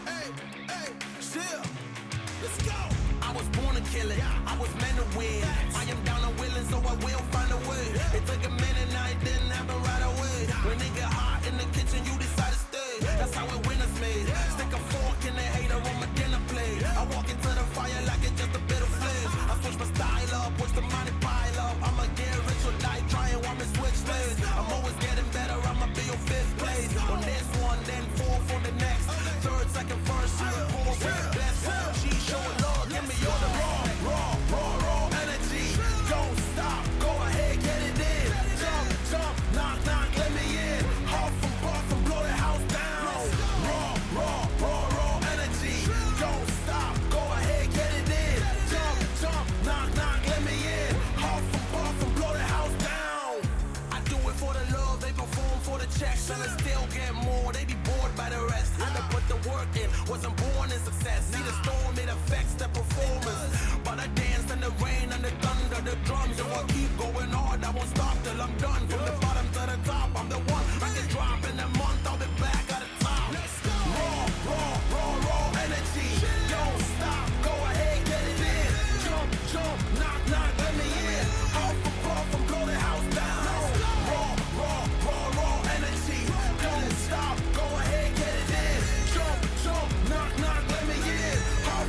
Hey, hey, chill. Let's go. I was born to kill it. I was meant to win. I am down and willing, so I will find a way. It took a minute, now it didn't happen right away. When it get hot in the kitchen, you decide to stay. That's how it winners made. Stick a fork in the hater on my dinner plate. I walk into the fire like it's just a bit of flames. I switch my style up, watch the money pile up. I'ma get rich or die trying, want me switch lanes. I'm always getting better, I'ma be your fifth place. On this one, then four for the next. Third, second, first, she a poor with the best. She showing love, give me all the raw energy. Don't stop, go ahead, get it in. Jump, jump, knock, knock, let me in. Huff and puff and blow the house down. Raw energy. Don't stop, go ahead, get it in. Jump, jump, knock, knock, let me in. Huff and puff and blow the house down. I do it for the love, they perform for the checks, and I still get more. They be bored by the rest. I done put the work in, wasn't born in success. See the storm, it affects the performance. But I dance in the rain and the thunder, the drums. So I keep going hard, I won't stop till I'm done. From the bottom to the top, I'm the one. I can drop in a month, I'll be back at the top. Raw energy. Don't stop, go ahead, get it in. Jump, jump, knock, knock, let me in. Huff and puff and blow the house down. Raw energy. Don't stop, go ahead, get it in. Jump, jump, knock, knock, let me in. Huff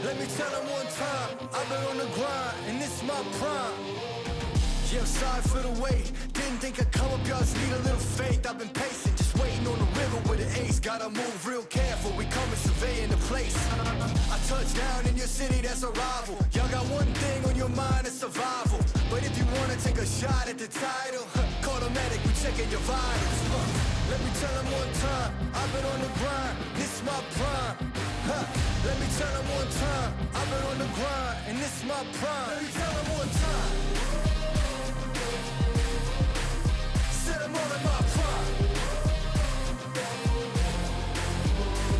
Let me tell them one time, I've been on the grind, and this is my prime. Yeah, I'm sorry for the wait. Didn't think I'd come up, y'all just need a little faith. I've been patient, just waiting on the river with an ace. Gotta move real careful, we coming surveying the place. I touch down in your city, that's a rival. Y'all got one thing on your mind, it's survival. But if you wanna take a shot at the title, call the medic, we checking your vitals. Let me tell them one time, I've been on the grind, this is my prime. Let me tell them one time, I've been on the grind, and this is my prime. Let me tell them one time. Said I'm all in my prime.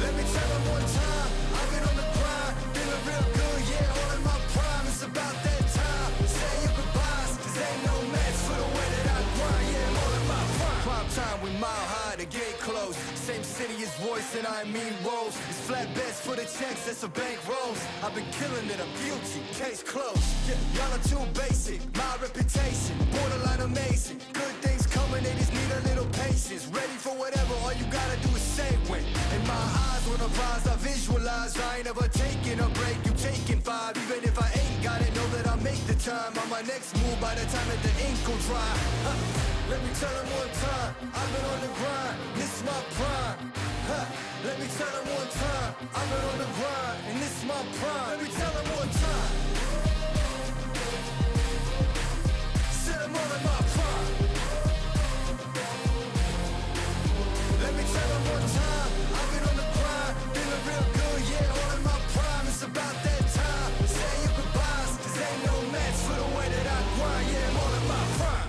Let me tell them one time, I've been on the grind, feeling real good, yeah, all in my prime. It's about that time, say your goodbyes, cause ain't no match for the way that I grind, yeah, I'm all in my prime. Prime time, we mile high, the gate closed. Same city as voice and I mean roles. It's flatbeds for the checks, that's a bank rolls. I've been killing it, I'm guilty, case closed. Yeah, y'all are too basic, my reputation, borderline amazing. Good things coming, they just need a little patience. Ready for whatever, all you gotta do is say when. In my eyes, when I rise, I visualize. I ain't never taking a break, you taking 5. Even if I ain't got it, know that I'll make the time. On my next move by the time that the ink will dry. Let me tell them one time, I've been on the grind, this is my prime. Let me tell them one time, I've been on the grind, and this is my prime. Let me tell them one time. Said I'm all in my prime. Let me tell them one time, I've been on the grind, feeling real good, yeah, all in my prime. It's about that time, say your goodbyes, cause ain't no match for the way that I grind, yeah, I'm all in my prime.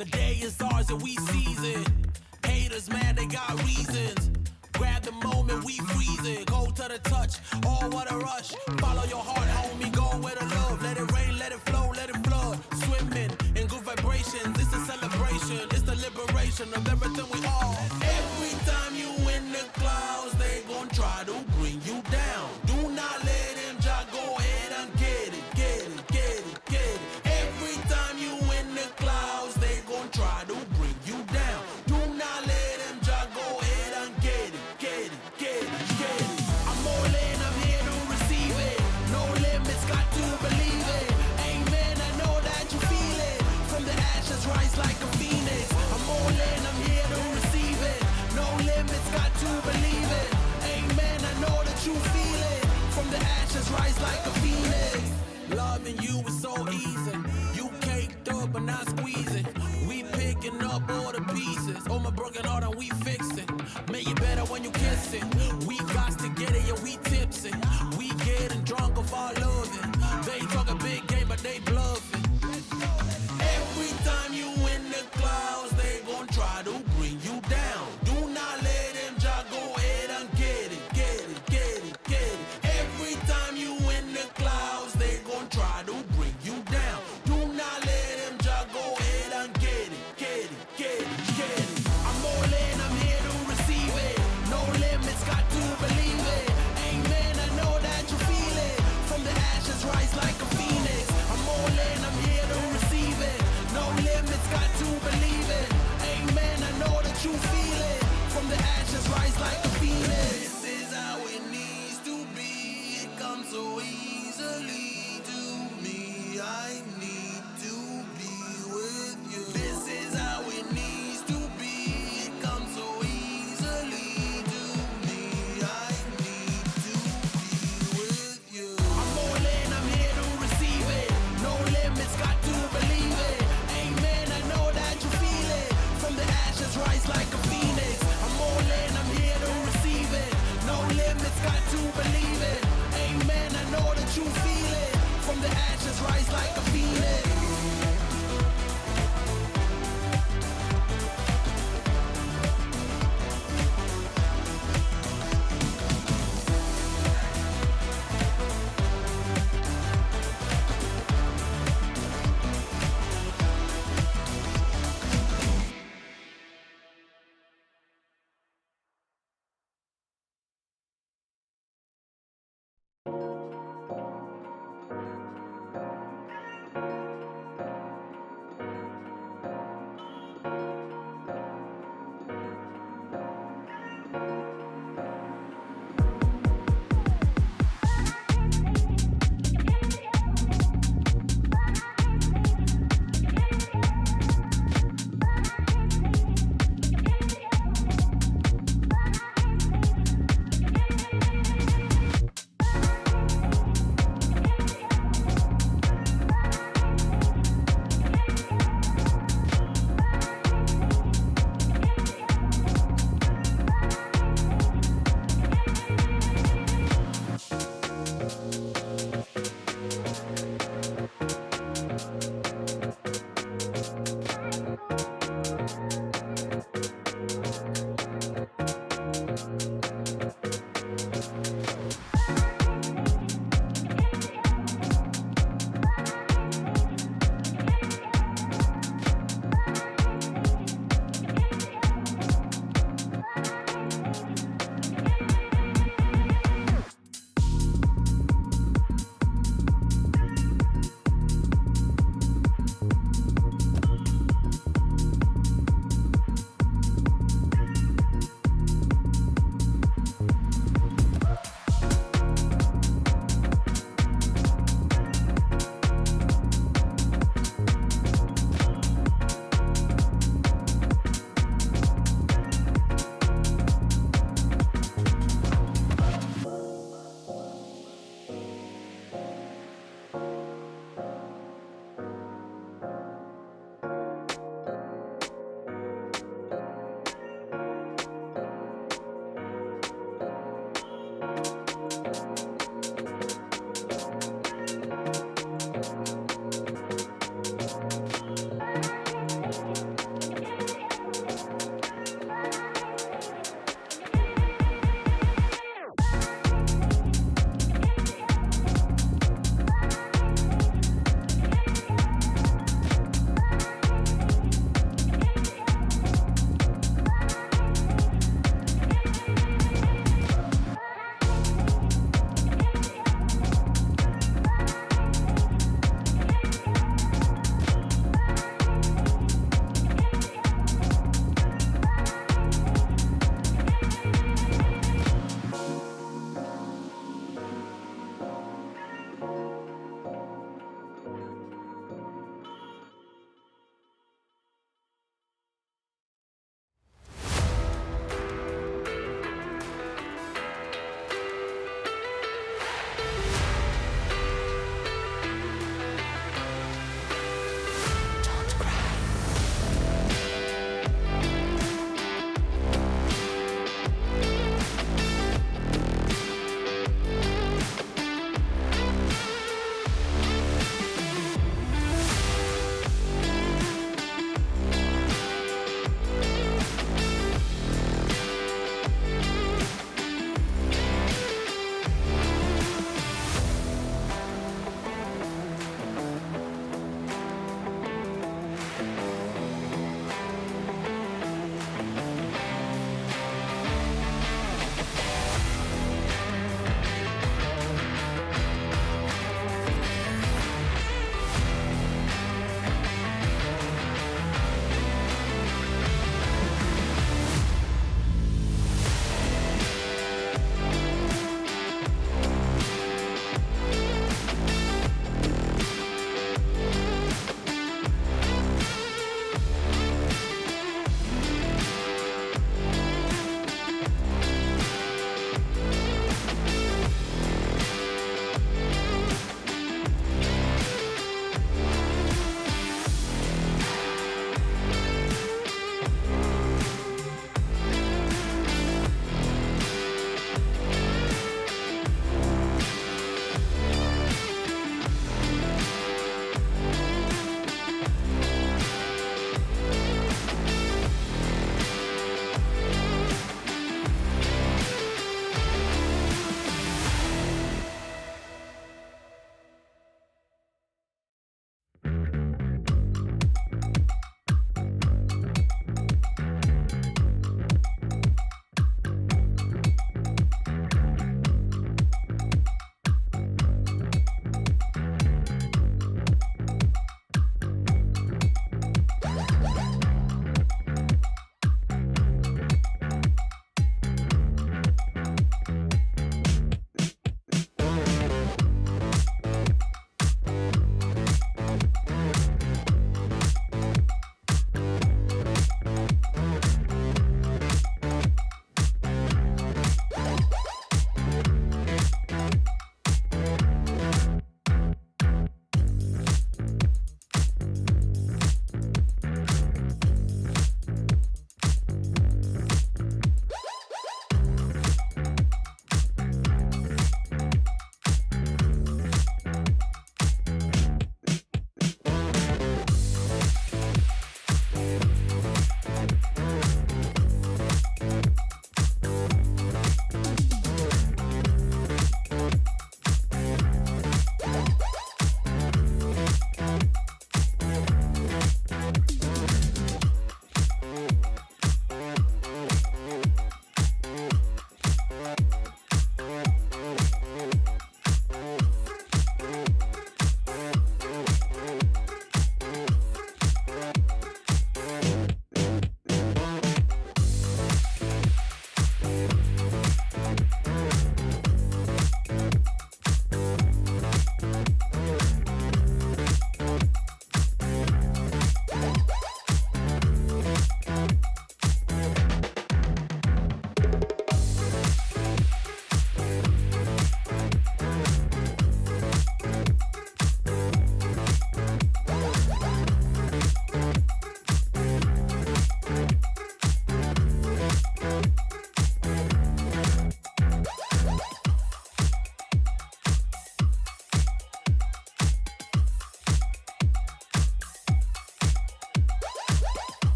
The day is ours and we seize it. Haters, man, they got reasons. Grab the moment, we freeze it. Go to the touch, oh, what a rush. Follow your heart, homie, go where the love. Let it rain, let it flow, let it flood. Swimming in good vibrations, it's a celebration. It's the liberation of everything we are. Every time you in the clouds, they gon' try to bring you down. Do not let them just go ahead and get it, get it, get it, get it. Every time you in the clouds, they gon' try to bring you down. Do not let them just go ahead and get it, get it, get it, get it. I'm all in, I'm here to receive it. No limits, got to believe it. Amen, I know that you feel it. From the ashes, rise like a phoenix. I'm all in, I'm here to receive it. No limits, got to believe it. Amen, I know that you feel it. From the ashes, rise like a phoenix. Loving you is so easy. You caked up and I squeeze it. We picking up all the pieces. Oh, my broken heart and we fix it. Make it better when you kiss it. We got to get it, yeah, we tipsy. We getting drunk off our loving. They talk a big game, but they bluffing. Every time you in the clouds, they gon' try to bring you down. Do not let them just go ahead and get it, get it, get it, get it. Every time you in the clouds, they gon' try to bring you down. Do not let them just go ahead and get it, get it, get it, get it. I'm all in, I'm here to receive it. No limits, got to believe it. Amen, I know that you feel it. From the ashes, rise like a phoenix. I'm all in, I'm here to receive it. No limits, got to believe it. Amen, I know that you feel it. From the ashes, rise like a phoenix. This is how it needs to be. It comes so easily to me. I need to be with you. This is how it needs to be. It comes so easily to me. I need to be with you. I'm all in, I'm here to receive it. No limits, got to believe it. Amen, I know that you feel it. From the ashes, rise like a phoenix. I'm all in, I'm here to receive it. No limits, got to believe it. Amen, I know that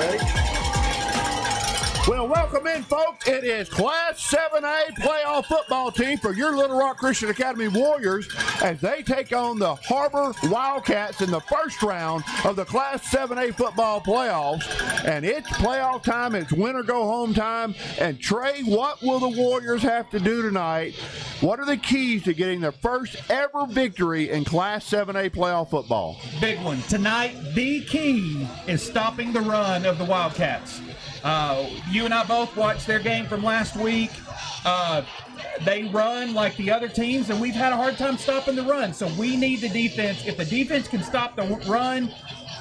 ready? Well, welcome in, folks. It is Class 7A playoff football team for your Little Rock Christian Academy Warriors as they take on the Har-Ber Wildcats in the first round of the Class 7A football playoffs. And it's playoff time. It's win or go home time. And Trey, what will the Warriors have to do tonight? What are the keys to getting their first ever victory in Class 7A playoff football? Big one. Tonight, the key is stopping the run of the Wildcats. You and I both watched their game from last week. They run like the other teams, and we've had a hard time stopping the run. So we need the defense. If the defense can stop the run,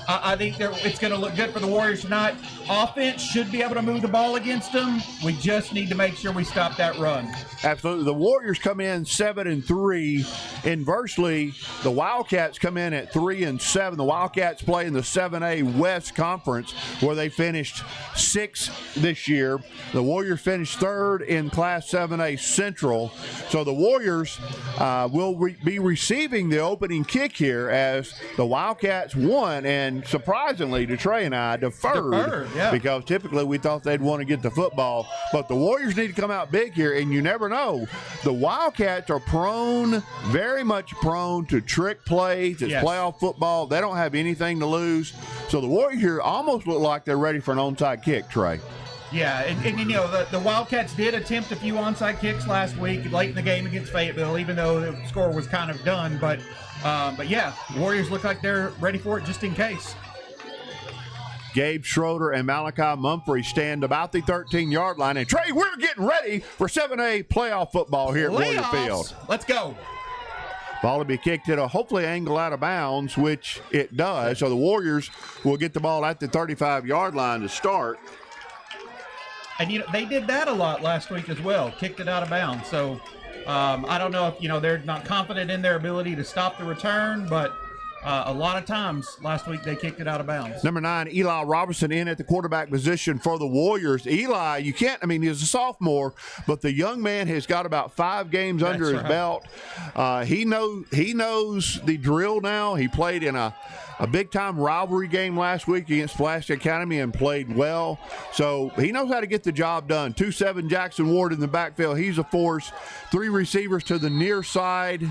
I think it's going to look good for the Warriors tonight. Offense should be able to move the ball against them. We just need to make sure we stop that run. Absolutely. The Warriors come in 7-3. Inversely, the Wildcats come in at 3-7. The Wildcats play in the 7A West Conference, where they finished 6th this year. The Warriors finished 3rd in Class 7A Central. So the Warriors will be receiving the opening kick here as the Wildcats won, and surprisingly to Trey and I, deferred. Yeah. Because typically we thought they'd want to get the football. But the Warriors need to come out big here, and you never know. The Wildcats are very much prone to trick plays. It's playoff football. They don't have anything to lose. So the Warriors here almost look like they're ready for an onside kick, Trey. Yeah, and you know, the Wildcats did attempt a few onside kicks last week late in the game against Fayetteville, even though the score was kind of done. But yeah, Warriors look like they're ready for it just in case. Gabe Schroeder and Malachi Mumphrey stand about the 13-yard line. And, Trey, we're getting ready for 7A playoff football here at Warrior Field. Let's go. Ball will be kicked at a hopefully angle out of bounds, which it does. So the Warriors will get the ball at the 35-yard line to start. And, you know, they did that a lot last week as well, kicked it out of bounds. So I don't know if, you know, they're not confident in their ability to stop the return, but a lot of times last week they kicked it out of bounds. Number 9, Eli Robertson in at the quarterback position for the Warriors. Eli, he's a sophomore, but the young man has got about 5 games under his belt. He knows the drill now. He played in a big-time rivalry game last week against Pulaski Academy and played well. So he knows how to get the job done. 2-7 Jackson Ward in the backfield. He's a force. 3 receivers to the near side.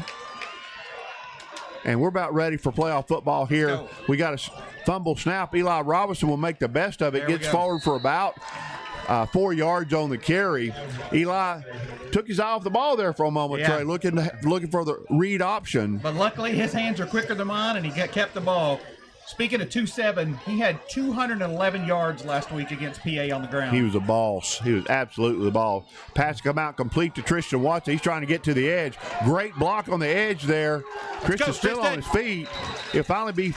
And we're about ready for playoff football here. We got a fumble snap. Eli Robinson will make the best of it. Gets forward for about 4 yards on the carry. Eli took his eye off the ball there for a moment, Trey, looking for the read option. But luckily his hands are quicker than mine, and he kept the ball. Speaking of 2-7, he had 211 yards last week against PA on the ground. He was a boss. He was absolutely the ball. Pass come out complete to Tristan Watson. He's trying to get to the edge. Great block on the edge there. Tristan's still on his feet. He'll finally be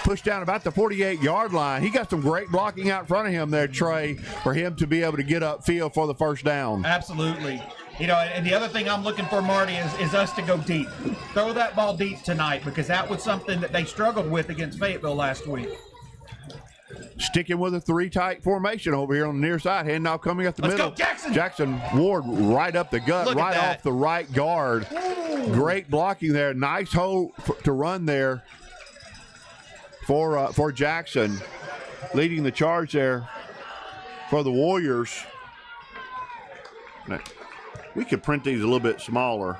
pushed down about the 48-yard line. He got some great blocking out in front of him there, Trey, for him to be able to get upfield for the first down. Absolutely. You know, and the other thing I'm looking for, Marty, is us to go deep. Throw that ball deep tonight, because that was something that they struggled with against Fayetteville last week. Sticking with a 3-tight formation over here on the near side. Handoff coming up the middle. Go, Jackson! Jackson Ward right up the gut, Look right off the right guard. Ooh. Great blocking there. Nice hole to run there for Jackson. Leading the charge there for the Warriors. Now, we could print these a little bit smaller.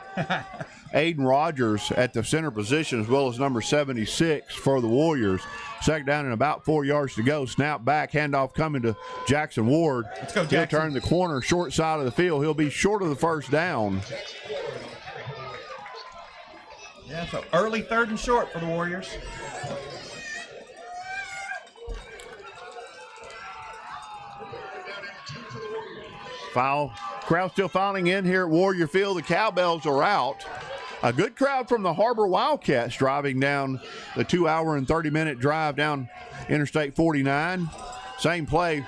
Aiden Rogers at the center position, as well as number 76 for the Warriors. Second down and about 4 yards to go. Snap back, handoff coming to Jackson Ward. Let's go, Jackson. He'll turn the corner, short side of the field. He'll be short of the first down. Yeah, so early 3rd and short for the Warriors. Foul. Crowd still filing in here at Warrior Field. The cowbells are out. A good crowd from the Har-Ber Wildcats driving down the 2-hour and 30-minute drive down Interstate 49. Same play.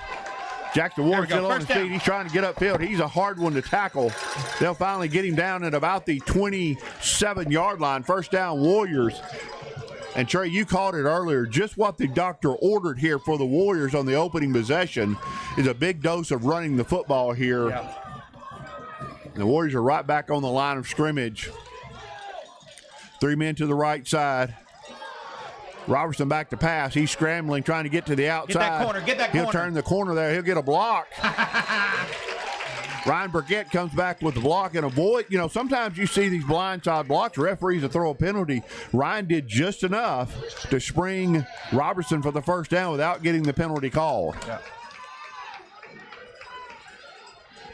Jackson Ward still on his feet. He's trying to get upfield. He's a hard one to tackle. They'll finally get him down at about the 27-yard line. First down, Warriors. And Trey, you called it earlier. Just what the doctor ordered here for the Warriors on the opening possession is a big dose of running the football here. Yeah. The Warriors are right back on the line of scrimmage. 3 men to the right side. Robertson back to pass. He's scrambling, trying to get to the outside. Get that corner. Get that corner. He'll turn the corner there. He'll get a block. Ryan Burkett comes back with the block and avoid. You know, sometimes you see these blindside blocks. Referees will throw a penalty. Ryan did just enough to spring Robertson for the first down without getting the penalty called. Yeah.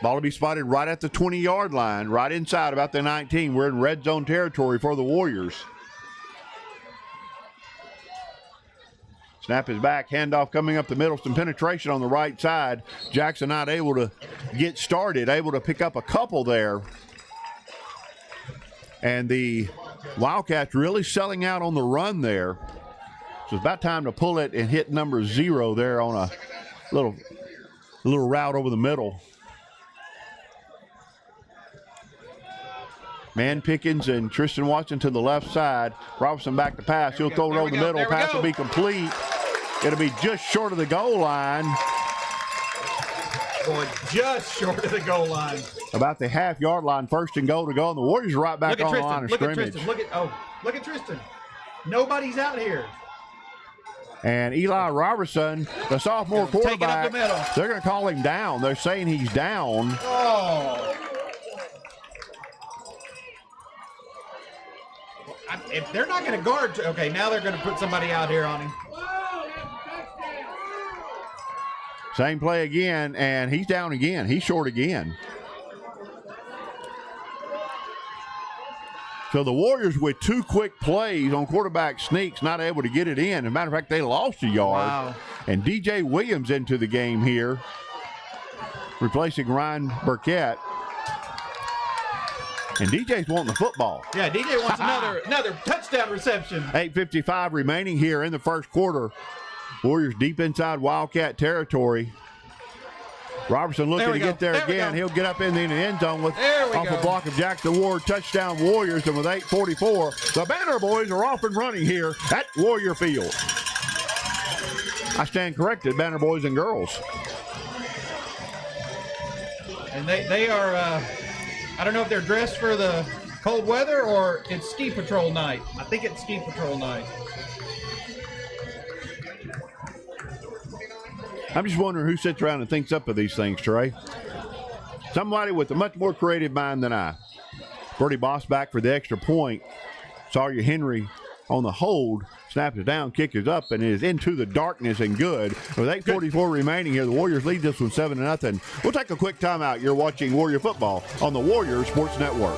Ball will be spotted right at the 20-yard line, right inside about the 19. We're in red zone territory for the Warriors. Snap is back, handoff coming up the middle, some penetration on the right side. Jackson not able to get started, able to pick up a couple there. And the Wildcats really selling out on the run there. So it's about time to pull it and hit number 0 there on a little route over the middle. Man Pickens and Tristan Watson to the left side. Robertson back to pass. He'll throw it over the middle. Pass will be complete. It'll be just short of the goal line. Going just short of the goal line. About the half-yard line, 1st and goal to go. And the Warriors are right back on the line of scrimmage. Look at Tristan. Nobody's out here. And Eli Robertson, the sophomore quarterback, they're going to call him down. They're saying he's down. Oh. If they're not going to guard, okay, now they're going to put somebody out here on him. Same play again, and he's down again. He's short again. So the Warriors with 2 quick plays on quarterback sneaks, not able to get it in. As a matter of fact, they lost a yard. Wow. And DJ Williams into the game here, replacing Ryan Burkett. And DJ's wanting the football. Yeah, DJ wants another touchdown reception. 8:55 remaining here in the first quarter. Warriors deep inside Wildcat territory. Robertson looking to get there again. He'll get up in the end zone with off a block of Jackson Ward. Touchdown Warriors. And with 8:44, the Banner Boys are off and running here at Warrior Field. I stand corrected, Banner Boys and girls. And they are... I don't know if they're dressed for the cold weather or it's ski patrol night. I think it's ski patrol night. I'm just wondering who sits around and thinks up of these things, Trey. Somebody with a much more creative mind than I. Brody Boss back for the extra point. Sawyer Henry on the hold. Snaps it down, kick is up, and it is into the darkness and good. With 8:44 remaining here, the Warriors lead this one 7-0. We'll take a quick timeout. You're watching Warrior Football on the Warrior Sports Network.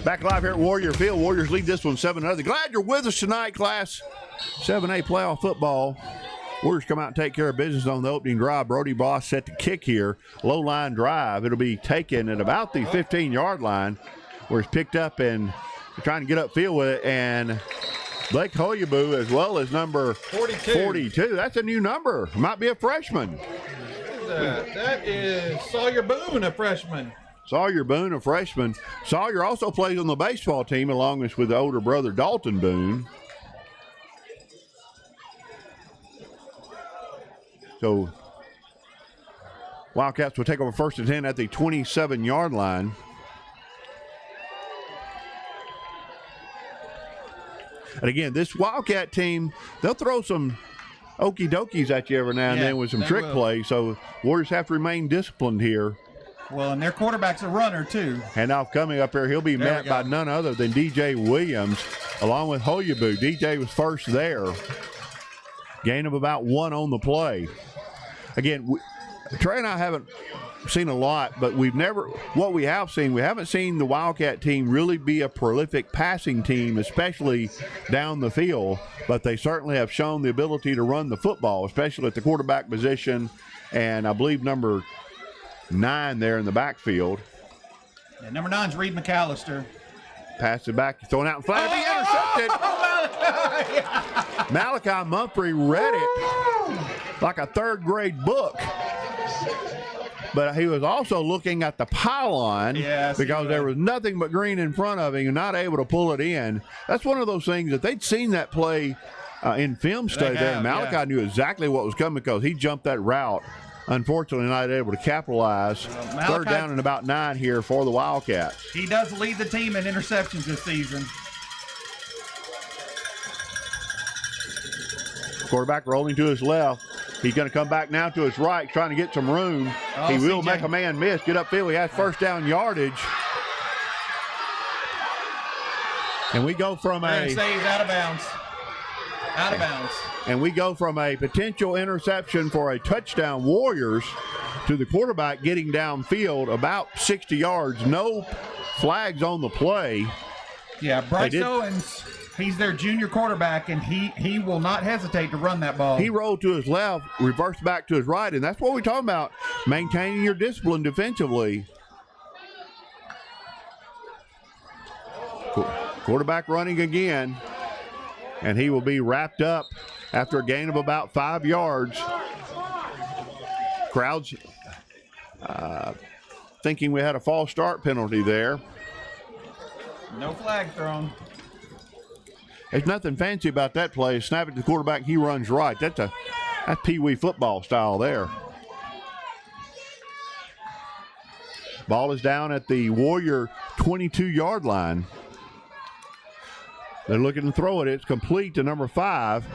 Back live here at Warrior Field. Warriors lead this one 7-0. Glad you're with us tonight, Class 7A playoff football. Warriors come out and take care of business on the opening drive. Brody Boss set to kick here. Low line drive. It'll be taken at about the 15-yard line, where it's picked up and trying to get upfield with it. And Blake Hoyaboo, as well as number 42. That's a new number. Might be a freshman. That is Sawyer Boone, a freshman. Sawyer Boone, a freshman. Sawyer also plays on the baseball team along with the older brother Dalton Boone. So Wildcats will take over 1st and 10 at the 27-yard line. And again, this Wildcat team, they'll throw some okie dokies at you every now and then with some trick plays. So Warriors have to remain disciplined here. Well, and their quarterback's a runner, too. Handoff coming up here. He'll be met by none other than DJ Williams, along with Hoyaboo. DJ was first there. Gain of about 1 on the play. Again, Trey and I haven't seen a lot, but we haven't seen the Wildcat team really be a prolific passing team, especially down the field, but they certainly have shown the ability to run the football, especially at the quarterback position, and I believe number 9 there in the backfield. Yeah, number 9's Reed McAllister. Pass it back, throwing out in flat. He intercepted. Malachi Mumphrey read it like a third grade book. But he was also looking at the pylon because there was nothing but green in front of him and not able to pull it in. That's one of those things that they'd seen that play in film study there. Malachi knew exactly what was coming because he jumped that route. Unfortunately, not able to capitalize. Third down and about 9 here for the Wildcats. He does lead the team in interceptions this season. Quarterback rolling to his left. He's going to come back now to his right, trying to get some room. He will make a man miss. Get upfield. He has first down yardage. And we go from he's out of bounds. Out of bounds. And we go from a potential interception for a touchdown Warriors to the quarterback getting downfield about 60 yards. No flags on the play. Yeah, Bryce Owens, he's their junior quarterback, and he will not hesitate to run that ball. He rolled to his left, reversed back to his right, and that's what we're talking about, maintaining your discipline defensively. Quarterback running again, and he will be wrapped up after a gain of about 5 yards. Crowds thinking we had a false start penalty there. No flag thrown. There's nothing fancy about that play. Snap it to the quarterback, he runs right. That's Pee Wee football style there. Ball is down at the Warrior 22-yard line. They're looking to throw it. It's complete to number 5.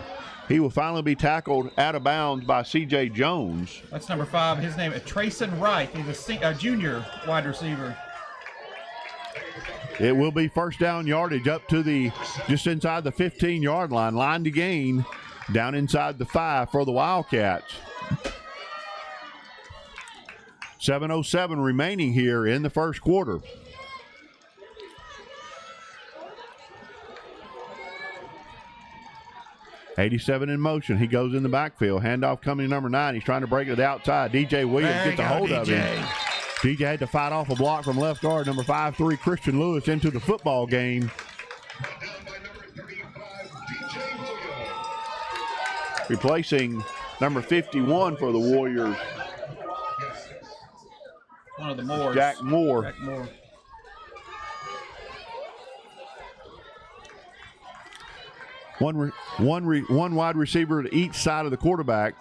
He will finally be tackled out of bounds by C.J. Jones. That's number 5. His name is Trayson Wright. He's a junior wide receiver. It will be first down yardage up to just inside the 15-yard line. Line to gain down inside the 5 for the Wildcats. 7:07 remaining here in the first quarter. '87 in motion. He goes in the backfield. Handoff coming to number 9. He's trying to break it to the outside. DJ Williams gets a hold of him. DJ had to fight off a block from left guard. Number 5'3", Christian Lewis into the football game. Replacing number 51 for the Warriors. One of the Moores. Jack Moore. One wide receiver to each side of the quarterback.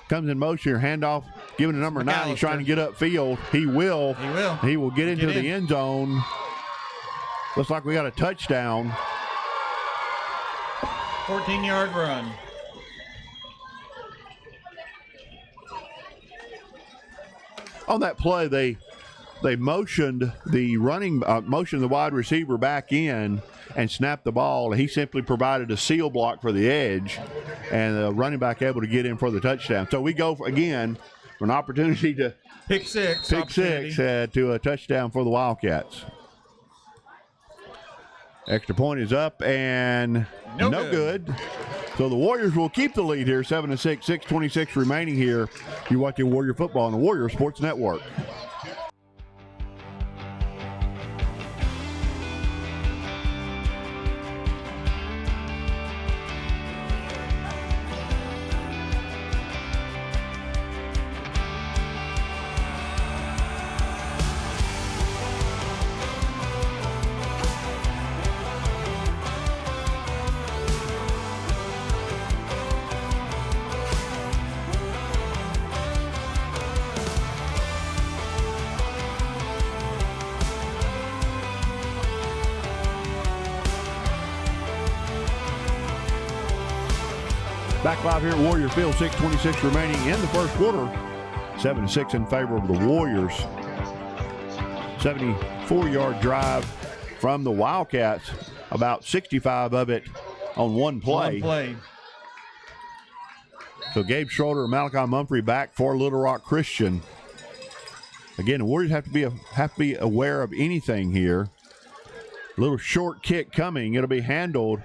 Comes in motion, handoff, given to number 9. He's trying to get upfield. He will. He will get into the end zone. Looks like we got a touchdown. 14-yard run. On that play, they motioned the wide receiver back in and snapped the ball. He simply provided a seal block for the edge, and the running back able to get in for the touchdown. So we go again for an opportunity to pick six to a touchdown for the Wildcats. Extra point is up and no good. So the Warriors will keep the lead here, 7-6, 6:26 remaining here. You're watching Warrior football on the Warrior Sports Network. Back live here at Warrior Field, 6:26 remaining in the first quarter. 7-6 in favor of the Warriors. 74-yard drive from the Wildcats. About 65 of it on one play. So Gabe Schroeder and Malachi Mumphrey back for Little Rock Christian. Again, the Warriors have to be aware of anything here. Little short kick coming. It'll be handled.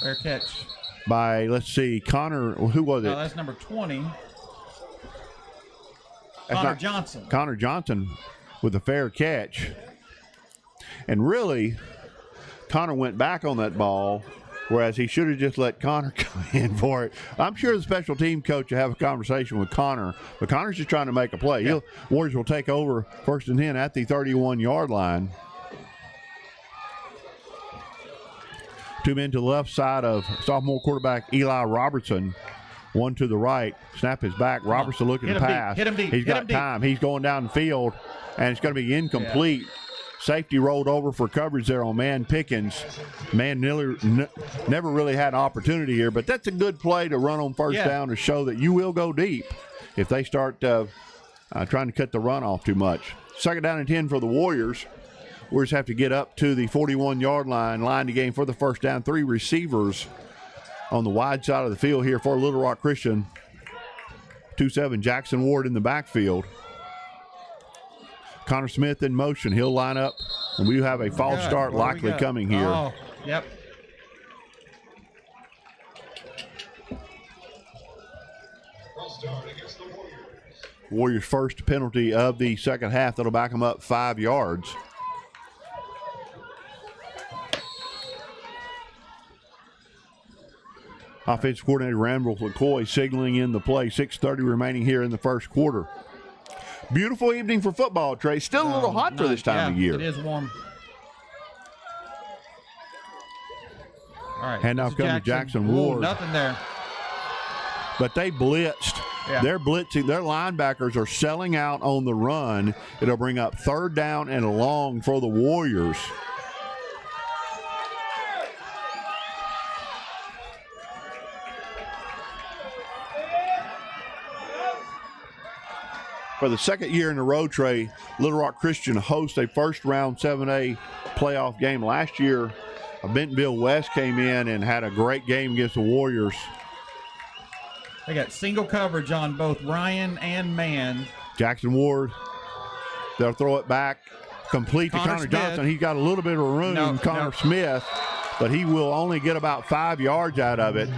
Fair catch. By, let's see, Connor, who was it? No, that's number 20. Connor Johnson. Connor Johnson with a fair catch. And really, Connor went back on that ball, whereas he should have just let Connor come in for it. I'm sure the special team coach will have a conversation with Connor, but Connor's just trying to make a play. Yeah. Warriors will take over 1st and 10 at the 31-yard line. 2 men to the left side of sophomore quarterback Eli Robertson. 1 to the right. Snap is back. Robertson looking to pass. Hit him deep. He's got time. He's going down the field, and it's going to be incomplete. Yeah. Safety rolled over for coverage there on Man Pickens. Man never really had an opportunity here, but that's a good play to run on first down to show that you will go deep if they start trying to cut the run off too much. 2nd down and 10 for the Warriors. Warriors have to get up to the 41-yard line to gain for the first down. 3 receivers on the wide side of the field here for Little Rock Christian. 2-7 Jackson Ward in the backfield. Connor Smith in motion. He'll line up, and we do have a false start likely coming here. Oh, yep. Warriors' first penalty of the second half. That'll back them up 5 yards. Offensive coordinator Randall McCoy signaling in the play. 6:30 remaining here in the first quarter. Beautiful evening for football, Trey. Still a little hot for this time of year. It is warm. All right. Handoff coming to Jackson Ward. Nothing there. But they blitzed. Yeah. They're blitzing. Their linebackers are selling out on the run. It'll bring up 3rd down and long for the Warriors. For the second year in a row, Trey, Little Rock Christian hosts a first-round 7A playoff game. Last year, Bentonville West came in and had a great game against the Warriors. They got single coverage on both Ryan and Man. Jackson Ward, they'll throw it back, complete to Connor Johnson. He's got a little bit of room, Connor Smith, but he will only get about 5 yards out of it.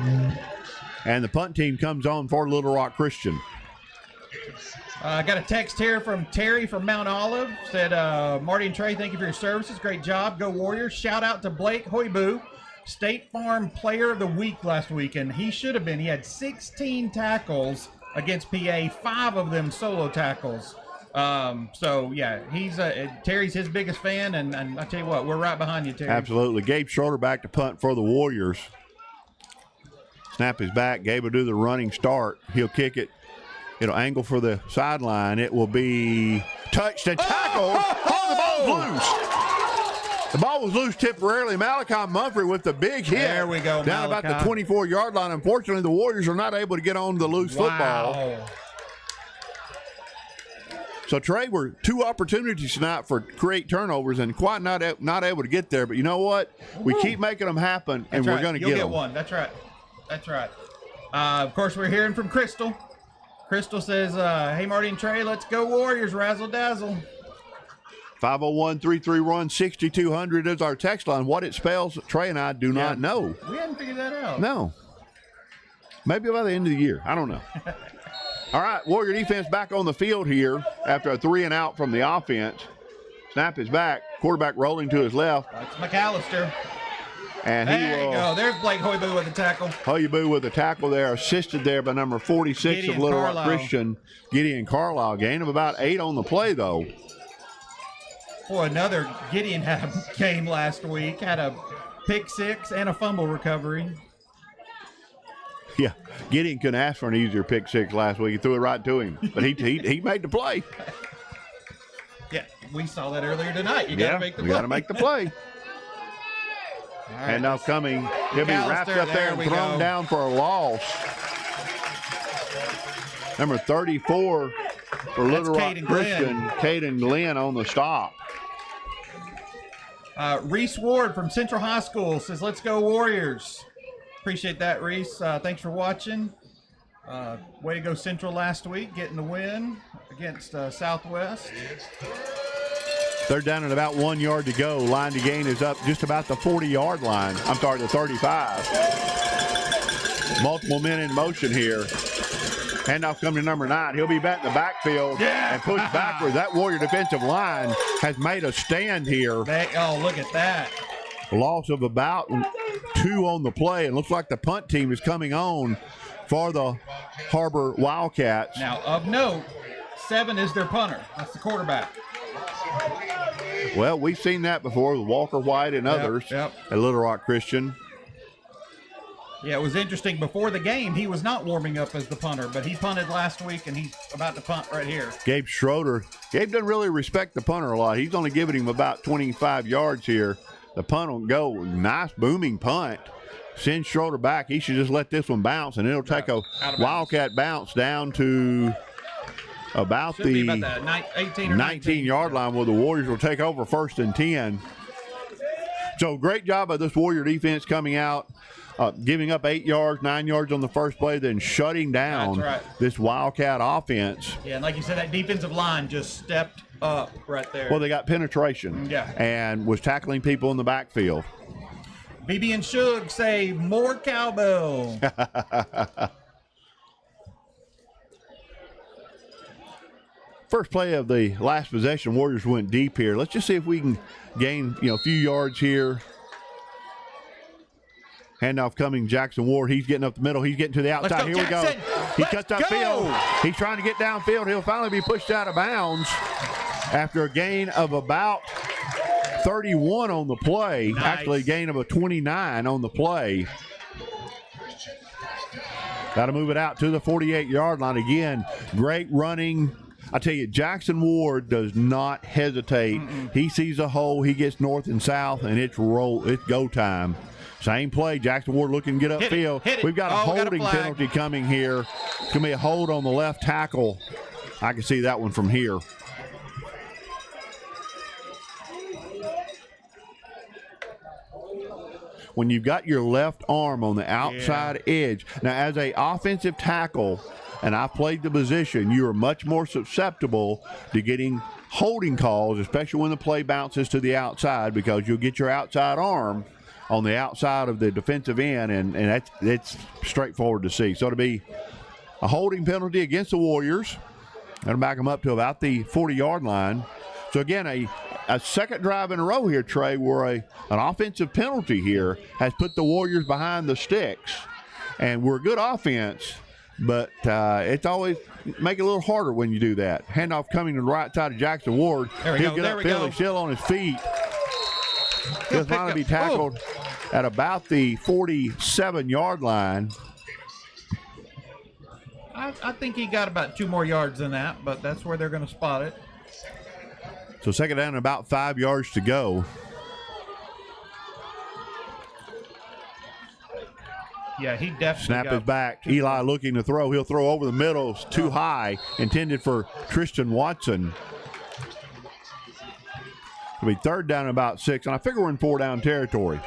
And the punt team comes on for Little Rock Christian. I got a text here from Terry from Mount Olive. Said, Marty and Trey, thank you for your services. Great job. Go Warriors. Shout out to Blake Hoibu, State Farm Player of the Week last week, and he should have been. He had 16 tackles against PA, 5 of them solo tackles. So, yeah, he's Terry's his biggest fan, and I tell you what, we're right behind you, Terry. Absolutely. Gabe Schroeder back to punt for the Warriors. Snap is back. Gabe will do the running start. He'll kick it. It'll angle for the sideline. It will be touched and tackled. The ball's loose. The ball was loose temporarily. Malachi Mumphrey with the big hit. There we go, down about the 24-yard line. Unfortunately, the Warriors are not able to get on the loose football. So, Trey, we're 2 opportunities tonight for create turnovers and quite not able to get there. But you know what? We keep making them happen, and we're going to get them. You'll get one. That's right. That's right. Of course, we're hearing from Crystal. Crystal says, hey, Marty and Trey, let's go Warriors, razzle-dazzle. 501-331-6200 is our text line. What it spells, Trey and I do not know. We haven't figured that out. No. Maybe by the end of the year. I don't know. All right, Warrior defense back on the field here after a 3-and-out from the offense. Snap is back. Quarterback rolling to his left. That's McAllister. And there you go. There's Blake Hoibu with the tackle. Hoibu with the tackle there, assisted there by number 46 of Little Rock Christian, Gideon Carlisle. Gain of about 8 on the play, though. Boy, another Gideon had a game last week. Had a pick 6 and a fumble recovery. Yeah, Gideon couldn't ask for an easier pick 6 last week. He threw it right to him, but he made the play. Yeah, we saw that earlier tonight. You got to make the play. We got to make the play. Right, handoff coming. He'll be wrapped up there and thrown down for a loss. Number 34 for Little Rock Christian, Caden Glenn on the stop. Reese Ward from Central High School says, let's go Warriors. Appreciate that, Reese. Thanks for watching. Way to go Central last week, getting the win against Southwest. They're down at about 1 yard to go. Line to gain is up just about the 40-yard line. I'm sorry, the 35. Multiple men in motion here. Handoff coming to number 9. He'll be back in the backfield and push backwards. That Warrior defensive line has made a stand here. Oh, look at that. Loss of about 2 on the play. And looks like the punt team is coming on for the Har-Ber Wildcats. Now, of note, 7 is their punter. That's the quarterback. Well, we've seen that before with Walker White and others at Little Rock Christian. Yeah, it was interesting. Before the game, he was not warming up as the punter, but he punted last week, and he's about to punt right here. Gabe Schroeder. Gabe doesn't really respect the punter a lot. He's only giving him about 25 yards here. The punt will go. Nice booming punt. Send Schroeder back. He should just let this one bounce, and it'll take a Wildcat bounce down to about the 19-yard line where the Warriors will take over 1st and 10. So great job by this Warrior defense coming out, giving up 8 yards, 9 yards on the first play, then shutting down this Wildcat offense. Yeah, and like you said, that defensive line just stepped up right there. Well, they got penetration and was tackling people in the backfield. BB and Shug say more cowbell. First play of the last possession, Warriors went deep here. Let's just see if we can gain, a few yards here. Handoff coming, Jackson Ward. He's getting up the middle. He's getting to the outside. Here Jackson. We go. He cuts upfield. He's trying to get downfield. He'll finally be pushed out of bounds after a gain of about 31 on the play. Nice. Actually, a gain of a 29 on the play. Got to move it out to the 48-yard line again. Great running. I tell you, Jackson Ward does not hesitate. He sees a hole, he gets north and south, and it's go time. Same play, Jackson Ward looking to get upfield. We've got a holding penalty coming here. It's going to be a hold on the left tackle. I can see that one from here. When you've got your left arm on the outside edge. Now, as an offensive tackle, and I've played the position, you are much more susceptible to getting holding calls, especially when the play bounces to the outside, because you'll get your outside arm on the outside of the defensive end, and that's straightforward to see. So it'll be a holding penalty against the Warriors. That'll back them up to about the 40-yard line. So, again, a second drive in a row here, Trey, where an offensive penalty here has put the Warriors behind the sticks. And we're a good offense, but it's always make it a little harder when you do that. Handoff coming to the right side of Jackson Ward. He'll get upfield. He's still on his feet. He'll finally be tackled at about the 47-yard line. I think he got about 2 more yards than that, but that's where they're going to spot it. So second down and about 5 yards to go. Yeah, he definitely Snap is back. Eli looking to throw. He'll throw over the middle. It's too high. Intended for Tristan Watson. It'll be third down and about 6. And I figure we're in 4-down territory.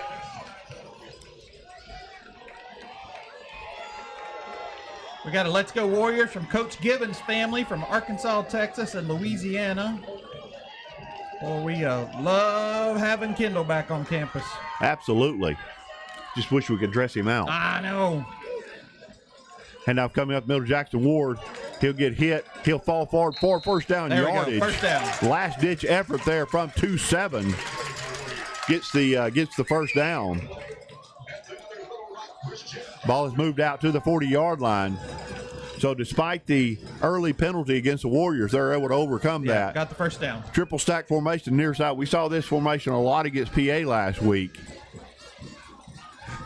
We got a Let's Go Warriors from Coach Gibbons' family from Arkansas, Texas, and Louisiana. Well, we love having Kendall back on campus. Absolutely. Just wish we could dress him out. I know. And now coming up middle, Jackson Ward. He'll get hit. He'll fall forward for first down yardage. First down. Last-ditch effort there from 2-7. Gets the first down. Ball is moved out to the 40-yard line. So despite the early penalty against the Warriors, they're able to overcome that. Got the first down. Triple stack formation near side. We saw this formation a lot against PA last week.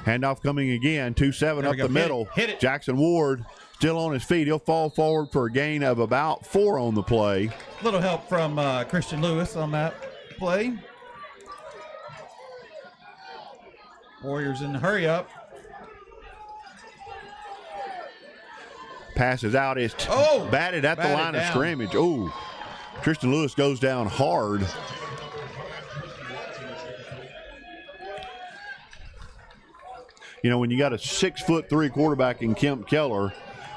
Handoff coming again, 2-7 up the middle. Hit it. Jackson Ward still on his feet. He'll fall forward for a gain of about 4 on the play. Little help from Christian Lewis on that play. Warriors in the hurry up. Passes out. It's batted at the line of scrimmage. Oh, Tristan Lewis goes down hard. when you got a 6'3" quarterback in Kemp Keller,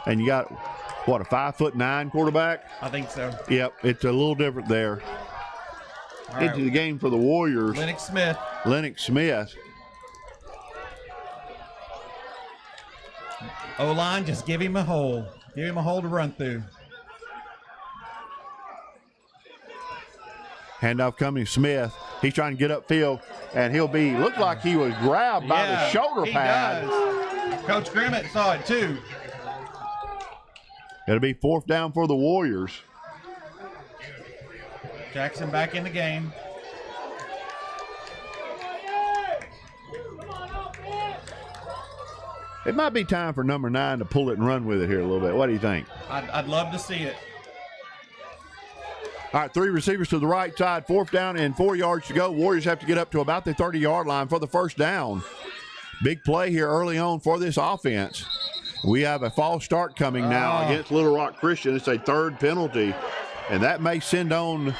and you got a 5'9" quarterback. I think so. Yep, it's a little different there. All Into the game for the Warriors. Lennox Smith. O-line, just give him a hole. Give him a hole to run through. Handoff coming to Smith. He's trying to get upfield, and looked like he was grabbed by the shoulder pad. Does. Coach Grimmett saw it too. It'll be 4th down for the Warriors. Jackson back in the game. It might be time for number 9 to pull it and run with it here a little bit. What do you think? I'd love to see it. All right, 3 receivers to the right side, 4th down and 4 yards to go. Warriors have to get up to about the 30-yard line for the first down. Big play here early on for this offense. We have a false start coming now against Little Rock Christian. It's a 3rd penalty, and that may send on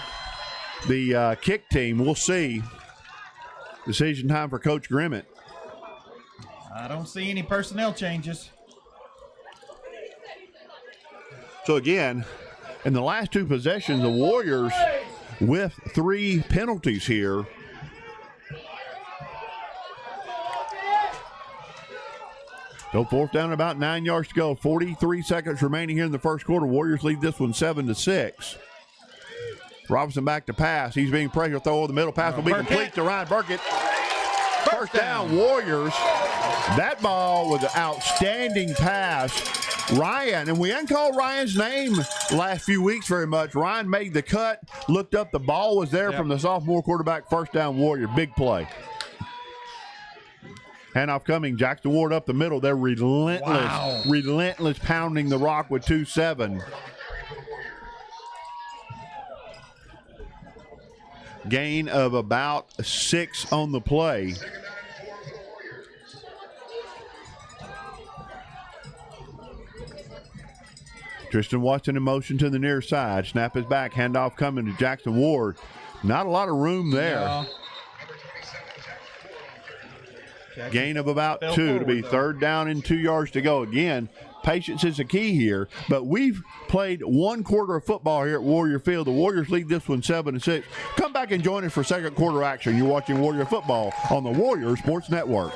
the kick team. We'll see. Decision time for Coach Grimmett. I don't see any personnel changes. So again, in the last 2 possessions, the Warriors with 3 penalties here. So 4th down, about 9 yards to go. 43 seconds remaining here in the first quarter. Warriors lead this one 7-6. Robertson back to pass. He's being pressured. Throw over the middle. Pass will be complete to Ryan Burkett. First down, Warriors. That ball was an outstanding pass. Ryan, and we hadn't called Ryan's name last few weeks very much. Ryan made the cut, looked up, the ball was there from the sophomore quarterback. First down, Warrior. Big play. Handoff coming. Jackson Ward up the middle. They're relentless pounding the rock with 2-7. Gain of about 6 on the play. Tristan Watson in motion to the near side. Snap is back. Handoff coming to Jackson Ward. Not a lot of room there. No. Gain of about 2 to be 3rd down and 2 yards to go. Again, patience is the key here, but we've played 1 quarter of football here at Warrior Field. The Warriors lead this one 7-6. Come back and join us for second quarter action. You're watching Warrior Football on the Warrior Sports Network.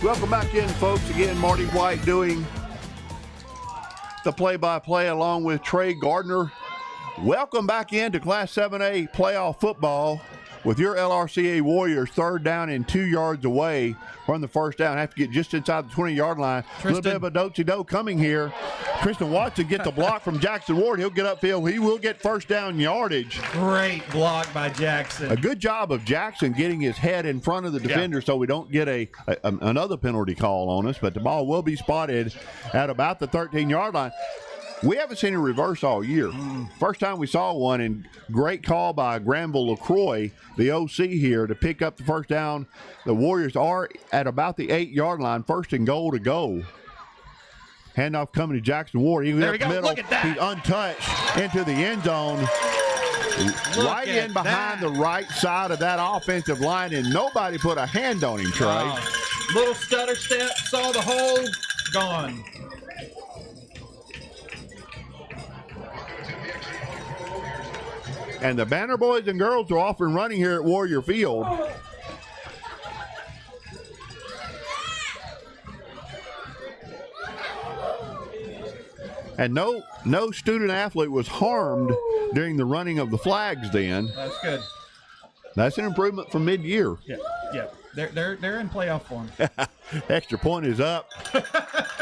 Welcome back in, folks. Again, Marty White doing the play-by-play along with Trey Gardner. Welcome back into Class 7A playoff football with your LRCA Warriors. 3rd down and 2 yards away from the first down. Have to get just inside the 20-yard line. A little bit of a do-si-do coming here. Tristan Watson gets a block from Jackson Ward. He'll get upfield. He will get first down yardage. Great block by Jackson. A good job of Jackson getting his head in front of the defender so we don't get another penalty call on us. But the ball will be spotted at about the 13-yard line. We haven't seen a reverse all year. First time we saw one, and great call by Granville LaCroix, the OC here, to pick up the first down. The Warriors are at about the 8-yard line, 1st and goal to go. Handoff coming to Jackson Ward. He went up the middle. He's untouched into the end zone. right in behind the right side of that offensive line, and nobody put a hand on him, Trey. Little stutter step, saw the hole, gone. And the Banner boys and girls are off and running here at Warrior Field. And no student athlete was harmed during the running of the flags then. That's good. That's an improvement from mid-year. Yeah. They're in playoff form. Extra point is up.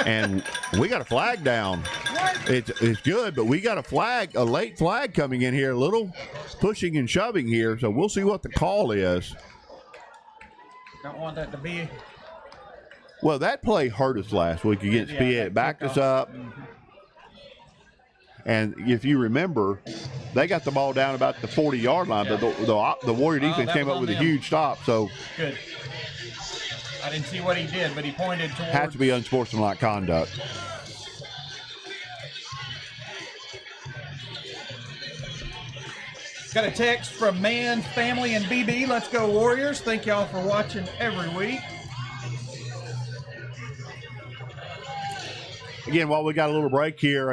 And we got a flag down. It's good, but we got a late flag coming in here, a little pushing and shoving here, so we'll see what the call is. Don't want that to be. Well, that play hurt us last week against PA. It backed us up. Mm-hmm. And if you remember, they got the ball down about the 40-yard line, but the Warrior defense came up with a huge stop. So good. I didn't see what he did, but he pointed towards. Has to be unsportsmanlike conduct. Got a text from Man, Family, and BB. Let's go Warriors. Thank y'all for watching every week. Again, while we got a little break here,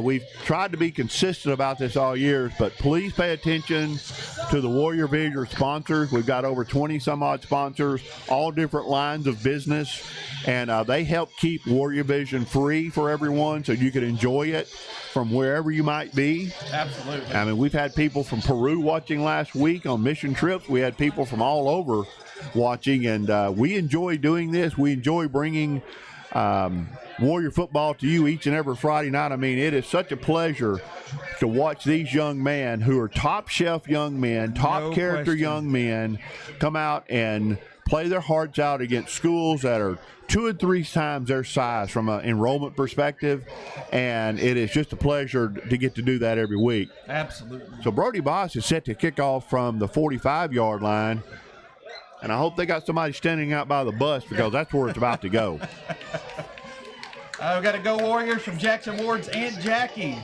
we've tried to be consistent about this all year, but please pay attention to the Warrior Vision sponsors. We've got over 20-some-odd sponsors, all different lines of business, and they help keep Warrior Vision free for everyone so you can enjoy it from wherever you might be. Absolutely. I mean, we've had people from Peru watching last week on mission trips. We had people from all over watching, and we enjoy doing this. We enjoy bringing Warrior football to you each and every Friday night. I mean, it is such a pleasure to watch these young men who are top shelf young men, top character young men come out and play their hearts out against schools that are 2 and 3 times their size from an enrollment perspective, and it is just a pleasure to get to do that every week. Absolutely. So Brody Boss is set to kick off from the 45-yard line, and I hope they got somebody standing out by the bus because that's where it's about to go. We've got to go Warriors from Jackson Ward's Aunt Jackie.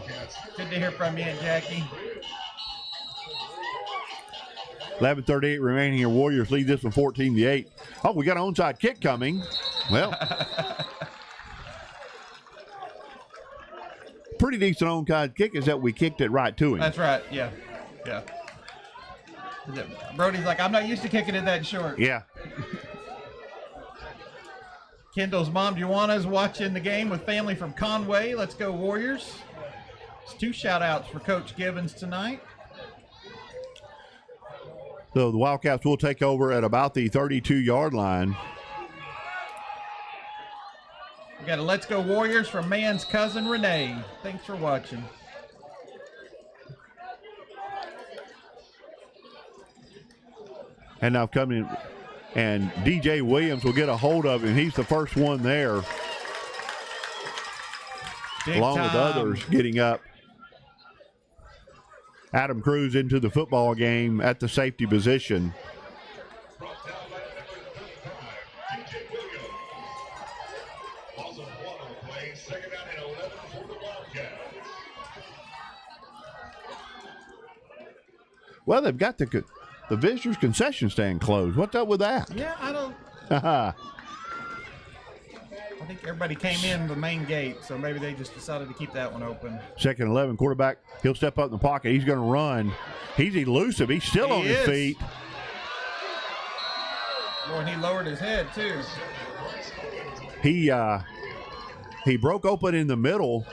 Good to hear from you, Aunt Jackie. 11:38 remaining here. Warriors lead this one 14-8. Oh, we got an onside kick coming. Well, pretty decent onside kick is that we kicked it right to him. That's right. Yeah. Brody's like, I'm not used to kicking it that short. Yeah. Kendall's mom, Juana's watching the game with family from Conway. Let's go Warriors. It's 2 shout-outs for Coach Givens tonight. So the Wildcats will take over at about the 32-yard line. We got a Let's Go Warriors from Man's cousin Renee. Thanks for watching. And now coming, and DJ Williams will get a hold of him. He's the first one there, along with others getting up. Adam Cruz into the football game at the safety position. Well, they've got the visitors' concession stand closed. What's up with that? Yeah, I don't. I think everybody came in the main gate, so maybe they just decided to keep that one open. Second 11, quarterback. He'll step up in the pocket. He's going to run. He's elusive. He's still on his feet. Boy, and he lowered his head, too. He broke open in the middle.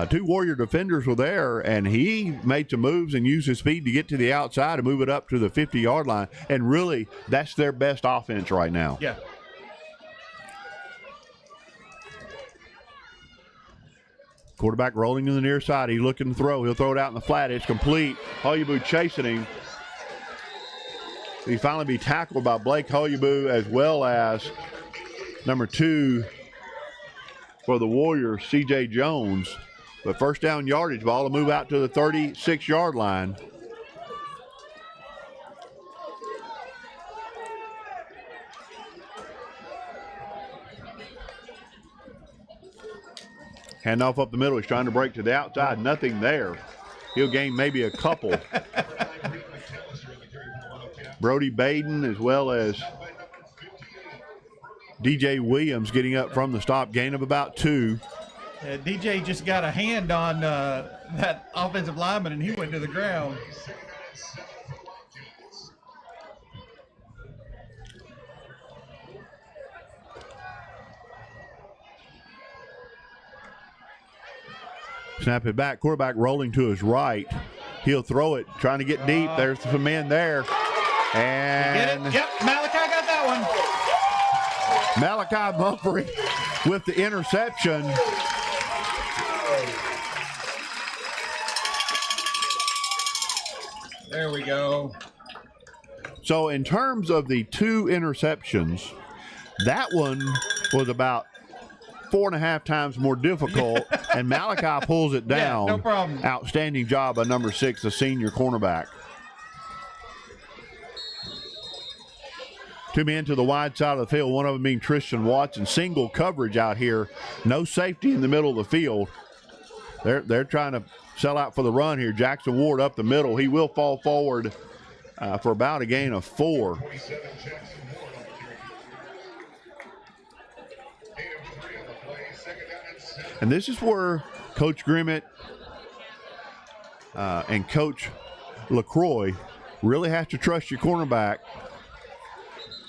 2 Warrior defenders were there, and he made some moves and used his speed to get to the outside and move it up to the 50-yard line. And really, that's their best offense right now. Yeah. Quarterback rolling to the near side. He's looking to throw. He'll throw it out in the flat. It's complete. Holyaboo chasing him. He finally be tackled by Blake Holyaboo, as well as number 2 for the Warriors, C.J. Jones. But first down yardage ball to move out to the 36-yard line. Handoff up the middle. He's trying to break to the outside. Nothing there. he'll gain maybe a couple. Brody Baden as well as DJ Williams getting up from the stop, gain of about 2. DJ just got a hand on that offensive lineman, and he went to the ground. Snap it back. Quarterback rolling to his right. He'll throw it, trying to get deep. There's some men there. And get it? Yep, Malachi got that one. Malachi Mumphrey with the interception. There we go. So in terms of the 2 interceptions, that one was about 4.5 times more difficult, and Malachi pulls it down. Yeah, no problem. Outstanding job by number 6, the senior cornerback. 2 men to the wide side of the field, one of them being Tristan Watson. Single coverage out here. No safety in the middle of the field. They're trying to sell out for the run here. Jackson Ward up the middle. He will fall forward for about a gain of 4. And this is where Coach Grimmett and Coach LaCroix really have to trust your cornerback.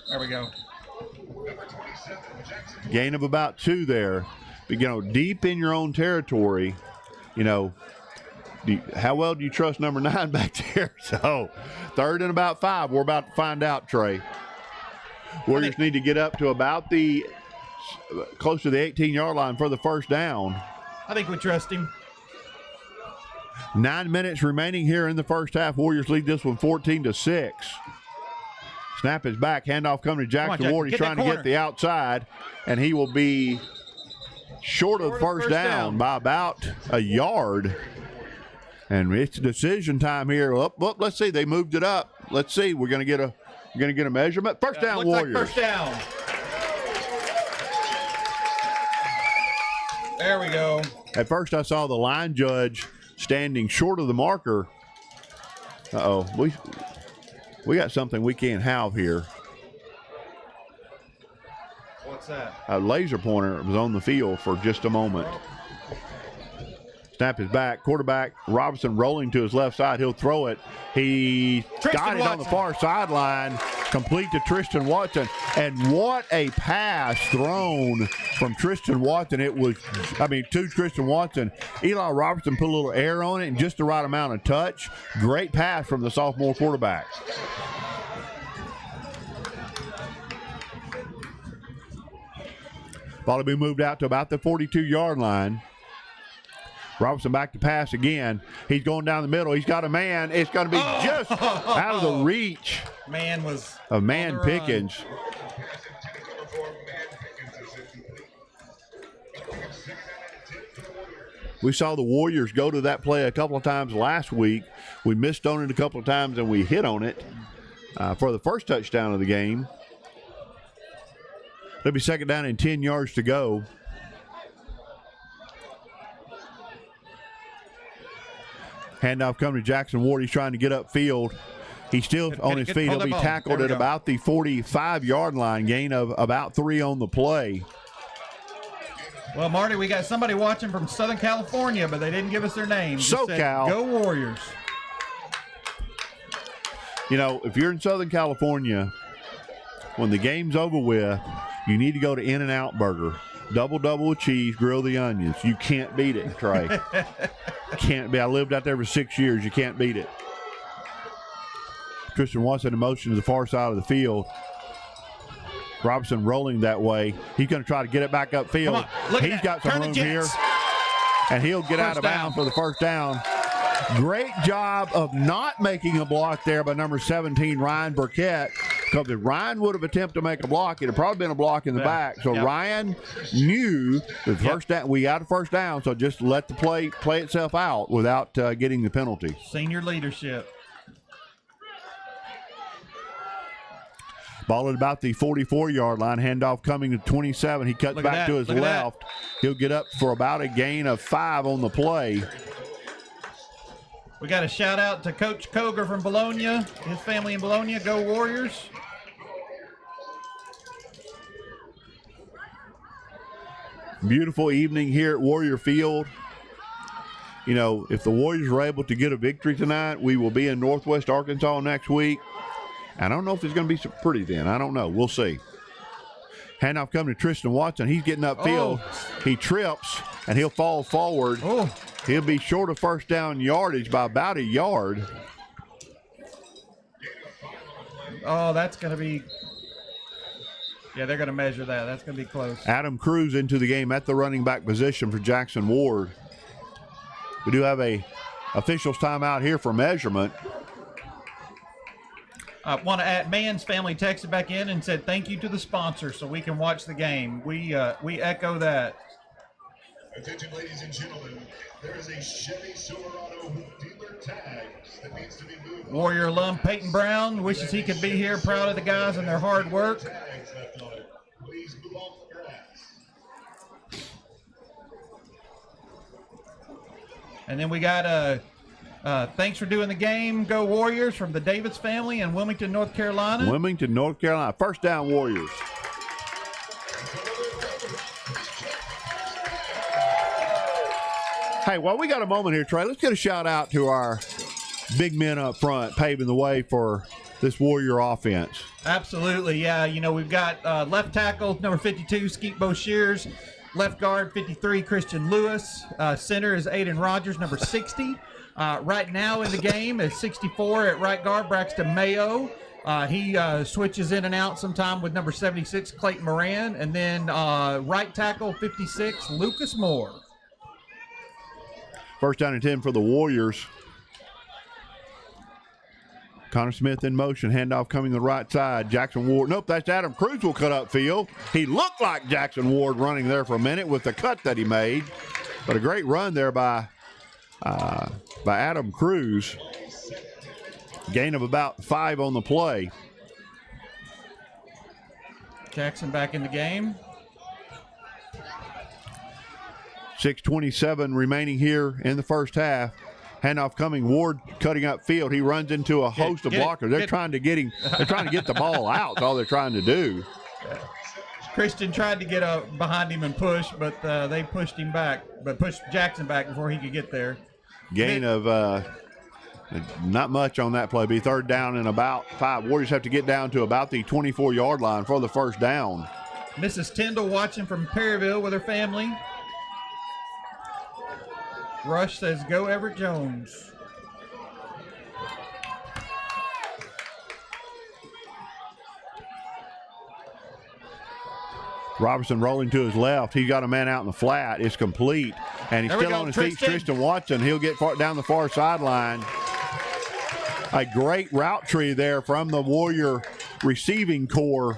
There we go. Gain of about 2 there. But, deep in your own territory, how well do you trust number 9 back there? So, 3rd and about 5. We're about to find out, Trey. Warriors need to get up to about close to the 18-yard line for the first down. I think we trust him. 9 minutes remaining here in the first half. Warriors lead this one 14-6. Snap is back. Handoff coming to Jackson Ward. He's trying to get the outside, and he will be short of first down by about a yard. And it's decision time here. Let's see. They moved it up. Let's see. We're going to get a measurement. First down, Warriors. Like first down. There we go. At first, I saw the line judge standing short of the marker. Uh-oh. We got something we can't have here. What's that? A laser pointer was on the field for just a moment. Snap is back. Quarterback Robertson rolling to his left side. He'll throw it. He got it on the far sideline. Complete to Tristan Watson. And what a pass thrown from Tristan Watson. To Tristan Watson. Eli Robertson put a little air on it and just the right amount of touch. Great pass from the sophomore quarterback. Ball will be moved out to about the 42-yard line. Robertson back to pass again. He's going down the middle. He's got a man. It's going to be just out of the reach of Man Pickens. We saw the Warriors go to that play a couple of times last week. We missed on it a couple of times, and we hit on it for the first touchdown of the game. It'll be 2nd down and 10 yards to go. Handoff coming to Jackson Ward. He's trying to get upfield. He's still on his feet. He'll be tackled at about the 45-yard line. Gain of about 3 on the play. Well, Marty, we got somebody watching from Southern California, but they didn't give us their name. SoCal. Go Warriors. If you're in Southern California, when the game's over with, you need to go to In-N-Out Burger. Double with cheese, grill the onions. You can't beat it, Trey. Can't be. I lived out there for 6 years. You can't beat it. Tristan Watson in motion to the far side of the field. Robertson rolling that way. He's going to try to get it back upfield. He's got some room here. And he'll get out of bounds for the first down. Great job of not making a block there by number 17, Ryan Burkett. Because if Ryan would have attempted to make a block, it would have probably been a block in the back. So Ryan knew the first down. We got a first down, so just let the play itself out without getting the penalty. Senior leadership. Ball at about the 44-yard line. Handoff coming to 27. He cuts back to his left. He'll get up for about a gain of 5 on the play. We got a shout out to Coach Koger from Bologna, his family in Bologna. Go Warriors. Beautiful evening here at Warrior Field. You know, if the Warriors are able to get a victory tonight, we will be in Northwest Arkansas next week. I don't know if it's going to be so pretty then. I don't know. We'll see. Handoff coming to Tristan Watson. He's getting upfield. Oh. He trips, and he'll fall forward. Oh. He'll be short of first down yardage by about a yard. Oh, that's going to be – yeah, they're going to measure that. That's going to be close. Adam Cruz into the game at the running back position for Jackson Ward. We do have a officials timeout here for measurement. I want to add, Mann's family texted back in and said thank you to the sponsor so we can watch the game. We echo that. Attention, ladies and gentlemen, there is a Chevy Silverado dealer tags that needs to be moved. Warrior alum Peyton Brown wishes he could be here, proud of the guys and their hard work. Tags left on it. Please move off the grass. And then we got thanks for doing the game. Go Warriors from the Davis family in Wilmington, North Carolina. Wilmington, North Carolina. First down, Warriors. Hey, while we got a moment here, Trey, let's get a shout out to our big men up front paving the way for this Warrior offense. Absolutely, yeah. You know, we've got left tackle, number 52, Skeet Boshears. Left guard, 53, Christian Lewis. Center is Aiden Rogers, number 60. Right now in the game is 64 at right guard, Braxton Mayo. He switches in and out sometime with number 76, Clayton Moran. And then right tackle, 56, Lucas Moore. First down and 10 for the Warriors. Connor Smith in motion. Handoff coming to the right side. Jackson Ward. Nope, that's Adam Cruz will cut upfield. He looked like Jackson Ward running there for a minute with the cut that he made. But a great run there by Adam Cruz. Gain of about 5 on the play. Jackson back in the game. 6:27 remaining here in the first half. Handoff coming. Ward cutting upfield. He runs into a host of blockers. They're trying to get him. They're trying to get the ball out. That's all they're trying to do. Christian tried to get behind him and push, but they pushed him back. But pushed Jackson back before he could get there. Gain of not much on that play. Be third down and about 5. Warriors have to get down to about the 24-yard line for the first down. Mrs. Tyndall watching from Perryville with her family. Rush says, go Everett Jones. Robertson rolling to his left. He got a man out in the flat. It's complete. And he's still on his feet. Tristan Watson. He'll get down the far sideline. A great route tree there from the Warrior receiving core.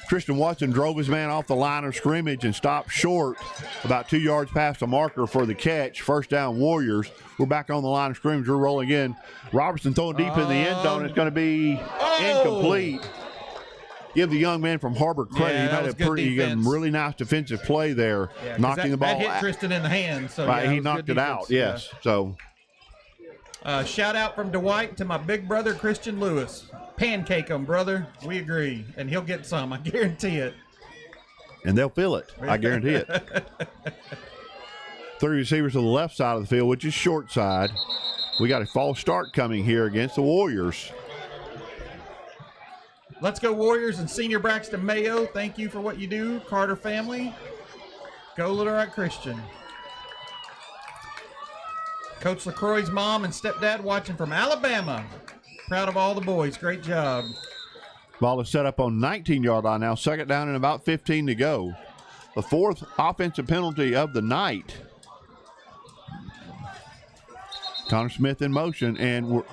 Tristan Watson drove his man off the line of scrimmage and stopped short about 2 yards past the marker for the catch. First down, Warriors. We're back on the line of scrimmage. We're rolling in. Robertson throwing deep in the end zone. It's going to be incomplete. Give the young man from Har-Ber credit. Yeah, he made a really nice defensive play there, knocking the ball out. That hit Tristan in the hand. So right, he knocked it out, yes. Yeah. So, shout out from Dwight to my big brother, Christian Lewis. Pancake him, brother. We agree. And he'll get some. I guarantee it. And they'll feel it. I guarantee it. 3 receivers to the left side of the field, which is short side. We got a false start coming here against the Warriors. Let's go Warriors and senior Braxton Mayo. Thank you for what you do, Carter family. Go Little Rock Christian. Coach LaCroix's mom and stepdad watching from Alabama. Proud of all the boys. Great job. Ball is set up on 19-yard line now. Second down and about 15 to go. The 4th offensive penalty of the night. Connor Smith in motion, and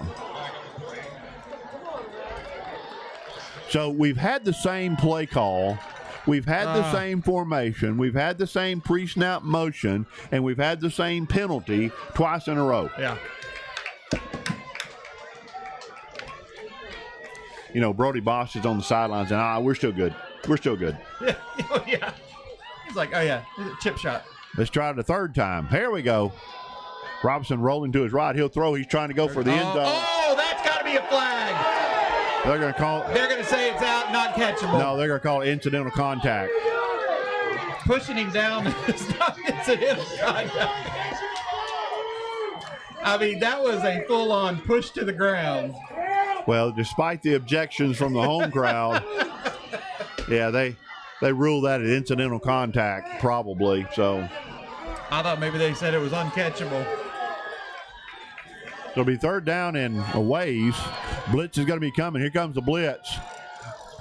so we've had the same play call. We've had the same formation. We've had the same pre-snap motion, and we've had the same penalty twice in a row. Yeah. You know, Brody Bosch is on the sidelines, and we're still good. We're still good. Yeah. Yeah. He's like, oh, yeah, chip shot. Let's try it a third time. Here we go. Robertson rolling to his right. He'll throw. He's trying to go for the end zone. Oh, that's got to be a flag. They're going to call it. They're going to say it's out, not catchable. No, they're going to call it incidental contact. Pushing him down is not incidental contact. I mean, that was a full-on push to the ground. Well, despite the objections from the home crowd, yeah, they ruled that an incidental contact, probably. So I thought maybe they said it was uncatchable. It'll be third down and a ways. Blitz is going to be coming. Here comes the blitz.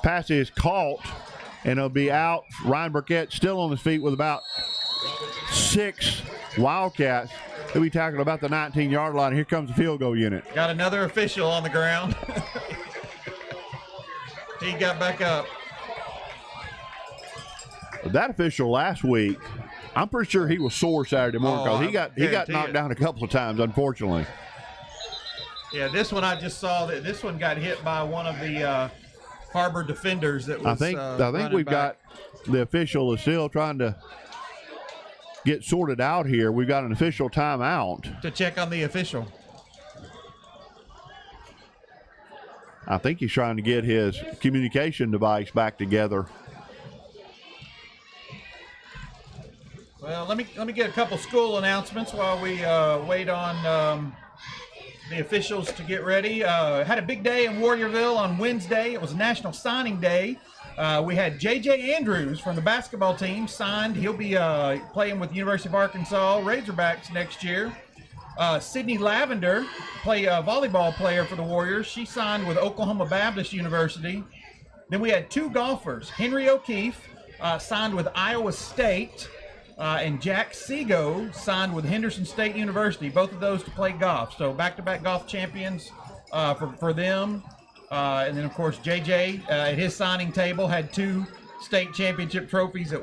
Pass is caught, and it'll be out. Ryan Burkett still on his feet with about 6 Wildcats. He'll be tackled about the 19-yard line. Here comes the field goal unit. Got another official on the ground. He got back up. That official last week, I'm pretty sure he was sore Saturday morning because he got knocked down a couple of times, unfortunately. Yeah, this one I just saw that this one got hit by one of the Har-Ber defenders that was I think we've got the official is still trying to get sorted out here. We've got an official timeout to check on the official. I think he's trying to get his communication device back together. Well, let me get a couple school announcements while we wait on the officials to get ready. Had a big day in Warriorville on Wednesday. It was National Signing Day. We had J.J. Andrews from the basketball team signed. He'll be playing with the University of Arkansas Razorbacks next year. Sydney Lavender, volleyball player for the Warriors. She signed with Oklahoma Baptist University. Then we had 2 golfers. Henry O'Keefe signed with Iowa State. And Jack Sego signed with Henderson State University, both of those to play golf. So back-to-back golf champions for them. And then, of course, JJ at his signing table had 2 state championship trophies as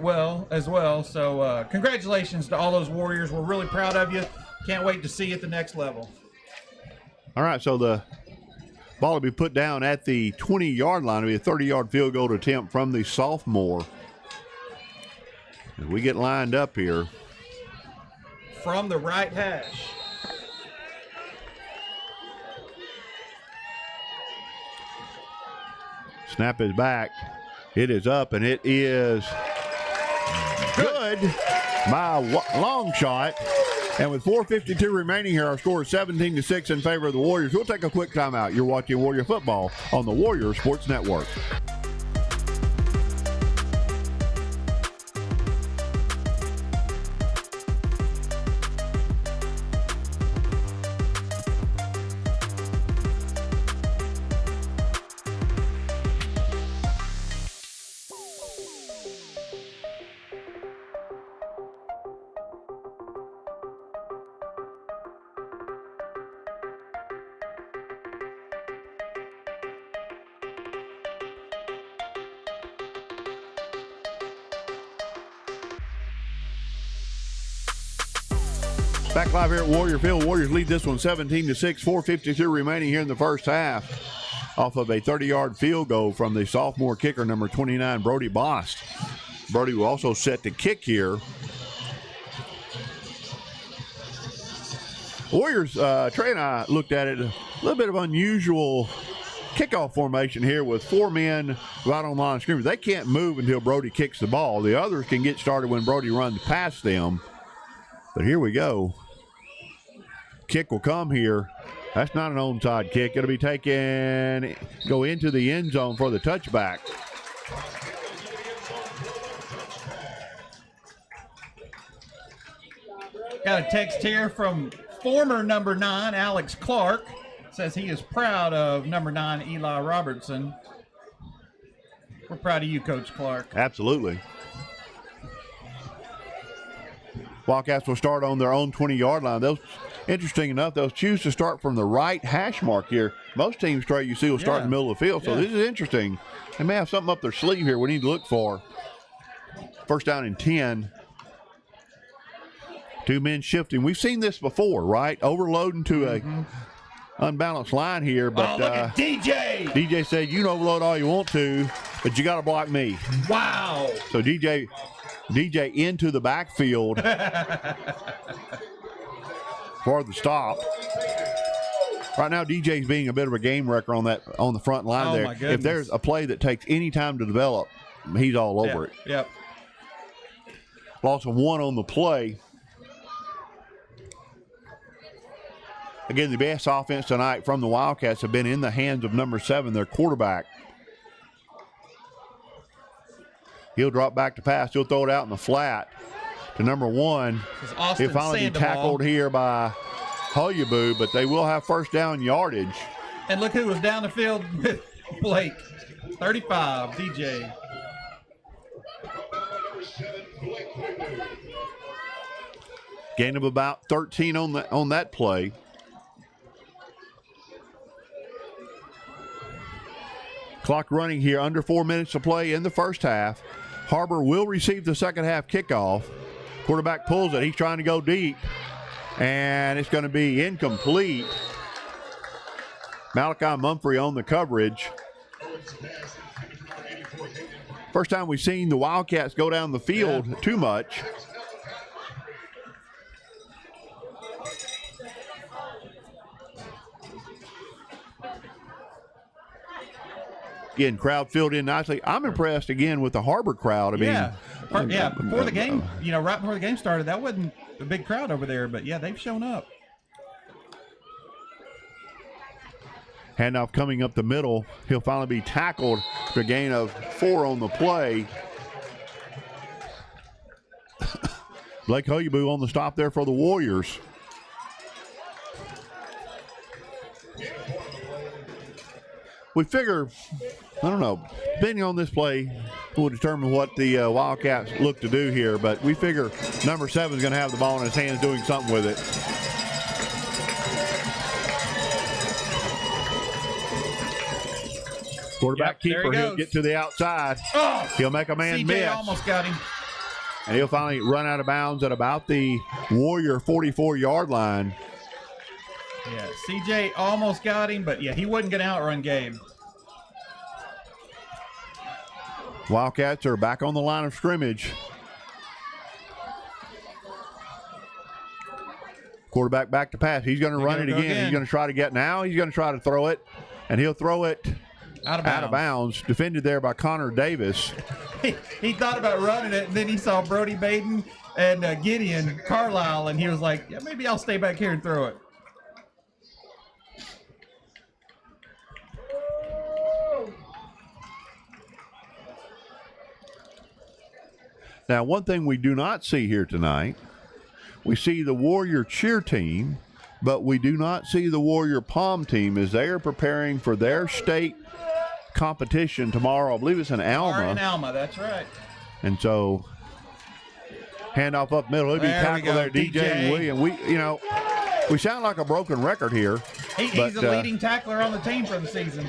well. So congratulations to all those Warriors. We're really proud of you. Can't wait to see you at the next level. All right, so the ball will be put down at the 20-yard line. It'll be a 30-yard field goal attempt from the sophomore. As we get lined up here. From the right hash. Snap is back. It is up, and it is good by a long shot. And with 4:52 remaining here, our score is 17-6 in favor of the Warriors. We'll take a quick timeout. You're watching Warrior football on the Warrior Sports Network. Back live here at Warrior Field. Warriors lead this one 17-6, 4:52 remaining here in the first half. Off of a 30-yard field goal from the sophomore kicker, number 29, Brody Bost. Brody will also set the kick here. Warriors, Trey and I looked at it, a little bit of unusual kickoff formation here with 4 men right on line of scrimmage. They can't move until Brody kicks the ball. The others can get started when Brody runs past them. But here we go. Kick will come here. That's not an onside kick. It'll be taken, go into the end zone for the touchback. Got a text here from former number 9, Alex Clark. Says he is proud of number 9, Eli Robertson. We're proud of you, Coach Clark. Absolutely. Wildcats will start on their own 20-yard line. They'll, interesting enough, they'll choose to start from the right hash mark here. Most teams, Trey, you see, will start in the middle of the field. So this is interesting. They may have something up their sleeve here we need to look for. First down and 10. 2 men shifting. We've seen this before, right? Overloading to a unbalanced line here. But look at DJ. DJ said, you can overload all you want to, but you got to block me. Wow. So DJ into the backfield. for the stop. Right now, DJ's being a bit of a game wrecker on the front line there. My goodness. If there's a play that takes any time to develop, he's all over it. Yep. Loss of 1 on the play. Again, the best offense tonight from the Wildcats have been in the hands of number 7, their quarterback. He'll drop back to pass. He'll throw it out in the flat to number 1. He'll finally be tackled here by Har-Ber, but they will have first down yardage. And look who was down the field with Blake. 35, DJ. Gain of about 13 on that play. Clock running here, under 4 minutes to play in the first half. Har-Ber will receive the second half kickoff. Quarterback pulls it. He's trying to go deep, and it's going to be incomplete. Malachi Mumphrey on the coverage. First time we've seen the Wildcats go down the field too much. Again, crowd filled in nicely. I'm impressed again with the Har-Ber crowd. I mean, before the game, right before the game started, that wasn't a big crowd over there, but yeah, they've shown up. Handoff coming up the middle. He'll finally be tackled for a gain of 4 on the play. Blake Har-Ber on the stop there for the Warriors. We figure, I don't know, depending on this play, will determine what the Wildcats look to do here, but we figure number 7 is going to have the ball in his hands doing something with it. Quarterback keeper, he'll get to the outside. Oh, he'll make a man miss. Almost got him. And he'll finally run out of bounds at about the Warrior 44-yard line. Yeah, CJ almost got him, but yeah, he wasn't going to outrun Gabe. Wildcats are back on the line of scrimmage. Quarterback back to pass. He's going to run it again. He's going to try to get now. He's going to try to throw it, and he'll throw it out of bounds. Defended there by Connor Davis. He thought about running it, and then he saw Brody Baden and Gideon Carlisle, and he was like, yeah, maybe I'll stay back here and throw it. Now, one thing we do not see here tonight, we see the Warrior cheer team, but we do not see the Warrior pom team as they are preparing for their state competition tomorrow. I believe it's in Alma. In Alma, that's right. And so, handoff up middle. He'll be tackled there, DJ William. We sound like a broken record here. He's the leading tackler on the team for the season.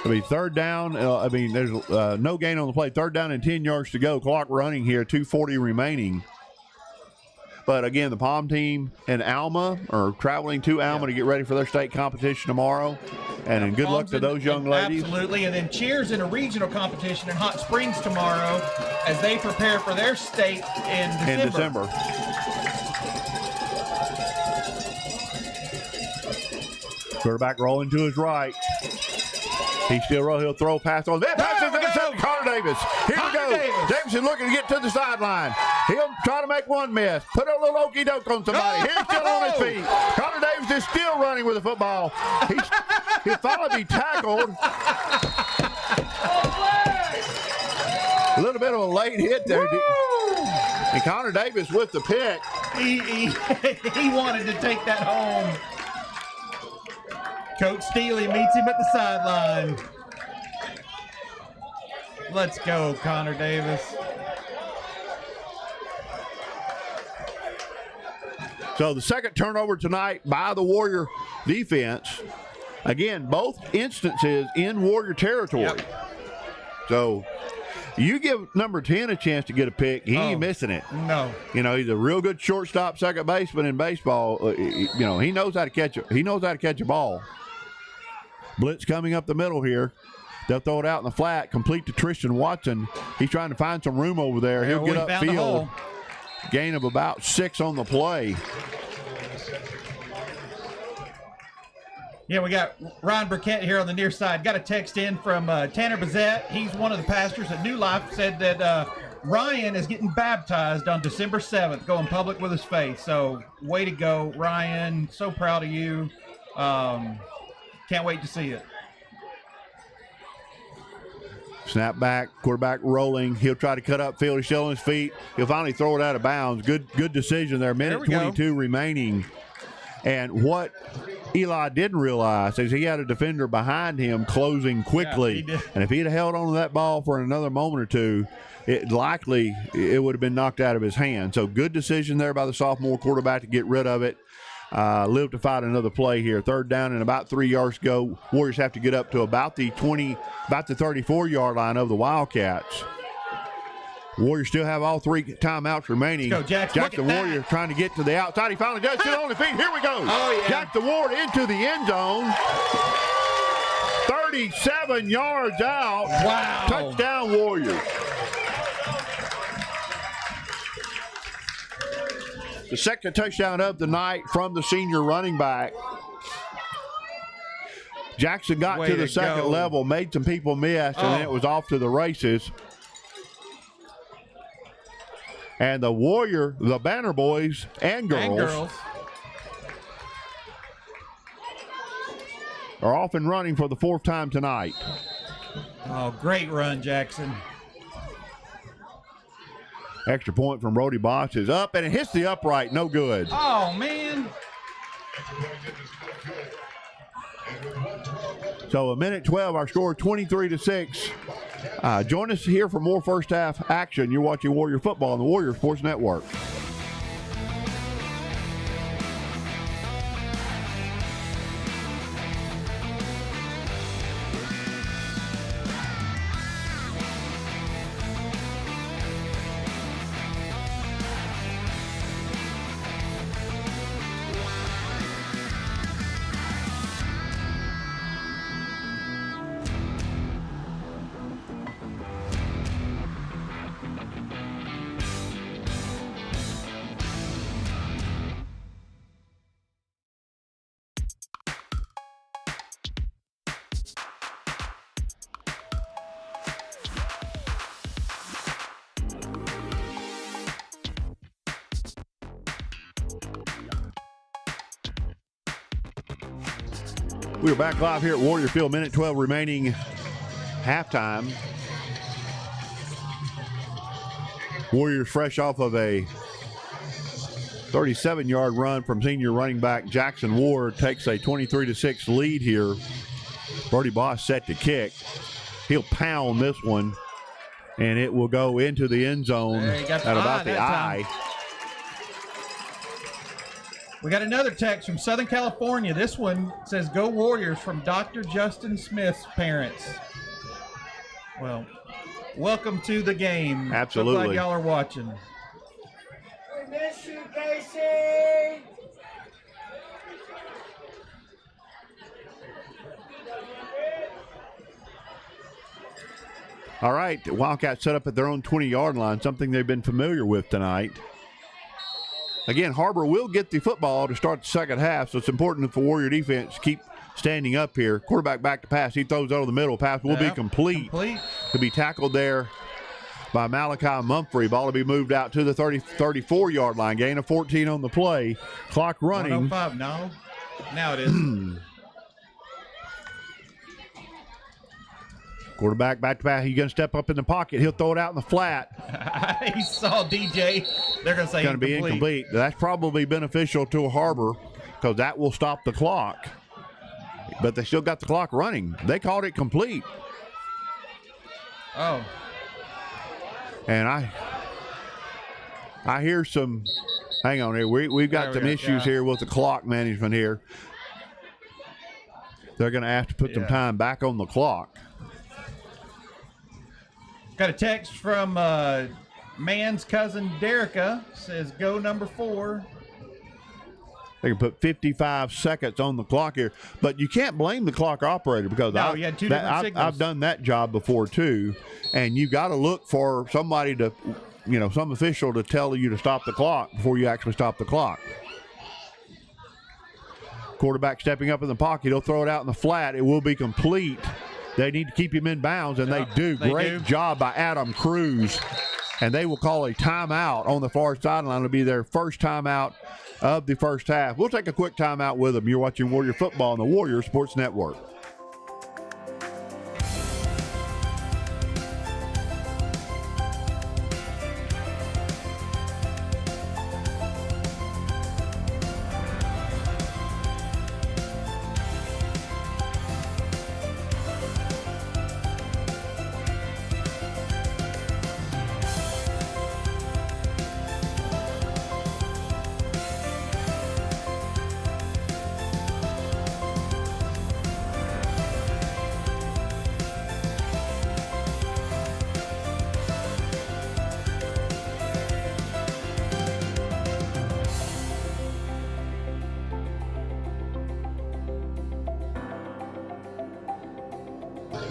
It'll be third down. There's no gain on the play. Third down and 10 yards to go. Clock running here, 2:40 remaining. But again, the POM team in Alma are traveling to Alma to get ready for their state competition tomorrow. And good luck to those young ladies. Absolutely. And then cheers in a regional competition in Hot Springs tomorrow as they prepare for their state in December. Quarterback rolling to his right. He's still rolling. He'll throw a pass on. That pass is intercepted. Connor Davis. Here we go. Davidson looking to get to the sideline. He'll try to make one miss. Put a little okey doke on somebody. He's still on his feet. Connor Davis is still running with the football. He'll finally be tackled. A little bit of a late hit there. And Connor Davis with the pick. He wanted to take that home. Coach Steely meets him at the sideline. Let's go, Connor Davis. So the second turnover tonight by the Warrior defense. Again, both instances in Warrior territory. Yep. So you give number 10 a chance to get a pick, he ain't missing it. No. He's a real good shortstop, second baseman in baseball. He knows how to catch it. He knows how to catch a ball. Blitz coming up the middle here. They'll throw it out in the flat, complete to Tristan Watson. He's trying to find some room over there. He'll get upfield. Gain of about 6 on the play. Yeah, we got Ryan Burkett here on the near side. Got a text in from Tanner Bazette. He's one of the pastors at New Life. Said that Ryan is getting baptized on December 7th, going public with his faith. So way to go, Ryan. So proud of you. Can't wait to see it. Snap back, quarterback rolling. He'll try to cut upfield. He's still on his feet. He'll finally throw it out of bounds. Good decision there. Minute 22 remaining. And what Eli didn't realize is he had a defender behind him closing quickly. Yeah, and if he'd have held on to that ball for another moment or two, it would have been knocked out of his hand. So good decision there by the sophomore quarterback to get rid of it. Live to fight another play here. 3rd down and about 3 yards to go. Warriors have to get up to about the 34-yard line of the Wildcats. Warriors still have all 3 timeouts remaining. Let's go, Jackson Warrior trying to get to the outside. He finally does. Still on his feet. Here we go. Oh, yeah. Jackson Ward into the end zone. 37 yards out. Wow. Touchdown Warriors. The second touchdown of the night from the senior running back. Jackson got to the second level, made some people miss, and then it was off to the races. And the Banner boys and girls are off and running for the 4th time tonight. Oh, great run, Jackson. Extra point from Brody Bosch is up, and it hits the upright. No good. Oh, man. So a minute 12, our score 23-6. Join us here for more first half action. You're watching Warrior Football on the Warrior Sports Network. We are back live here at Warrior Field. Minute 12 remaining. Halftime. Warriors fresh off of a 37-yard run from senior running back Jackson Ward. Takes a 23-6 lead here. Brody Bosch set to kick. He'll pound this one, and it will go into the end zone at about the eye. We got another text from Southern California. This one says, "Go Warriors," from Dr. Justin Smith's parents. Well, welcome to the game. Absolutely. So glad y'all are watching. We miss you, Casey. All right, the Wildcats set up at their own 20-yard line, something they've been familiar with tonight. Again, Har-Ber will get the football to start the second half, so it's important for Warrior defense to keep standing up here. Quarterback back to pass. He throws over the middle. Pass will be complete. To be tackled there by Malachi Mumphrey. Ball will be moved out to the 34-yard line. Gain of 14 on the play. Clock running. 105. No. Now it is. Quarterback back to pass. He's going to step up in the pocket. He'll throw it out in the flat. He saw DJ. They're going to say it's going to be incomplete. That's probably beneficial to Har-Ber because that will stop the clock. But they still got the clock running. They called it complete. Oh. And I hear some. Hang on here. We've got some issues here with the clock management here. They're going to have to put some time back on the clock. Got a text from Man's cousin Derica. Says, "Go number 4." They can put 55 seconds on the clock here, but you can't blame the clock operator because you had two different signals. I've done that job before too, and you got to look for somebody to some official to tell you to stop the clock before you actually stop the clock. Quarterback stepping up in the pocket. He'll throw it out in the flat. It will be complete. They need to keep him in bounds, and they do. Great job by Adam Cruz. And they will call a timeout on the far sideline. It'll be their first timeout of the first half. We'll take a quick timeout with them. You're watching Warrior Football on the Warrior Sports Network.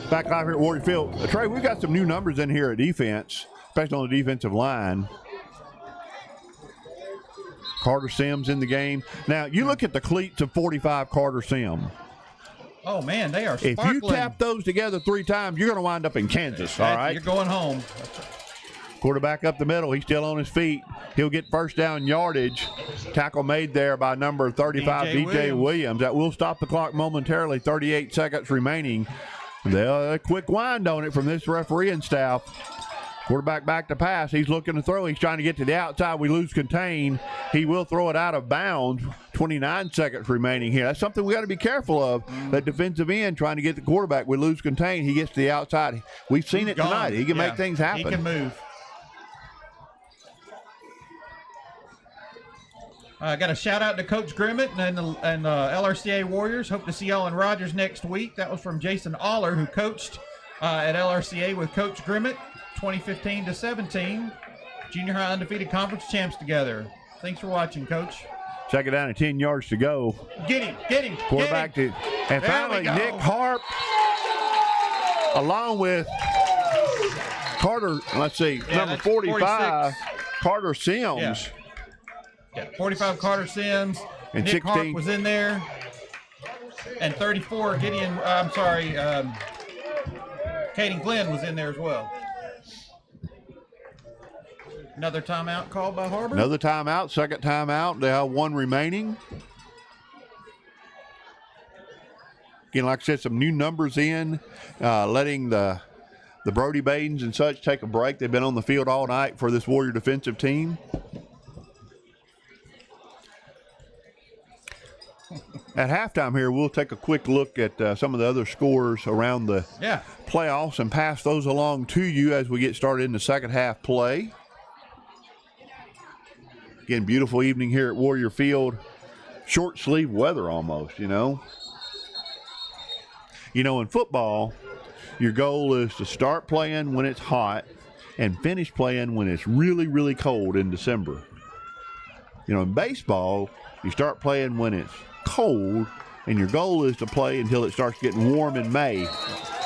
Back live here at Warrior Field. Trey, we've got some new numbers in here at defense, especially on the defensive line. Carter Sims in the game. Now, you look at the cleats of 45 Carter Sims. Oh, man, they are sparkling. If you tap those together 3 times, you're going to wind up in Kansas, all right? You're going home. Quarterback up the middle. He's still on his feet. He'll get first down yardage. Tackle made there by number 35, DJ Williams. That will stop the clock momentarily. 38 seconds remaining. A quick wind on it from this referee and staff. Quarterback back to pass. He's looking to throw. He's trying to get to the outside. We lose contain. He will throw it out of bounds. 29 seconds remaining here. That's something we got to be careful of. That defensive end trying to get the quarterback. We lose contain. He gets to the outside. We've seen it tonight. He can make things happen. He can move. I got a shout out to Coach Grimmett and LRCA Warriors. Hope to see y'all in Rogers next week. That was from Jason Aller, who coached at LRCA with Coach Grimmett 2015 to 17. Junior high undefeated conference champs together. Thanks for watching, Coach. Second down and 10 yards to go. Get him. Quarterback to, and finally Nick Harp, along with Carter. Let's see, number 45, 46. Carter Sims. Yeah, 45 Carter Sims. And Nick 16 Harp was in there. And 34 Caden Glenn was in there as well. Another timeout called by Har-Ber. Another timeout, second timeout. They have 1 remaining. Again, like I said, some new numbers in, letting the Brody Badens and such take a break. They've been on the field all night for this Warrior defensive team. At halftime here, we'll take a quick look at some of the other scores around the playoffs and pass those along to you as we get started in the second half play. Again, beautiful evening here at Warrior Field. Short sleeve weather almost, in football, your goal is to start playing when it's hot and finish playing when it's really, really cold in December. In baseball, you start playing when it's cold, and your goal is to play until it starts getting warm in May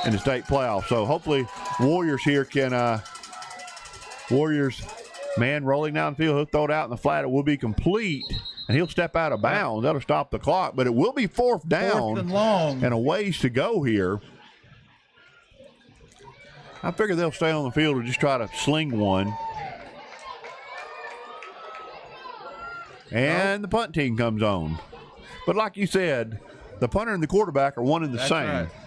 in the state playoffs. So hopefully Warriors here can man rolling downfield. He'll throw it out in the flat. It will be complete, and he'll step out of bounds. That'll stop the clock, but it will be fourth down and long and a ways to go here. I figure they'll stay on the field and just try to sling one. And the punt team comes on. But like you said, the punter and the quarterback are one and the same. Right. –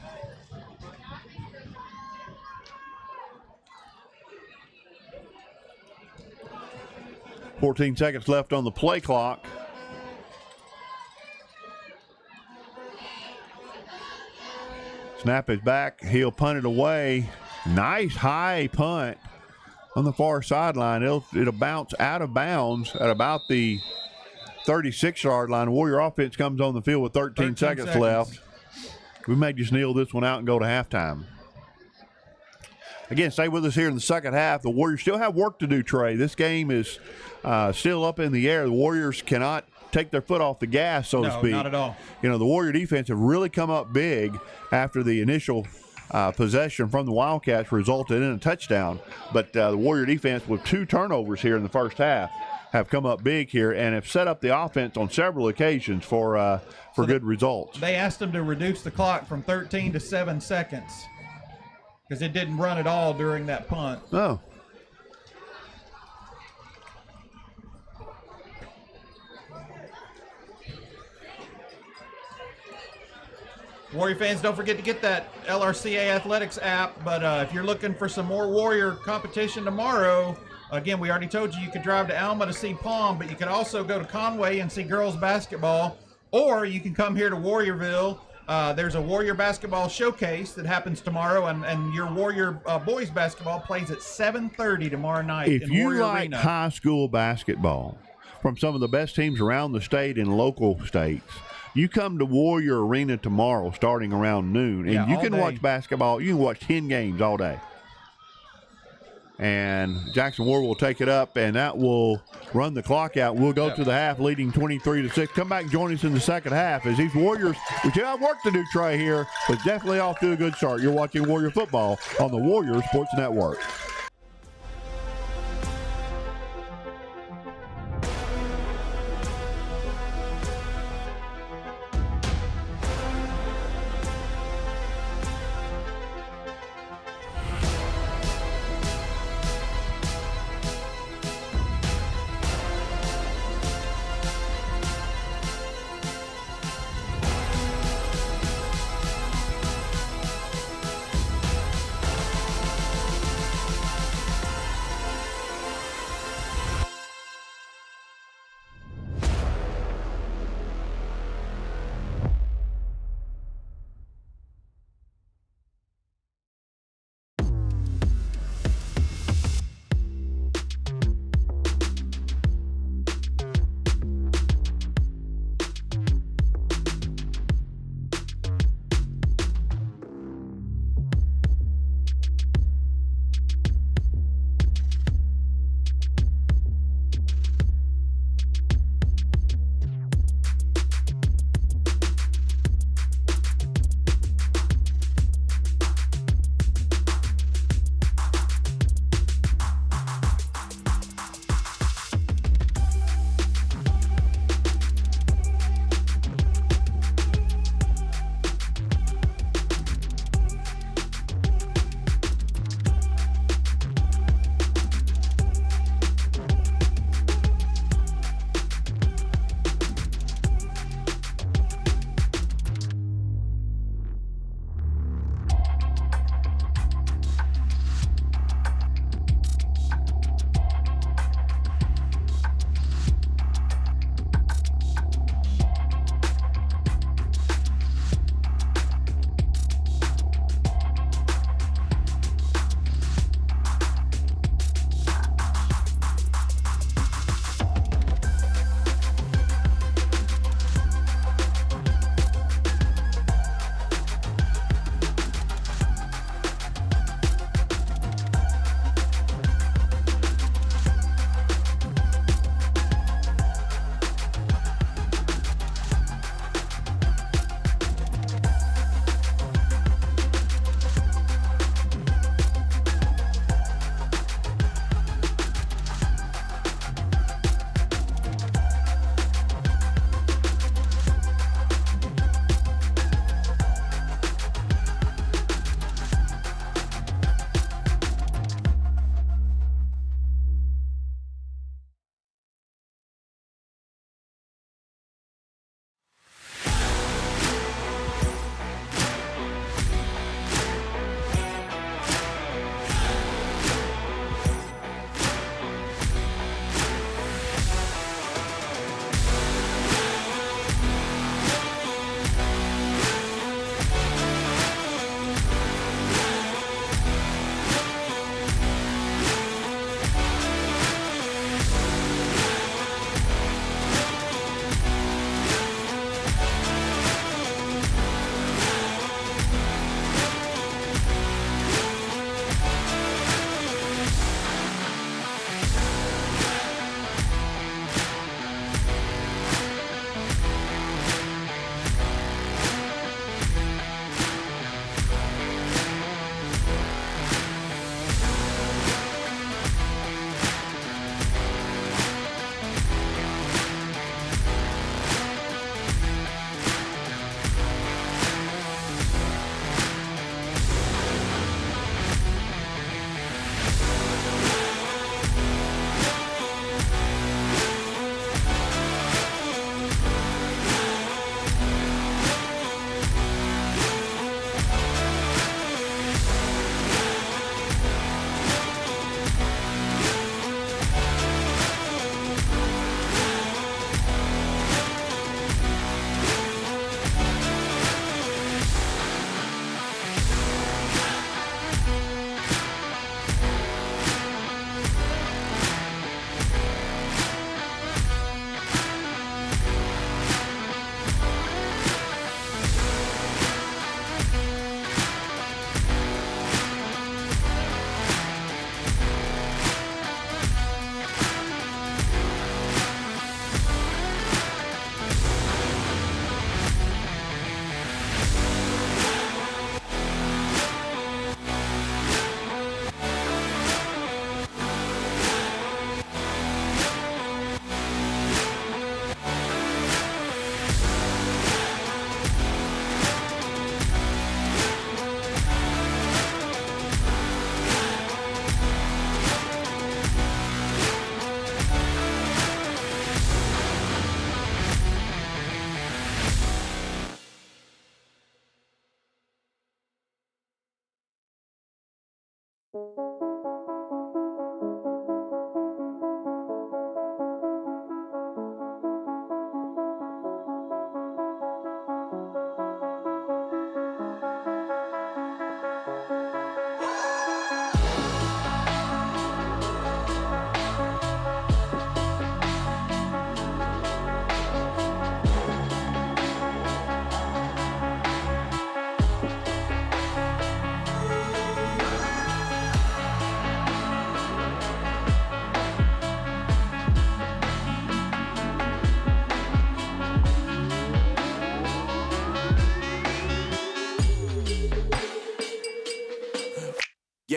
14 seconds left on the play clock. Snap is back. He'll punt it away. Nice high punt on the far sideline. It'll bounce out of bounds at about the 36-yard line. Warrior offense comes on the field with 13 seconds left. We may just kneel this one out and go to halftime. Again, stay with us here in the second half. The Warriors still have work to do, Trey. This game is still up in the air. The Warriors cannot take their foot off the gas, so to speak. No, not at all. The Warrior defense have really come up big after the initial possession from the Wildcats resulted in a touchdown. But the Warrior defense, with 2 turnovers here in the first half, have come up big here and have set up the offense on several occasions for good results. They asked them to reduce the clock from 13 to 7 seconds because it didn't run at all during that punt. Oh. Warrior fans, don't forget to get that LRCA Athletics app. But if you're looking for some more Warrior competition tomorrow, again, we already told you could drive to Alma to see Palm, but you could also go to Conway and see girls basketball, or you can come here to Warriorville. There's a Warrior basketball showcase that happens tomorrow, and your Warrior boys basketball plays at 7:30 tomorrow night If in you Warrior like Arena. high school basketball from some of the best teams around the state and local states, you come to Warrior Arena tomorrow starting around noon, and you all can day. watch basketball. You can watch 10 games all day. And Jackson Ward will take it up, and that will run the clock out. We'll go to the half, leading 23-6. Come back and join us in the second half as these Warriors, we still have work to do, Trey, here, but definitely off to a good start. You're watching Warrior football on the Warrior Sports Network.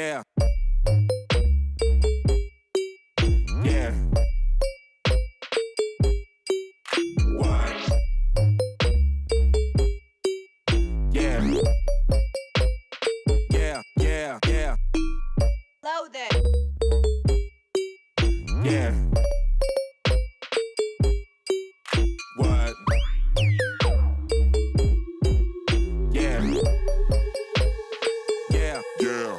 Yeah. Yeah. What? Yeah. Yeah, yeah, yeah. Load it. Yeah. What? Yeah. Yeah. Yeah.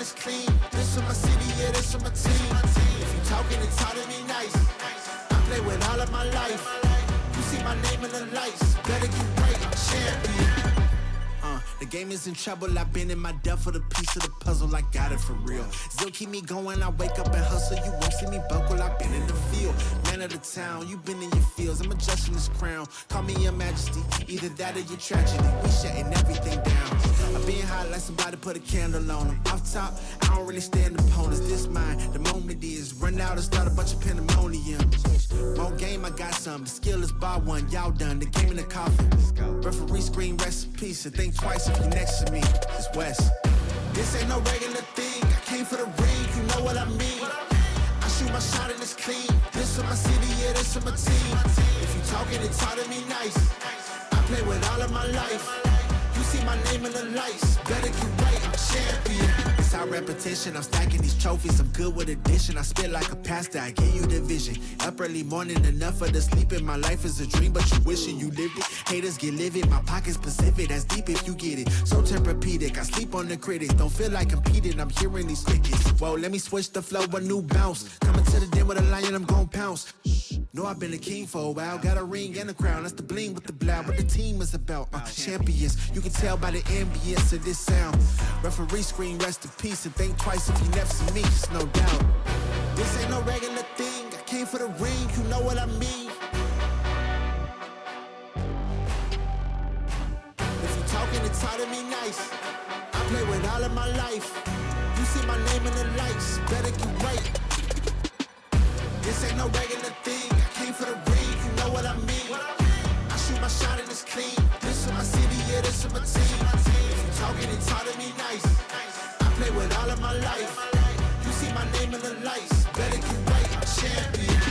is clean. This for my city, yeah, this for my team. If you talking and talking me nice, I play with all of my life. You see my name in the lights, better get right, I'm champion. The game is in trouble, I've been in my depth for the piece of the puzzle, I got it for real. Still keep me going, I wake up and hustle, you won't see me buckle, I've been in the field. Man of the town, you been in your fields, I'm adjusting this crown. Call me your majesty, either that or your tragedy, we shutting everything down. I've been hot like somebody put a candle on them. Off top, I don't really stand opponents, this mine, the moment is run out and start a bunch of pandemonium. More game, I got some, the skill is bar one, y'all done, the game in the coffin. Referee screen, rest in peace, and think twice if you next to me, it's West. This ain't no regular thing, I came for the ring, you know what I mean. I shoot my shot and it's clean, this for my city, yeah, this for my team. If you talking and talk to me nice, I play with all of my life. You see my name in the lights, better get right, I'm champion. It's our repetition, I'm stacking these trophies, I'm good with addition. I spit like a pastor, I give you the vision. Up early morning, enough for the sleeping. My life is a dream, but you wishing you lived it. Haters get livid, my pocket's Pacific, that's deep if you get it. So Tempur-Pedic, I sleep on the critics. Don't feel like competing, I'm hearing these crickets. Whoa, let me switch the flow, a new bounce. Coming to the den with a lion, I'm gon' pounce. Know I've been a king for a while, got a ring and a crown. That's the bling with the blow, what the team is about. Champions, you can tell by the ambience of this sound. Referee screen, rest in peace, and think twice if you never see me, it's no doubt. This ain't no regular thing, I came for the ring, you know what I mean. If you talking and talk to me nice, I play with all of my life. You see my name in the lights, better get right. This ain't no regular thing, I came for the ring, you know what I mean. I shoot my shot and it's clean, this for my city, yeah, this for my team. If you talking and talk to me nice, I play with all of my life. You see my name in the lights, better get right, I'm champion.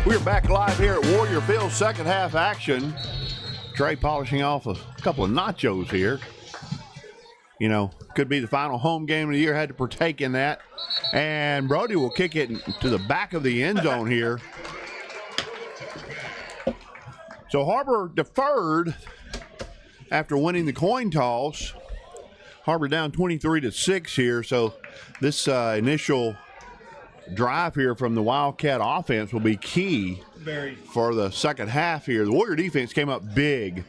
We're back live here at Warrior Field, second half action. Trey polishing off a couple of nachos here. You know, could be the final home game of the year, had to partake in that. And Brody will kick it to the back of the end zone here. So Har-Ber deferred after winning the coin toss. Har-Ber down 23-6 here. So this initial drive here from the Wildcat offense will be key for the second half here. The Warrior defense came up big,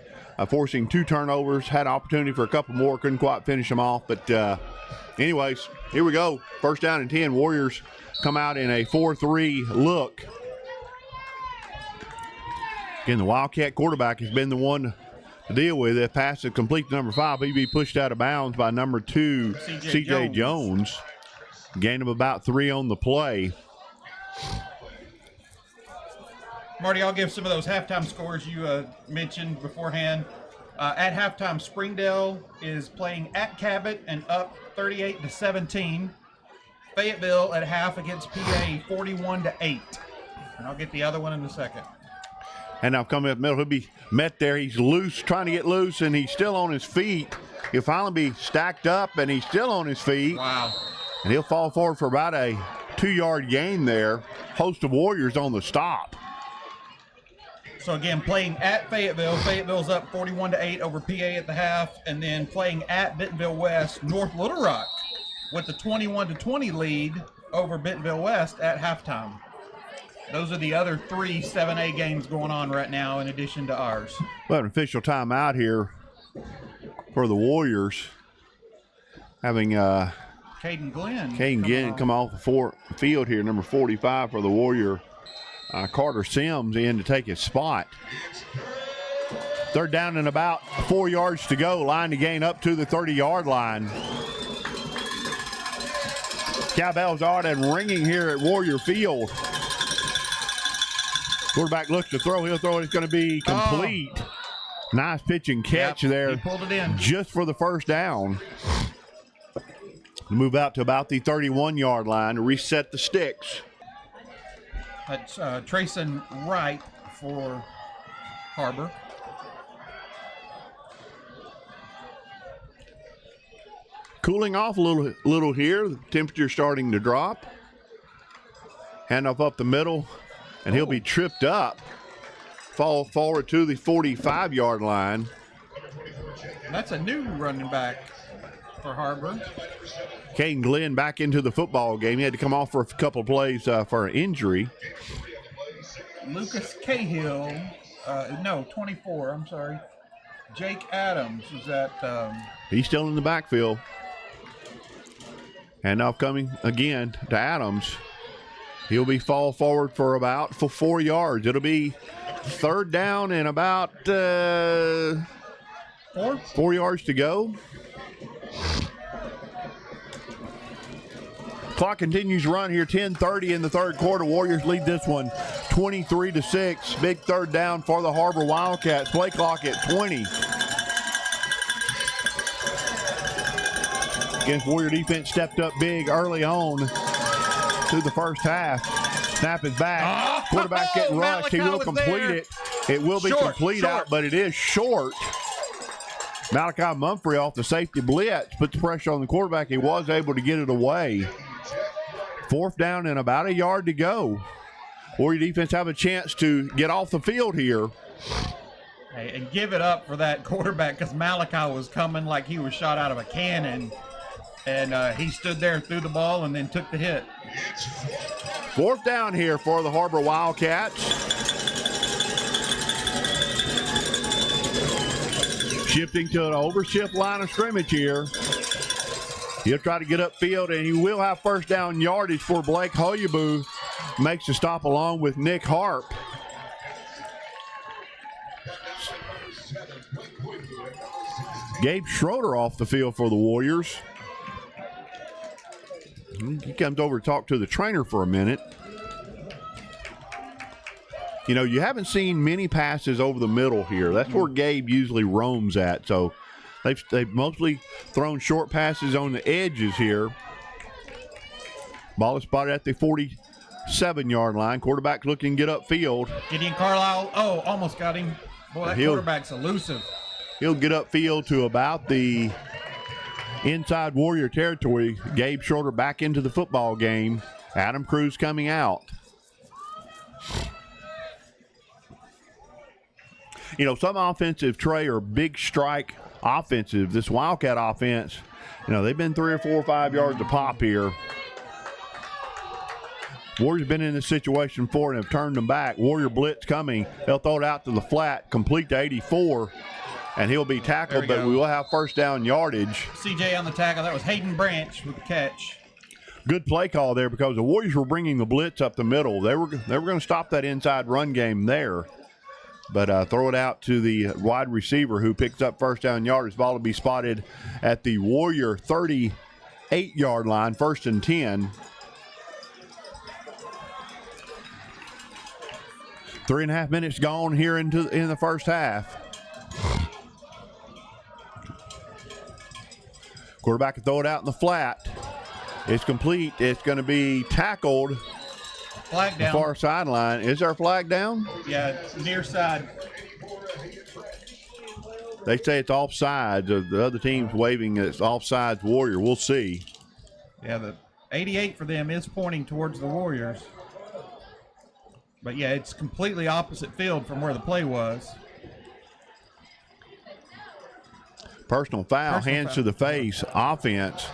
forcing 2 turnovers, had opportunity for a couple more, couldn't quite finish them off. But anyways, here we go. First down and 10. Warriors come out in a 4-3 look. Again, the Wildcat quarterback has been the one to deal with it. Pass is complete to number 5. He'd be pushed out of bounds by number 2, C.J. Jones. Gain of about 3 on the play. Marty, I'll give some of those halftime scores you mentioned beforehand. At halftime, Springdale is playing at Cabot and up 38-17. Fayetteville at half against PA 41-8. And I'll get the other one in a second. And now coming up middle, he'll be met there. He's loose, trying to get loose, and he's still on his feet. He'll finally be stacked up, and he's still on his feet. Wow. And he'll fall forward for about a 2-yard gain there. Host of Warriors on the stop. So again, playing at Fayetteville. Fayetteville's up 41-8 over PA at the half. And then playing at Bentonville West, North Little Rock with the 21-20 lead over Bentonville West at halftime. Those are the other 3 7A games going on right now in addition to ours. Well, an official timeout here for the Warriors. Having Caden Glenn come off the field here, number 45 for the Warrior. Carter Sims in to take his spot. They're down and about 4 yards to go. Line to gain up to the 30-yard line. Cowbells are and ringing here at Warrior Field. Quarterback looks to throw. He'll throw it. It's going to be complete. Nice pitch and catch there. He pulled it in. Just for the first down. Move out to about the 31-yard line to reset the sticks. That's Trayson Wright for Har-Ber. Cooling off a little here. The temperature starting to drop. Handoff up the middle, and he'll be tripped up. Fall forward to the 45-yard line. That's a new running back for Har-Ber. Caden Glenn back into the football game. He had to come off for a couple of plays for an injury. Lucas Cahill, 24, I'm sorry. Jake Adams is at... He's still in the backfield. Handoff coming again to Adams. He'll be fall forward for about 4 yards. It'll be third down and about 4 yards to go. Clock continues to run here. 10:30 in the third quarter. Warriors lead this one 23-6. Big third down for the Har-Ber Wildcats. Play clock at 20. Against Warrior defense stepped up big early on through the first half. Snap is back. Quarterback getting rushed. He will complete it. It will be complete out, but it is short. Malachi Mumphrey off the safety blitz puts pressure on the quarterback. He was able to get it away. Fourth down and about a yard to go. Warrior defense have a chance to get off the field here. Hey, and give it up for that quarterback because Malachi was coming like he was shot out of a cannon. And he stood there, threw the ball, and then took the hit. Fourth down here for the Har-Ber Wildcats. Shifting to an overshift line of scrimmage here. He'll try to get upfield, and he will have first down yardage for Blake Hoyabu. Makes the stop along with Nick Harp. Gabe Schroeder off the field for the Warriors. He comes over to talk to the trainer for a minute. You know, you haven't seen many passes over the middle here. That's where Gabe usually roams at. So they've mostly thrown short passes on the edges here. Ball is spotted at the 7-yard line. Quarterback looking to get upfield. Gideon Carlisle, almost got him. Boy, that quarterback's elusive. He'll get upfield to about the inside Warrior territory. Gabe Schroeder back into the football game. Adam Cruz coming out. You know, some offensive, Trey, are big strike offensive. This Wildcat offense, you know, they've been 3 or 4 or 5 yards a pop here. Warriors been in this situation before and have turned them back. Warrior blitz coming. They'll throw it out to the flat, complete to 84, and he'll be tackled, but we will have first down yardage. CJ on the tackle. That was Hayden Branch with the catch. Good play call there because the Warriors were bringing the blitz up the middle. They were going to stop that inside run game there, but throw it out to the wide receiver who picks up first down yardage. Ball to be spotted at the Warrior 38-yard line, 1st and 10. 3.5 minutes gone here in the first half. Quarterback can throw it out in the flat. It's complete. It's going to be tackled. Flag down. The far sideline. Is there a flag down? Yeah, near side. They say it's offsides. The other team's waving it's offsides Warrior. We'll see. Yeah, the 88 for them is pointing towards the Warriors. But, yeah, it's completely opposite field from where the play was. Personal foul, hands to the face, offense.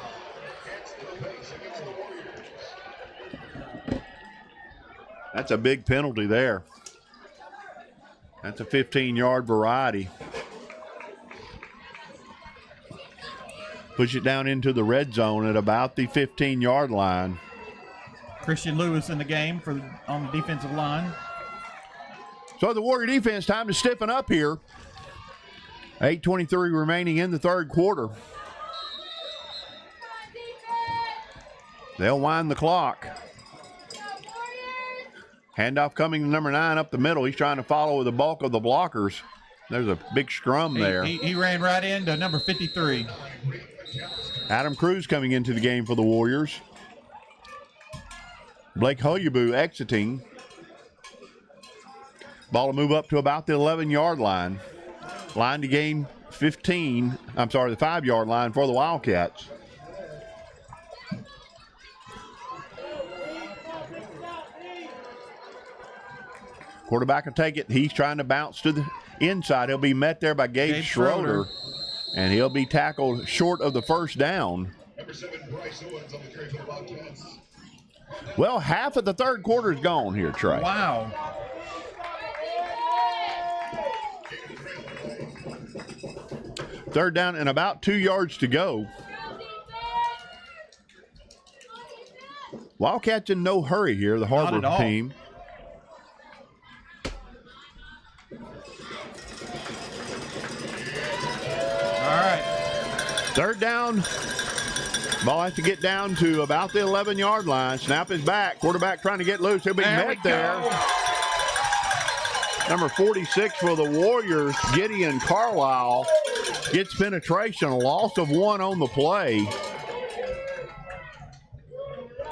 That's a big penalty there. That's a 15-yard variety. Push it down into the red zone at about the 15-yard line. Christian Lewis in the game on the defensive line. So the Warrior defense, time to stiffen up here. 8:23 remaining in the third quarter. They'll wind the clock. Handoff coming to number 9 up the middle. He's trying to follow with the bulk of the blockers. There's a big scrum there. He ran right into number 53. Adam Cruz coming into the game for the Warriors. Blake Hoyaboo exiting. Ball to move up to about the 11-yard line. Line to gain 15. I'm sorry, the 5-yard line for the Wildcats. Quarterback will take it. He's trying to bounce to the inside. He'll be met there by Gabe Schroeder. And he'll be tackled short of the first down. Number 7, Bryce Owens on the carry for the Wildcats. Well, half of the third quarter is gone here, Trey. Wow. Third down and about 2 yards to go. Wildcats in no hurry here, the Har-Ber team. All right. Third down. Ball has to get down to about the 11-yard line. Snap is back. Quarterback trying to get loose. He'll be met there. Number 46 for the Warriors, Gideon Carlisle, gets penetration. A loss of 1 on the play.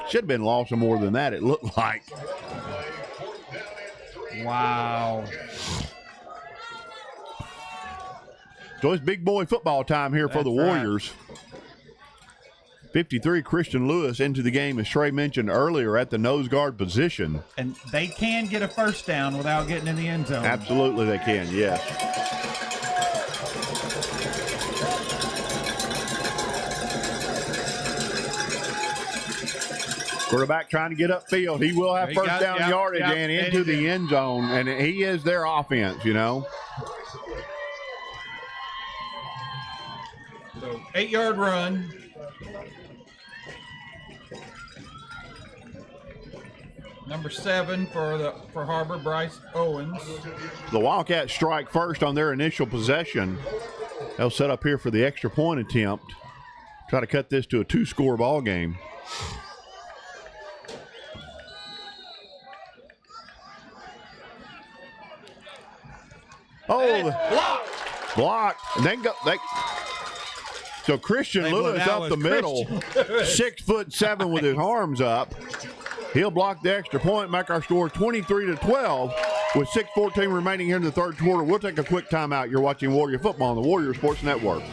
Should have been loss of more than that, it looked like. Wow. So it's big boy football time here for the Warriors. 53, Christian Lewis into the game, as Trey mentioned earlier, at the nose guard position. And they can get a first down without getting in the end zone. Absolutely they can, yes. Quarterback trying to get upfield. He will have first down yardage and into the end zone, and he is their offense, you know. So 8-yard run. Number 7 for Har-Ber, Bryce Owens. The Wildcats strike first on their initial possession. They'll set up here for the extra point attempt. Try to cut this to a 2-score ball game. Oh, blocked. And then so Christian Lewis up the middle, 6'7" with his arms up. He'll block the extra point, make our score 23-12 with 6:14 remaining here in the third quarter. We'll take a quick timeout. You're watching Warrior Football on the Warrior Sports Network.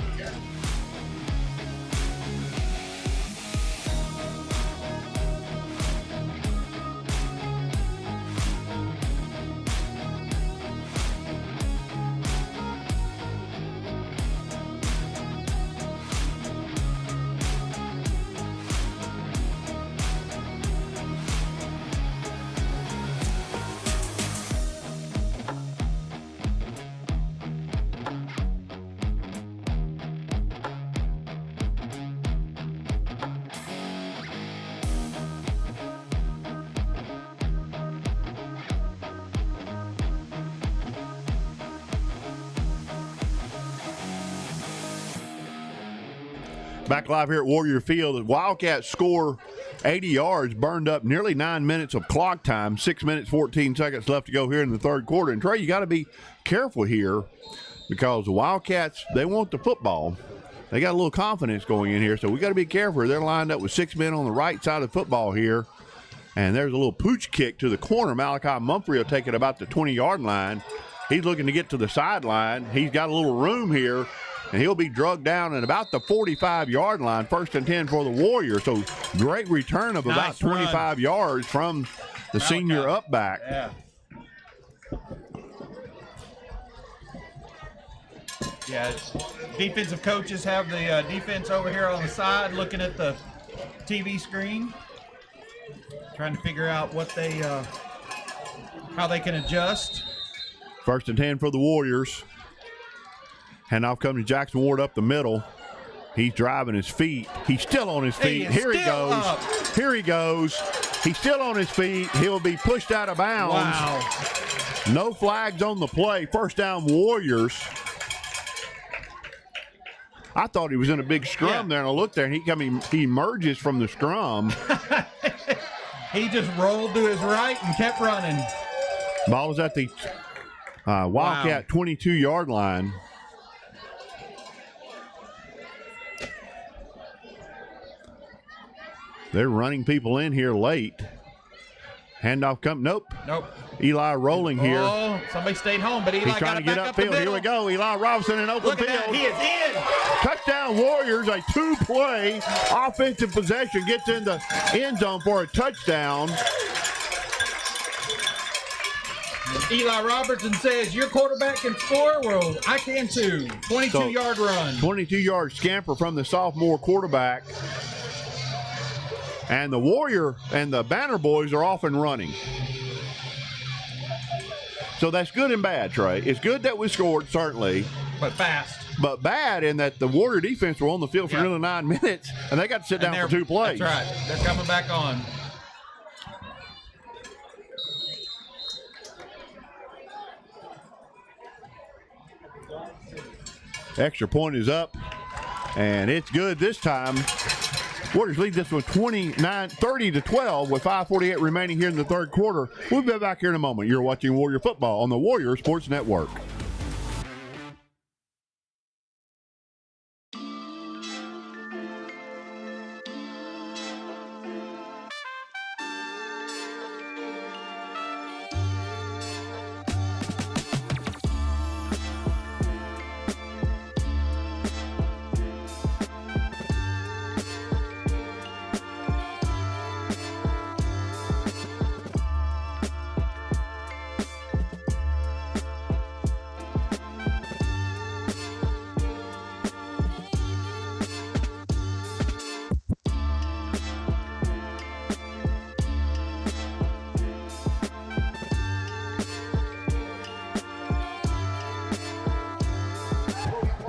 Back live here at Warrior Field. The Wildcats score 80 yards, burned up nearly 9 minutes of clock time, 6 minutes, 14 seconds left to go here in the third quarter. And Trey, you got to be careful here because the Wildcats, they want the football. They got a little confidence going in here, so we got to be careful. They're lined up with 6 men on the right side of the football here. And there's a little pooch kick to the corner. Malachi Mumphrey will take it about the 20-yard line. He's looking to get to the sideline. He's got a little room here. And he'll be drugged down at about the 45-yard line, 1st and 10 for the Warriors. So great return of about 25 yards from the senior up back. Yeah, defensive coaches have the defense over here on the side looking at the TV screen, trying to figure out what they, how they can adjust. 1st and 10 for the Warriors. Handoff coming to Jackson Ward up the middle. He's driving his feet. He's still on his feet. Here he goes. Up. Here he goes. He's still on his feet. He'll be pushed out of bounds. Wow. No flags on the play. 1st down Warriors. I thought he was in a big scrum there, and I looked there, and he emerges from the scrum. He just rolled to his right and kept running. Ball is at the Wildcat 22-yard line. They're running people in here late. Handoff come. Nope. Eli rolling here. Oh, somebody stayed home, but Eli He's trying to get upfield. Here we go. Eli Robertson in open field. He is in. Touchdown Warriors. A 2-play offensive possession gets in the end zone for a touchdown. Eli Robertson says, your quarterback can score. Well, I can too. 22-yard run. 22-yard scamper from the sophomore quarterback. And the Warrior and the Banner boys are off and running. So that's good and bad, Trey. It's good that we scored, certainly. But fast. But bad in that the Warrior defense were on the field for nearly 9 minutes, and they got to sit down for 2 plays. That's right. They're coming back on. Extra point is up, and it's good this time. Warriors lead this one 30-12 with 5:48 remaining here in the third quarter. We'll be back here in a moment. You're watching Warrior Football on the Warrior Sports Network.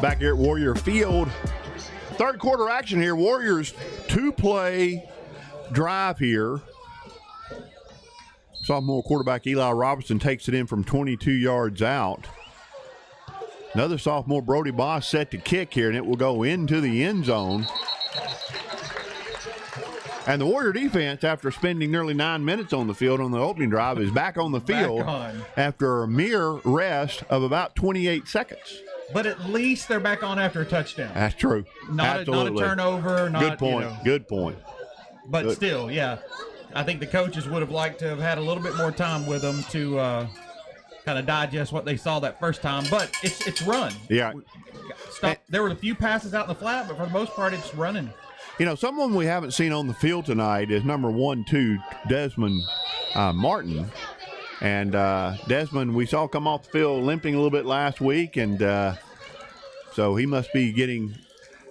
Back here at Warrior Field. Third quarter action here. Warriors 2-play drive here. Sophomore quarterback Eli Robertson takes it in from 22 yards out. Another sophomore Brody Boss set to kick here, and it will go into the end zone. And the Warrior defense, after spending nearly 9 minutes on the field on the opening drive, is back on the field after a mere rest of about 28 seconds. But at least they're back on after a touchdown. That's true. Not a turnover. Good point. Good point. But still, yeah. I think the coaches would have liked to have had a little bit more time with them to kind of digest what they saw that first time. But it's run. Yeah. There were a few passes out in the flat, but for the most part, it's running. You know, someone we haven't seen on the field tonight is number 1-2 Desmond Martin. And Desmond, we saw come off the field limping a little bit last week, and so he must be getting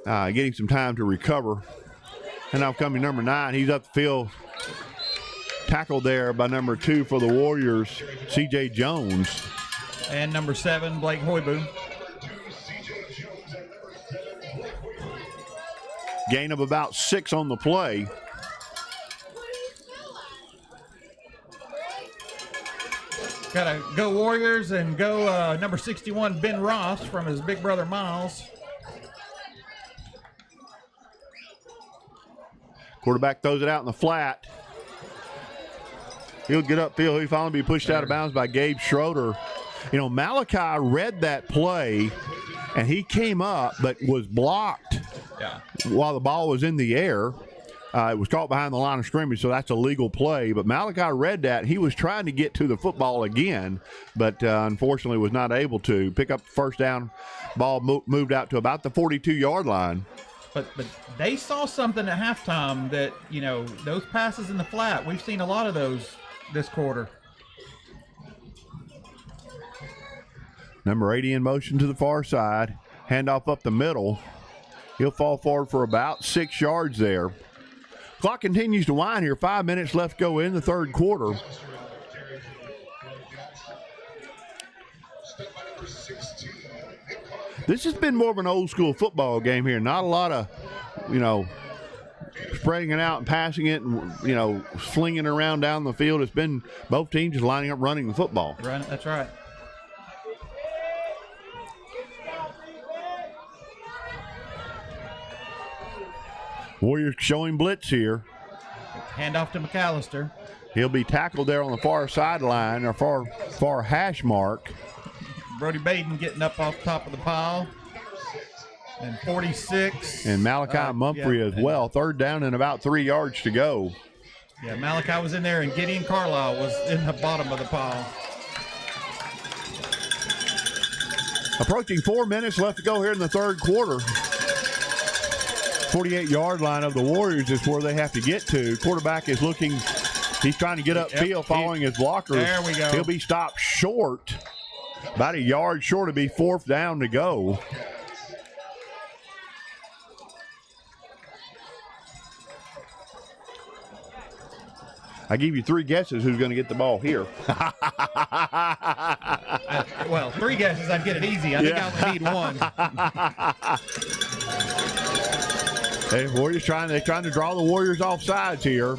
some time to recover. And now coming number 9, he's up the field, tackled there by number 2 for the Warriors, C.J. Jones. And number 7, Blake Hoibu. Gain of about 6 on the play. Got to go Warriors and go number 61, Ben Ross, from his big brother Miles. Quarterback throws it out in the flat. He'll get upfield. He'll finally be pushed out of bounds by Gabe Schroeder. You know, Malachi read that play, and he came up but was blocked while the ball was in the air. It was caught behind the line of scrimmage, so that's a legal play. But Malachi read that. He was trying to get to the football again, but unfortunately was not able to. Pick up the first down. Ball moved out to about the 42-yard line. But they saw something at halftime that, you know, those passes in the flat, we've seen a lot of those this quarter. Number 80 in motion to the far side. Handoff up the middle. He'll fall forward for about 6 yards there. Clock continues to wind here. 5 minutes left to go in the third quarter. This has been more of an old school football game here. Not a lot of, you know, spreading it out and passing it and, you know, slinging it around down the field. It's been both teams just lining up running the football. Right, that's right. Warriors showing blitz here. Handoff to McAllister. He'll be tackled there on the far sideline or far hash mark. Brody Baden getting up off top of the pile. And 46. And Malachi Mumphrey as well. Third down and about 3 yards to go. Yeah, Malachi was in there, and Gideon Carlisle was in the bottom of the pile. Approaching 4 minutes left to go here in the third quarter. 48-yard line of the Warriors is where they have to get to. Quarterback is looking, he's trying to get upfield following his blockers. There we go. He'll be stopped short, about a yard short to be fourth down to go. I give you 3 guesses who's going to get the ball here. Well, 3 guesses, I'd get it easy. I think I only need 1. Hey, Warriors they're trying to draw the Warriors off sides here.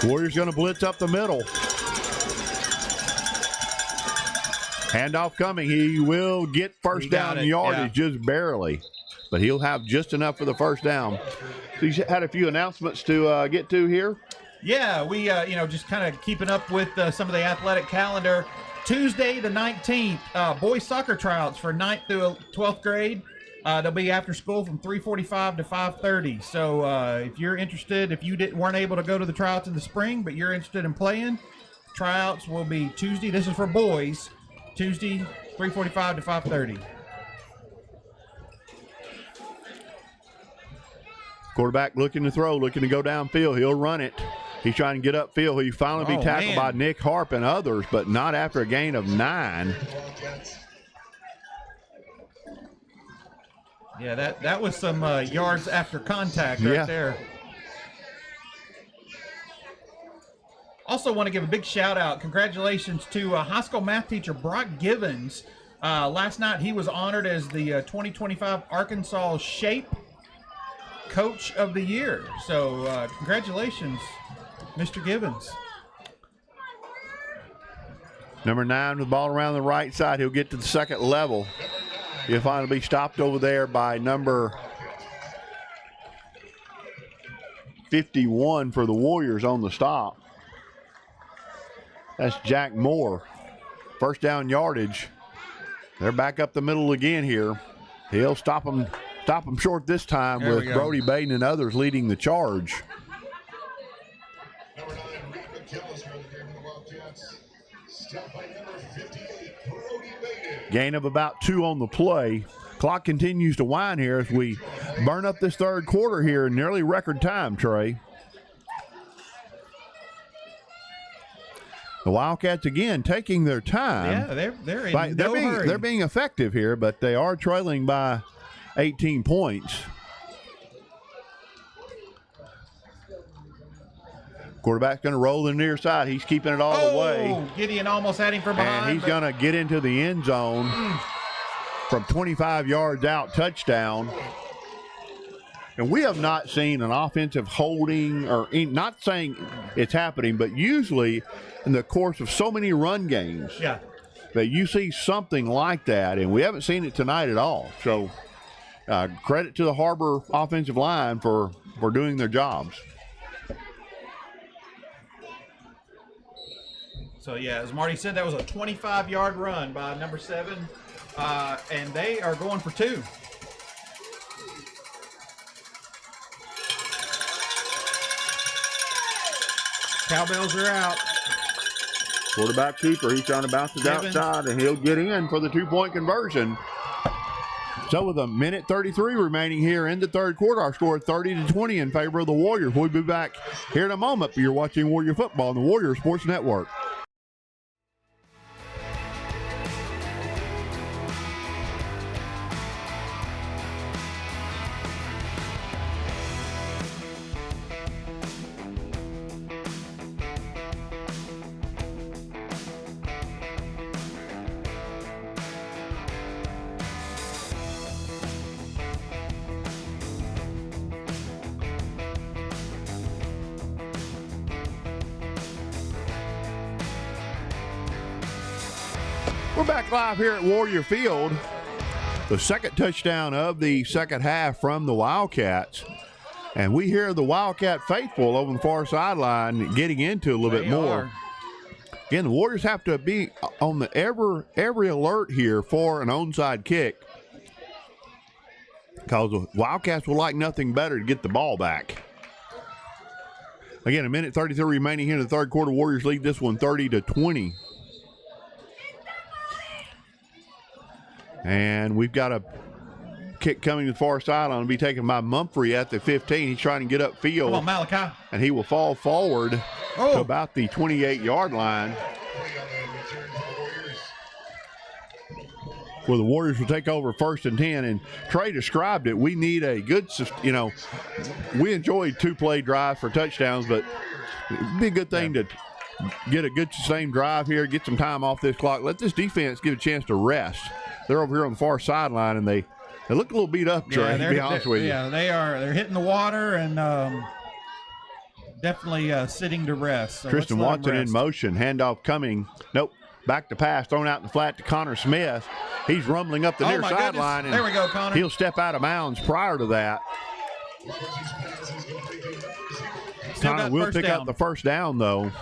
Warriors going to blitz up the middle. Handoff coming. He will get first down yardage just barely, but he'll have just enough for the first down. So you had a few announcements to get to here. Yeah, we just kind of keeping up with some of the athletic calendar. Tuesday the 19th, boys soccer tryouts for 9th through 12th grade. They'll be after school from 3:45 to 5:30. So if you're interested, if you weren't able to go to the tryouts in the spring, but you're interested in playing, tryouts will be Tuesday. This is for boys. Tuesday, 3:45 to 5:30. Quarterback looking to throw, looking to go downfield. He'll run it. He's trying to get upfield. He'll finally be tackled by Nick Harp and others, but not after a gain of 9. Yeah, that was some yards after contact right there. Also want to give a big shout out. Congratulations to high school math teacher Brock Givens. Last night he was honored as the 2025 Arkansas Shape Coach of the Year. So congratulations, Mr. Givens. Number 9 with the ball around the right side. He'll get to the second level. He'll finally be stopped over there by number 51 for the Warriors on the stop. That's Jack Moore. First down yardage. They're back up the middle again here. He'll stop them short this time with Brody Baden and others leading the charge. Stopped by number 58, Brody Baden. Gain of about 2 on the play. Clock continues to wind here as we burn up this third quarter here in nearly record time, Trey. The Wildcats again taking their time. Yeah, they're in no hurry. They're being effective here, but they are trailing by 18 points. Quarterback's going to roll in the near side. He's keeping it all the way. Gideon almost had him from behind. And he's going to get into the end zone from 25 yards out, touchdown. And we have not seen an offensive holding, or not saying it's happening, but usually in the course of so many run games that you see something like that, and we haven't seen it tonight at all. So credit to the Har-Ber offensive line for doing their jobs. So, yeah, as Marty said, that was a 25-yard run by number 7, and they are going for 2. Cowbells are out. Quarterback keeper, he's trying to bounce it outside, and he'll get in for the 2-point conversion. So with a minute 33 remaining here in the third quarter, our score 30-20 in favor of the Warriors. We'll be back here in a moment. You're watching Warrior Football on the Warrior Sports Network. We're back live here at Warrior Field. The second touchdown of the second half from the Wildcats. And we hear the Wildcat faithful over the far sideline getting into a little bit more. Again, the Warriors have to be on the every alert here for an onside kick, because the Wildcats will like nothing better to get the ball back. Again, a minute 33 remaining here in the third quarter. Warriors lead this one 30-20. And we've got a kick coming to the far sideline. It'll be taken by Mumphrey at the 15. He's trying to get upfield. Come on, Malachi. And he will fall forward to about the 28-yard line, where the Warriors will take over 1st and 10. And Trey described it. We need a good, we enjoy 2-play drives for touchdowns, but it'd be a good thing to get a good sustained drive here, get some time off this clock, let this defense get a chance to rest. They're over here on the far sideline, and they look a little beat up, Trey, to be honest with you. Yeah, they are. They're hitting the water and definitely sitting to rest. So Tristan Watson in motion. Handoff coming. Nope. Back to pass. Thrown out in the flat to Connor Smith. He's rumbling up the near sideline. There we go, Connor. He'll step out of bounds prior to that. Connor will pick up the first down, though.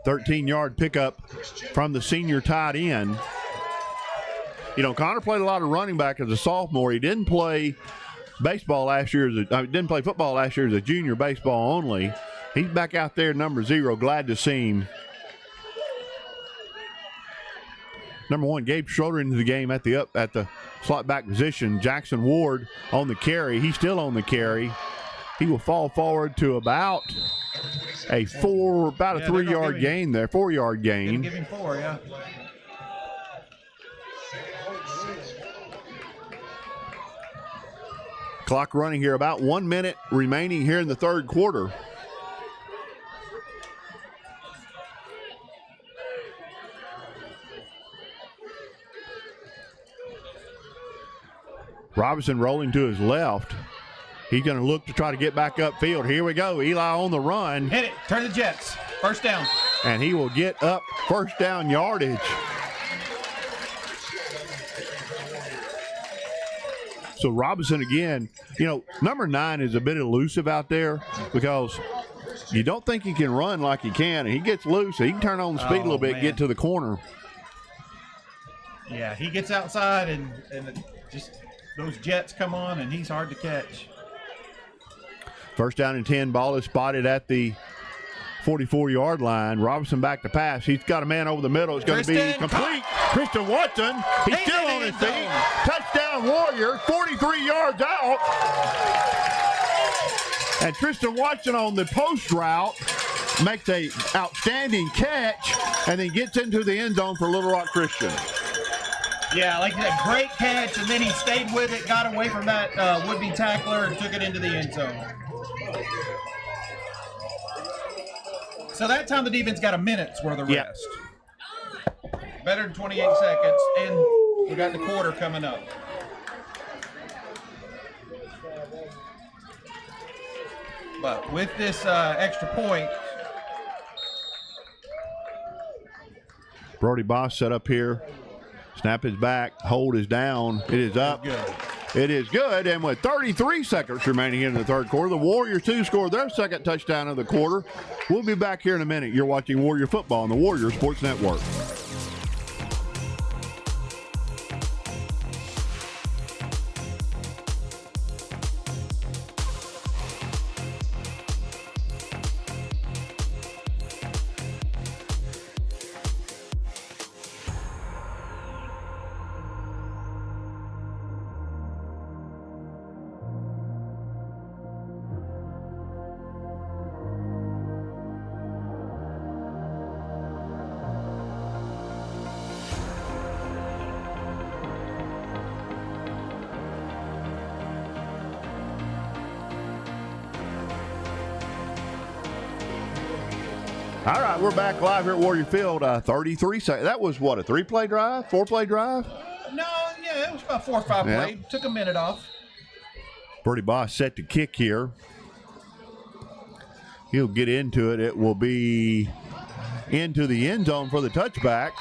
13-yard pickup from the senior tight end. Connor played a lot of running back as a sophomore. He didn't play baseball last year. Didn't play football last year as a junior, baseball only. He's back out there, number 0. Glad to see him. Number 1, Gabe Schroeder into the game at the slot back position. Jackson Ward on the carry. He's still on the carry. He will fall forward to about a 3-yard gain there, 4-yard gain. Give him 4, yeah. Clock running here, about 1 minute remaining here in the third quarter. Robertson rolling to his left. He's going to look to try to get back upfield. Here we go. Eli on the run. Hit it. Turn the Jets. First down. And he will get up first down yardage. So Robertson again, number 9 is a bit elusive out there because you don't think he can run like he can. And he gets loose. He can turn on the speed a little bit, get to the corner. Yeah, he gets outside and just those Jets come on and he's hard to catch. First down and 10. Ball is spotted at the 44-yard line. Robertson back to pass. He's got a man over the middle. It's going to be Kristen, complete. Christian Watson, he's still on his feet. Touchdown Warriors, 43 yards out. And Tristan Watson on the post route makes a outstanding catch and then gets into the end zone for Little Rock Christian. Yeah, like that great catch, and then he stayed with it, got away from that would-be tackler, and took it into the end zone. So that time the defense got a minute's worth of rest. Better than 28 seconds, and we got the quarter coming up. But with this extra point, Brody Boss set up here. Snap is back. Hold is down. It is up. good. It is good. And with 33 seconds remaining in the third quarter, the Warriors, too, scored their second touchdown of the quarter. We'll be back here in a minute. You're watching Warrior Football on the Warrior Sports Network. All right, we're back live here at Warrior Field. 33 seconds. That was what, a 3-play drive? 4-play drive? No, yeah, it was about 4 or 5 play. Took a minute off. Brody Boss set to kick here. He'll get into it. It will be into the end zone for the touchback.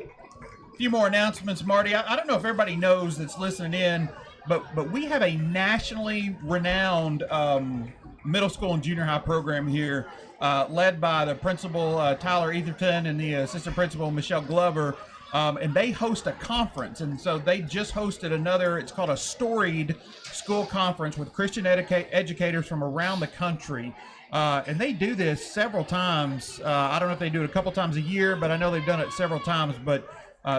A few more announcements, Marty. I don't know if everybody knows that's listening in, but we have a nationally renowned middle school and junior high program here, led by the principal, Tyler Etherton, and the assistant principal, Michelle Glover, and they host a conference. And so they just hosted another, it's called a Storied School Conference with Christian educators from around the country. And they do this several times. I don't know if they do it a couple times a year, but I know they've done it several times. But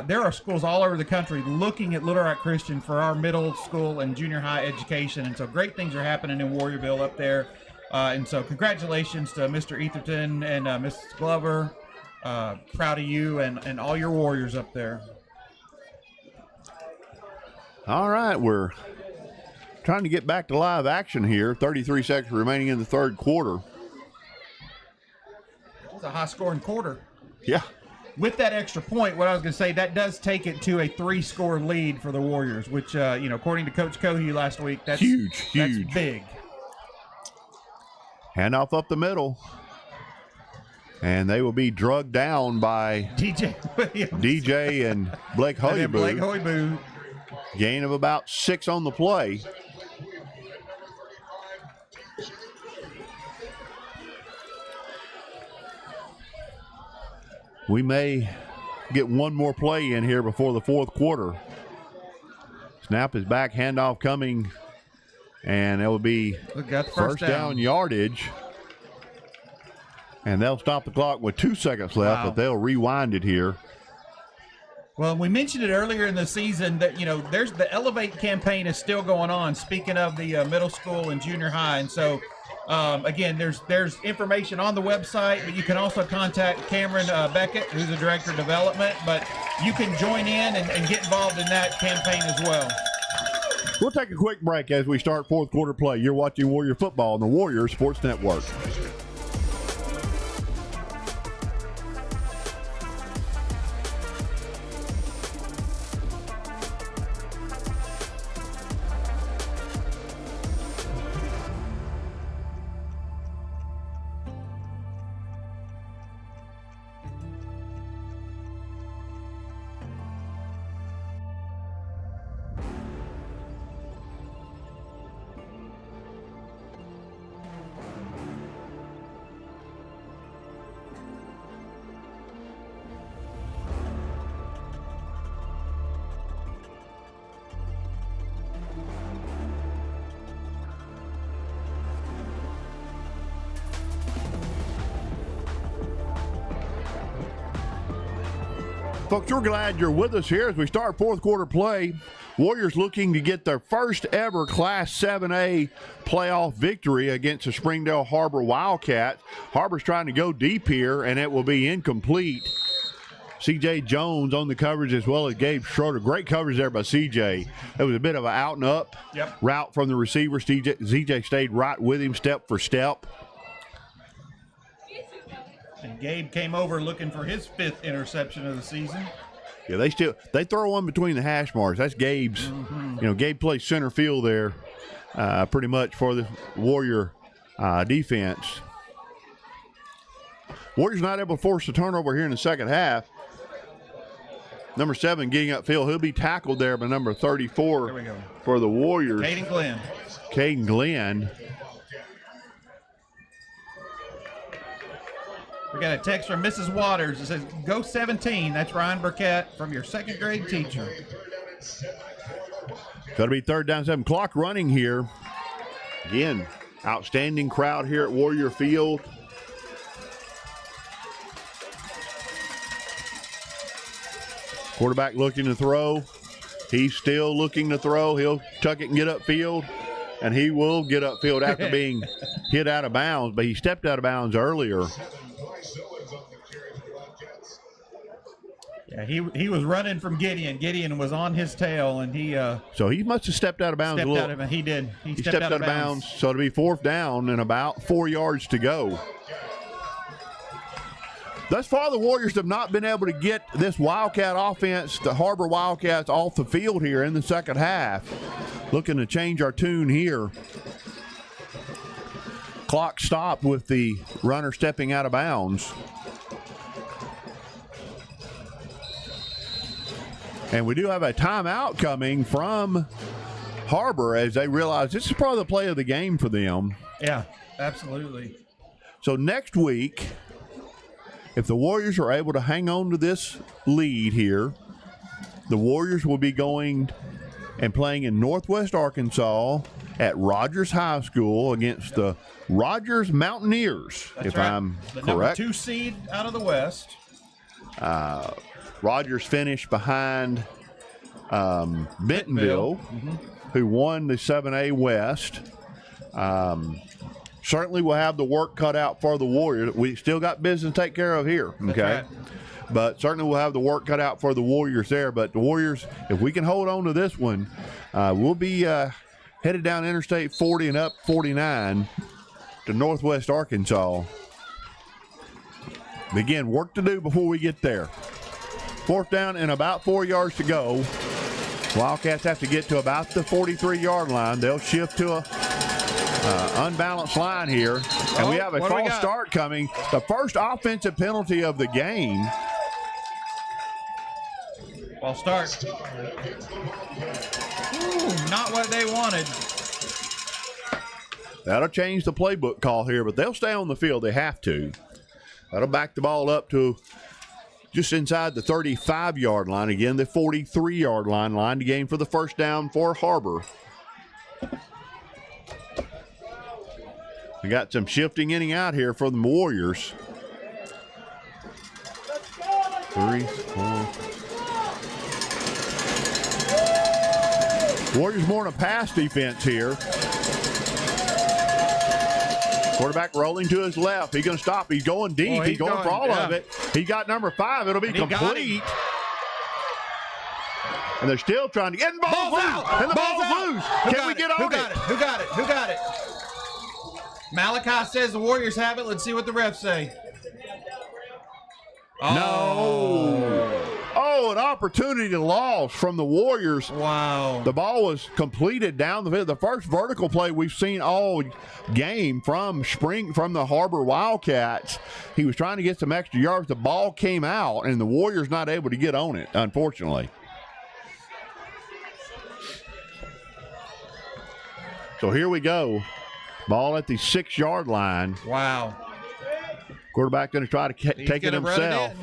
there are schools all over the country looking at Little Rock Christian for our middle school and junior high education. And so great things are happening in Warriorville up there. And so congratulations to Mr. Etherton and Mrs. Glover. Proud of you and all your Warriors up there. All right, we're trying to get back to live action here. 33 seconds remaining in the third quarter. It's a high-scoring quarter. Yeah. With that extra point, what I was going to say, that does take it to a 3-score lead for the Warriors, which, according to Coach Cohue last week, that's huge. That's big. Handoff up the middle. And they will be drugged down by DJ Williams. DJ and Blake Hoyboo. Blake Hoyboo. Gain of about 6 on the play. We may get one more play in here before the fourth quarter. Snap is back, handoff coming, and it will be first down yardage. And they'll stop the clock with 2 seconds left, but they'll rewind it here. Well, we mentioned it earlier in the season that, there's the Elevate campaign is still going on, speaking of the middle school and junior high. And so, again, there's information on the website, but you can also contact Cameron Beckett, who's the Director of Development. But you can join in and get involved in that campaign as well. We'll take a quick break as we start fourth quarter play. You're watching Warrior Football on the Warrior Sports Network. Folks, we're glad you're with us here as we start fourth quarter play. Warriors looking to get their first ever Class 7A playoff victory against the Springdale Har-Ber Wildcats. Har-Ber's trying to go deep here, and it will be incomplete. C.J. Jones on the coverage as well as Gabe Schroeder. Great coverage there by C.J. It was a bit of an out and up route from the receiver. C.J. stayed right with him step for step. And Gabe came over looking for his 5th interception of the season. Yeah, they throw one between the hash marks. That's Gabe's. You know, Gabe plays center field there pretty much for the Warrior defense. Warriors not able to force a turnover here in the second half. Number 7 getting upfield. He'll be tackled there by number 34 for the Warriors. Caden Glenn. We got a text from Mrs. Waters. It says, go 17. That's Ryan Burkett from your 2nd grade teacher. Got to be 3rd down 7. Clock running here. Again, outstanding crowd here at Warrior Field. Quarterback looking to throw. He's still looking to throw. He'll tuck it and get upfield. And he will get upfield after being hit out of bounds. But he stepped out of bounds earlier. Yeah, he was running from Gideon. Gideon was on his tail, and he so he must have stepped out of bounds a little. He did. He stepped out of bounds. So it'll be 4th down and about 4 yards to go. Thus far, the Warriors have not been able to get this Wildcat offense, the Har-Ber Wildcats, off the field here in the second half. Looking to change our tune here. Clock stopped with the runner stepping out of bounds. And we do have a timeout coming from Har-Ber as they realize this is probably the play of the game for them. Yeah, absolutely. So next week, if the Warriors are able to hang on to this lead here, the Warriors will be going and playing in Northwest Arkansas at Rogers High School against the Rogers Mountaineers, if I'm correct. The number 2 seed out of the West. Rogers finished behind Bentonville, who won the 7A West. Certainly will have the work cut out for the Warriors. We still got business to take care of here, okay? Right. But certainly we'll have the work cut out for the Warriors there. But the Warriors, if we can hold on to this one, we'll be headed down Interstate 40 and up 49 to Northwest Arkansas. Again, work to do before we get there. 4th down and about 4 yards to go. Wildcats have to get to about the 43-yard line. They'll shift to a unbalanced line here. And we have a false start coming. The first offensive penalty of the game. False start. Ooh, not what they wanted. That'll change the playbook call here, but they'll stay on the field. They have to. That'll back the ball up to just inside the 35-yard line. Again, the 43-yard line to gain for the first down for Har-Ber. We got some shifting in and out here for the Warriors. 3, 4. Warriors more in a pass defense here. Quarterback rolling to his left. He's going to stop. He's going deep. He's going for all of it. He got number 5. It'll be complete. And they're still trying to get the ball loose. And the ball's loose. Can we get on it? Who got it? Malachi says the Warriors have it. Let's see what the refs say. No. Oh, an opportunity lost from the Warriors. Wow. The ball was completed down the field. The first vertical play we've seen all game from the Har-Ber Wildcats. He was trying to get some extra yards. The ball came out, and the Warriors not able to get on it, unfortunately. So here we go. Ball at the 6-yard line. Wow. Quarterback going to try to take it himself.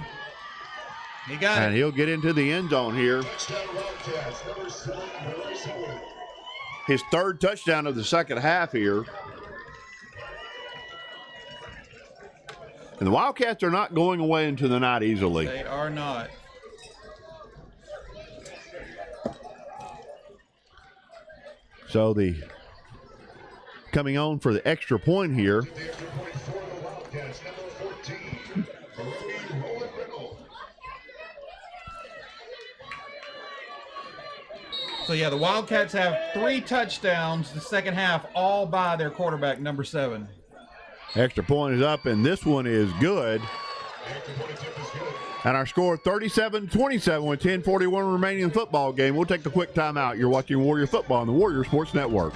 He got it. And he'll get into the end zone here. His 3rd touchdown of the second half here. And the Wildcats are not going away into the night easily. They are not. So coming on for the extra point here. The extra point for the Wildcats, number 14, Robertson. So, yeah, the Wildcats have 3 touchdowns the second half, all by their quarterback, number 7. Extra point is up, and this one is good. And our score 37-27 with 10:41 remaining in the football game. We'll take a quick timeout. You're watching Warrior Football on the Warrior Sports Network.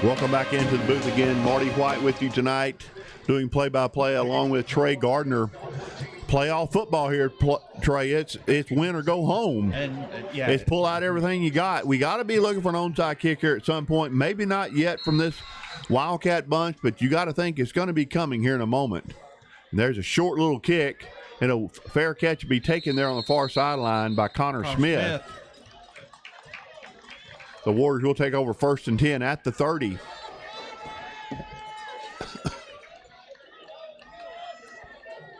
Welcome back into the booth again. Marty White with you tonight, doing play-by-play along with Trey Gardner. Playoff football here, Trey. It's win or go home. And it's pull out everything you got. We got to be looking for an onside kick here at some point. Maybe not yet from this Wildcat bunch, but you got to think it's going to be coming here in a moment. And there's a short little kick, and a fair catch will be taken there on the far sideline by Connor Smith. The Warriors will take over 1st and 10 at the 30.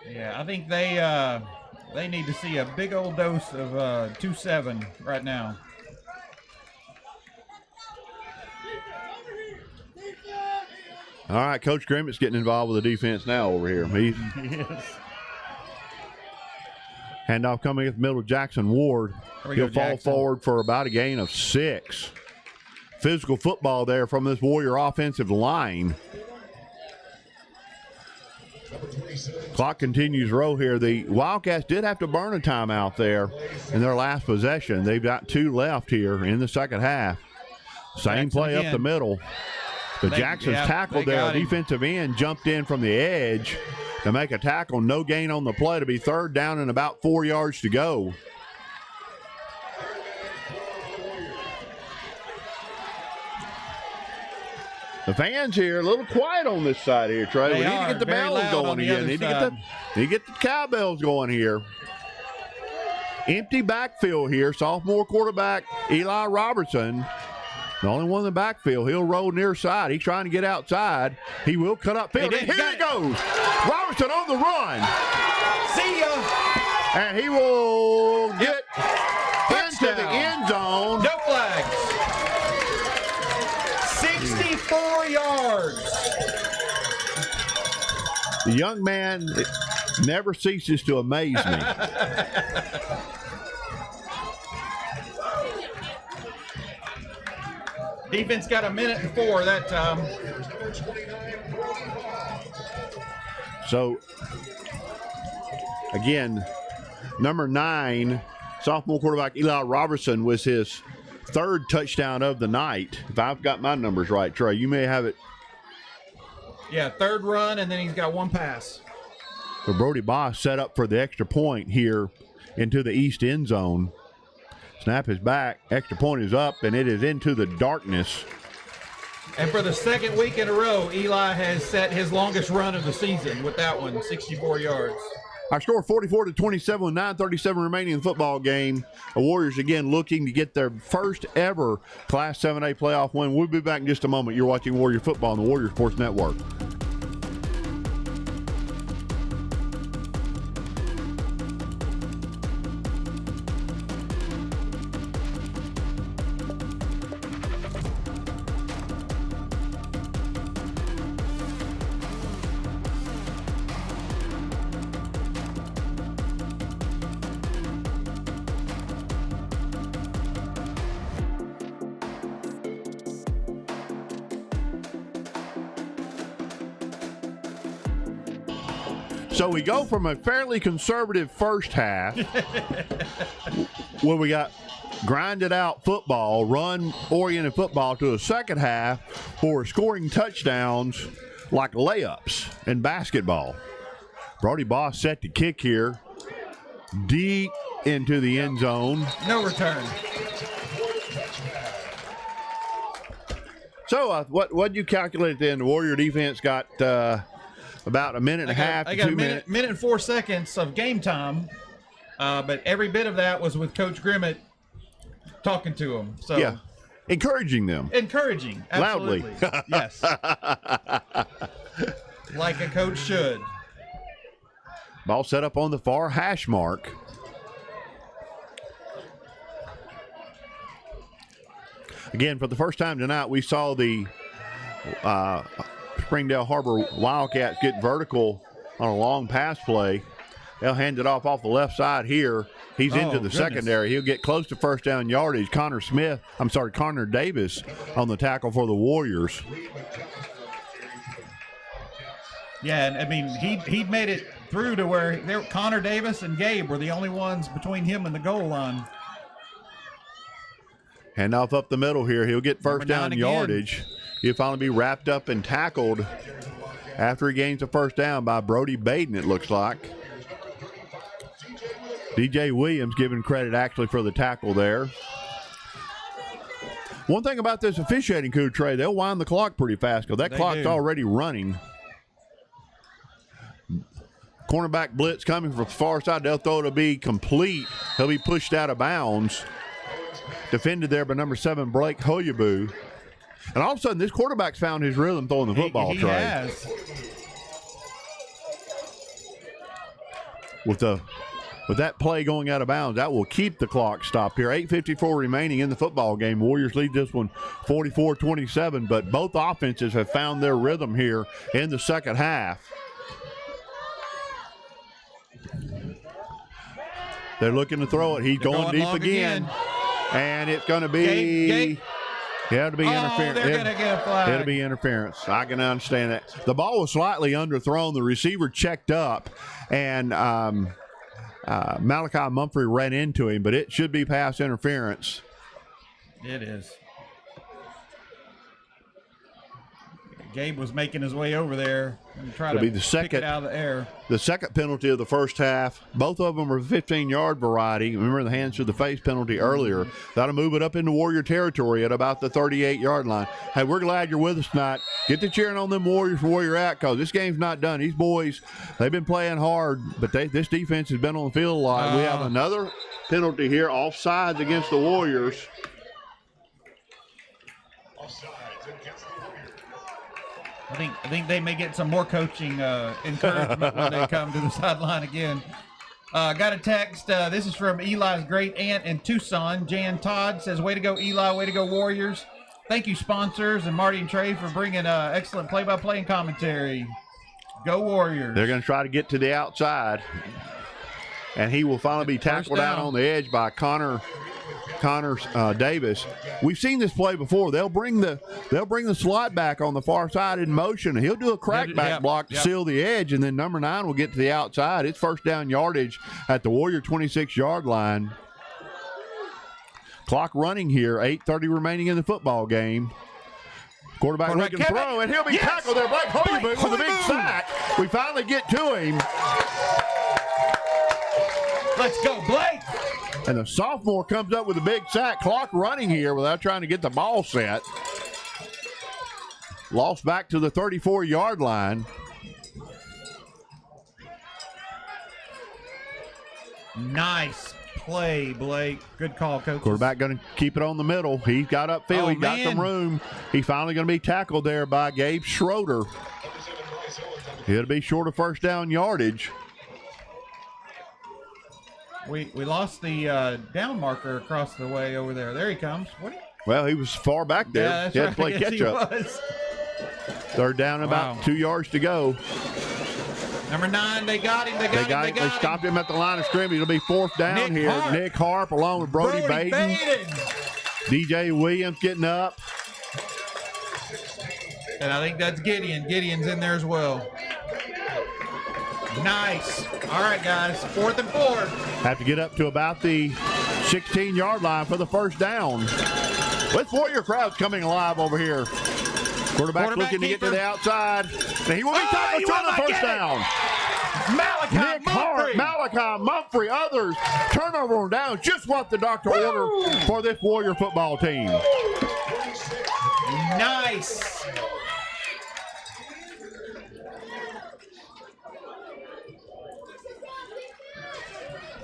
Yeah, I think they need to see a big old dose of 2-7 right now. All right, Coach Grimmett's getting involved with the defense now over here. He is. Handoff coming at the middle, Jackson Ward. He'll fall forward for about a gain of 6. Physical football there from this Warrior offensive line. Clock continues roll here. The Wildcats did have to burn a timeout there in their last possession. They've got 2 left here in the second half. Same play up the middle. But Jackson's tackled there. Defensive end jumped in from the edge to make a tackle. No gain on the play to be 3rd down and about 4 yards to go. The fans here a little quiet on this side here, Trey. We need to get the bells going again. Need to get the cowbells going here. Empty backfield here. Sophomore quarterback Eli Robertson. The only one in the backfield. He'll roll near side. He's trying to get outside. He will cut up field. And here he goes. Robertson on the run. See ya. And he will get into the end zone. No flags. 64 yards. The young man never ceases to amaze me. Defense got 1:04 that time. So, again, number 9, sophomore quarterback Eli Robertson was his 3rd touchdown of the night. If I've got my numbers right, Trey, you may have it. Yeah, 3rd run, and then he's got 1 pass. So Brody Boss set up for the extra point here into the east end zone. Snap is back. Extra point is up, and it is into the darkness. And for the 2nd week in a row, Eli has set his longest run of the season with that one, 64 yards. Our score 44-27 with 9:37 remaining in the football game. The Warriors again looking to get their first ever Class 7A playoff win. We'll be back in just a moment. You're watching Warrior Football on the Warrior Sports Network. So we go from a fairly conservative first half where we got grinded out football, run-oriented football, to a second half where we're scoring touchdowns like layups in basketball. Brody Boss set to kick here. Deep into the end zone. No return. So what you calculate then? The Warrior defense got about a minute and a half to 2 minutes. Minute and 4 seconds of game time, but every bit of that was with Coach Grimmett talking to him. So yeah, encouraging them. Encouraging, absolutely. Loudly. Yes. Like a coach should. Ball set up on the far hash mark. Again, for the first time tonight, we saw the Springdale Har-Ber Wildcats get vertical on a long pass play. They'll hand it off the left side here. He's into the secondary. He'll get close to first down yardage. Connor Davis on the tackle for the Warriors. Yeah, and I mean, he made it through to where Connor Davis and Gabe were the only ones between him and the goal line. Handoff up the middle here. He'll get first down yardage. He'll finally be wrapped up and tackled after he gains a first down by Brody Baden, it looks like. DJ Williams giving credit actually for the tackle there. One thing about this officiating crew, Trey, they'll wind the clock pretty fast because that clock's already running. Cornerback blitz coming from the far side. They'll throw it to be complete. He'll be pushed out of bounds. Defended there by number 7, Blake Hoyabu. And all of a sudden, this quarterback's found his rhythm throwing the football, He Trey. has. With that play going out of bounds, that will keep the clock stopped here. 8:54 remaining in the football game. Warriors lead this one 44-27, but both offenses have found their rhythm here in the second half. They're looking to throw it. He's going deep again. And it's going to be it'll be interference. They're going to get a flag. It'll be interference. I can understand that. The ball was slightly underthrown. The receiver checked up, and Malachi Mumphrey ran into him, but it should be pass interference. It is. Gabe was making his way over there and try to pick it out of the air. The second penalty of the first half. Both of them are 15-yard variety. Remember the hands to the face penalty earlier. That'll move it up into Warrior territory at about the 38-yard line. Hey, we're glad you're with us tonight. Get to cheering on them Warriors for where you're at because this game's not done. These boys, they've been playing hard, but this defense has been on the field a lot. We have another penalty here, offsides against the Warriors. I think they may get some more coaching encouragement when they come to the sideline again. Got a text. This is from Eli's great aunt in Tucson. Jan Todd says, way to go, Eli. Way to go, Warriors. Thank you, sponsors, and Marty and Trey for bringing excellent play-by-play and commentary. Go, Warriors. They're going to try to get to the outside. And he will finally be tackled out on the edge by Connor Davis. We've seen this play before. They'll bring the slot back on the far side in motion. He'll do a crackback block to seal the edge, and then number 9 will get to the outside. It's first down yardage at the Warrior 26-yard line. Clock running here. 8:30 remaining in the football game. Quarterback looking to throw, and he'll be tackled there. Blake Hoyabu with a big sack. We finally get to him. Let's go, Blake. And the sophomore comes up with a big sack. Clock running here without trying to get the ball set. Lost back to the 34-yard line. Nice play, Blake. Good call, coach. Quarterback going to keep it on the middle. He's got upfield. He's got some room. He's finally going to be tackled there by Gabe Schroeder. He'll be short of first down yardage. We lost the down marker across the way over there. There he comes. Well, he was far back there. Yeah, he had to play yes, catch up. Third down, about 2 yards to go. Number 9, they got him. They stopped him at the line of scrimmage. It'll be fourth down here. Nick Harp along with Brody Baden. DJ Williams getting up. And I think that's Gideon. Gideon's in there as well. Nice. All right, guys. 4th and 4. Have to get up to about the 16-yard line for the first down. With Warrior crowds coming alive over here. Quarterback looking to get to the outside. And he will be tackled on the first down. Malachi Mumphrey, others. Turnover on downs. Just what the doctor ordered for this Warrior football team. Nice.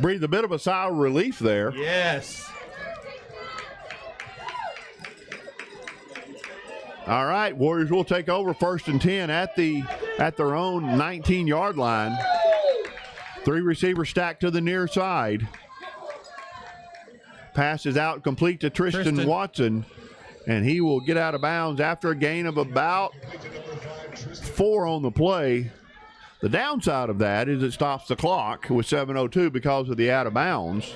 Breathed a bit of a sigh of relief there. Yes. All right, Warriors will take over 1st and 10 at their own 19-yard line. 3 receivers stacked to the near side. Pass is out complete to Tristan Watson, and he will get out of bounds after a gain of about 4 on the play. The downside of that is it stops the clock with 7:02 because of the out of bounds.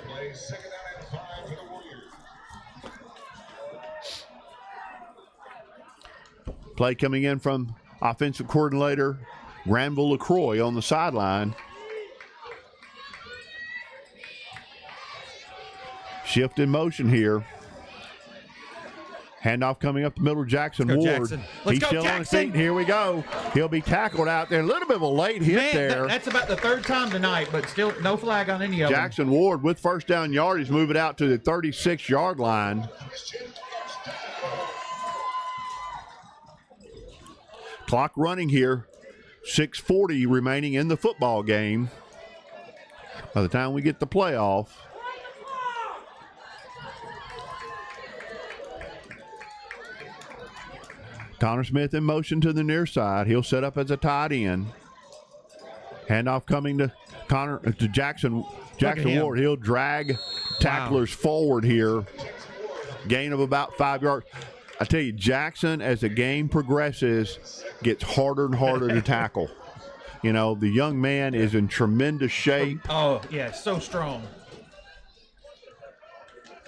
Play coming in from offensive coordinator Granville LaCroix on the sideline. Shift in motion here. Handoff coming up the middle, Jackson Ward. Jackson. He's still on his feet. Here we go. He'll be tackled out there. A little bit of a late hit there. That's about the 3rd time tonight, but still no flag on any of them. Jackson Ward with first down yardage, move it out to the 36-yard line. Clock running here. 6:40 remaining in the football game. By the time we get the playoff. Connor Smith in motion to the near side. He'll set up as a tight end. Handoff coming to Jackson Ward. He'll drag tacklers forward here. Gain of about 5 yards. I tell you, Jackson, as the game progresses, gets harder and harder to tackle. You know, the young man is in tremendous shape. Oh, yeah, so strong.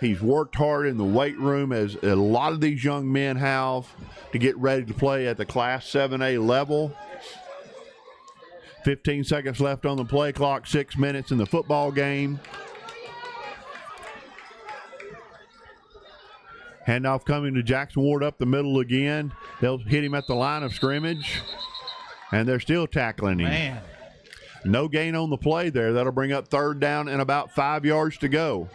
He's worked hard in the weight room, as a lot of these young men have, to get ready to play at the Class 7A level. 15 seconds left on the play clock, 6 minutes in the football game. Handoff coming to Jackson Ward up the middle again. They'll hit him at the line of scrimmage, and they're still tackling him. Man. No gain on the play there. That'll bring up 3rd down and about 5 yards to go.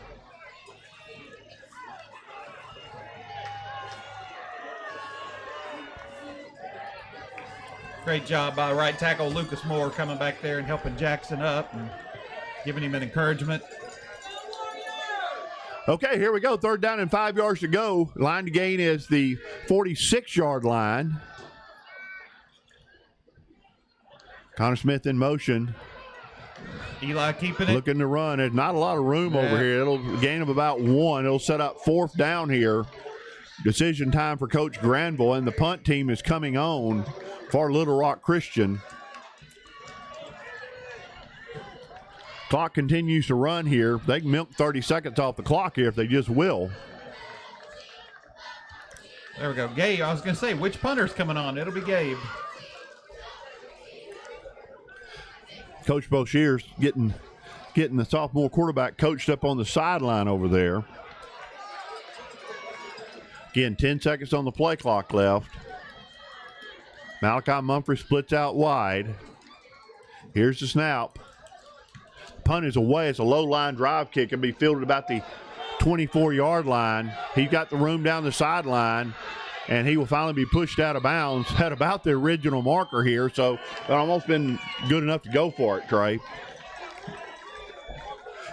Great job by right tackle Lucas Moore coming back there and helping Jackson up and giving him an encouragement. Okay, here we go. 3rd down and 5 yards to go. Line to gain is the 46-yard line. Connor Smith in motion. Eli keeping it. Looking to run. There's not a lot of room over here. It'll gain of about 1. It'll set up 4th down here. Decision time for Coach Granville, and the punt team is coming on for Little Rock Christian. Clock continues to run here. They can milk 30 seconds off the clock here if they just will. There we go. Gabe, I was going to say, which punter's coming on? It'll be Gabe. Coach Boshear's getting the sophomore quarterback coached up on the sideline over there. Again, 10 seconds on the play clock left. Malachi Mumphrey splits out wide. Here's the snap. Punt is away. It's a low line drive kick. It'll be fielded about the 24-yard line. He's got the room down the sideline, and he will finally be pushed out of bounds at about the original marker here. So it's almost been good enough to go for it, Trey.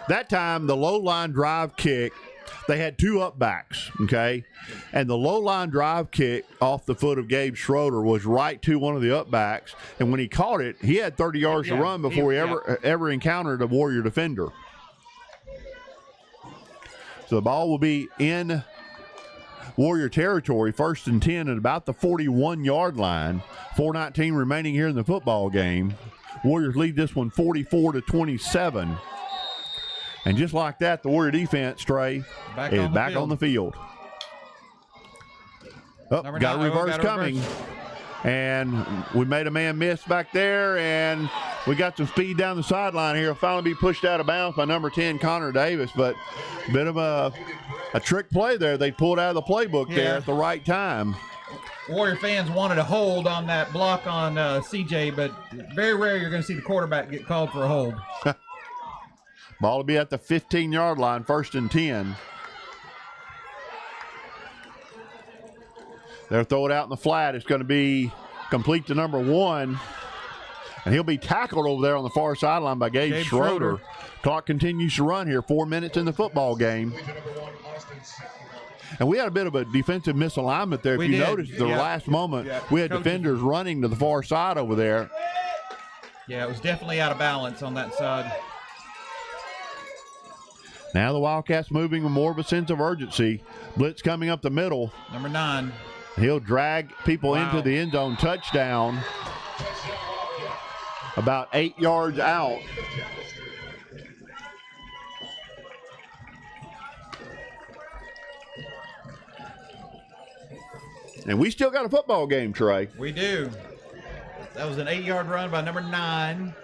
That time, the low line drive kick, they had 2 upbacks, okay? And the low line drive kick off the foot of Gabe Schroeder was right to one of the upbacks. And when he caught it, he had 30 yards to run before he ever encountered a Warrior defender. So the ball will be in Warrior territory, 1st and 10 at about the 41-yard line. 4:19 remaining here in the football game. Warriors lead this one 44-27. And just like that, the Warrior defense, Trey, is back on the field. Oh, got a reverse coming. And we made a man miss back there, and we got some speed down the sideline here. It'll finally be pushed out of bounds by number 10, Connor Davis. But a bit of a trick play there. They pulled out of the playbook there at the right time. Warrior fans wanted a hold on that block on CJ, but very rare you're going to see the quarterback get called for a hold. Ball will be at the 15-yard line, 1st and 10. They'll throw it out in the flat. It's going to be complete to number 1. And he'll be tackled over there on the far sideline by Gabe Schroeder. Clock continues to run here. 4 minutes in the football game. And we had a bit of a defensive misalignment there. If you noticed, the last moment, we had defenders running to the far side over there. Yeah, it was definitely out of balance on that side. Now the Wildcats moving with more of a sense of urgency. Blitz coming up the middle. Number 9. He'll drag people into the end zone. Touchdown. About 8 yards out. And we still got a football game, Trey. We do. That was an 8-yard run by number 9.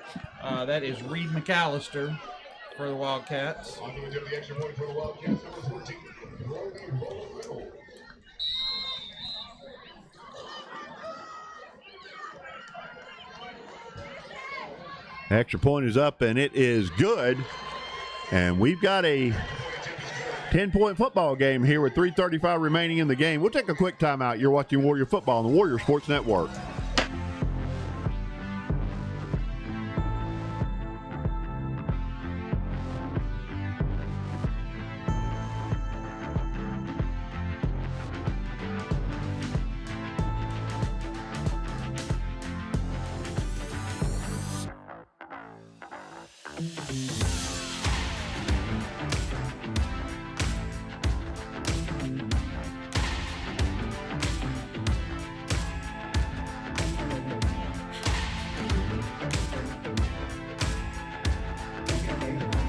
That is Reed McAllister for the Wildcats. Extra point is up, and it is good. And we've got a 10-point football game here with 3:35 remaining in the game. We'll take a quick timeout. You're watching Warrior Football on the Warrior Sports Network.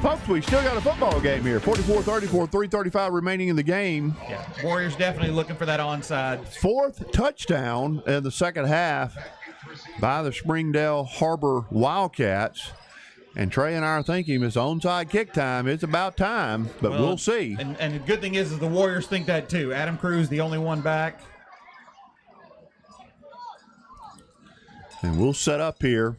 Folks, we still got a football game here. 44-34, 3:35 remaining in the game. Yeah, Warriors definitely looking for that onside. 4th touchdown in the second half by the Springdale Har-Ber Wildcats. And Trey and I are thinking it's onside kick time. It's about time, but we'll see. And the good thing is the Warriors think that too. Adam Cruz, the only one back. And we'll set up here.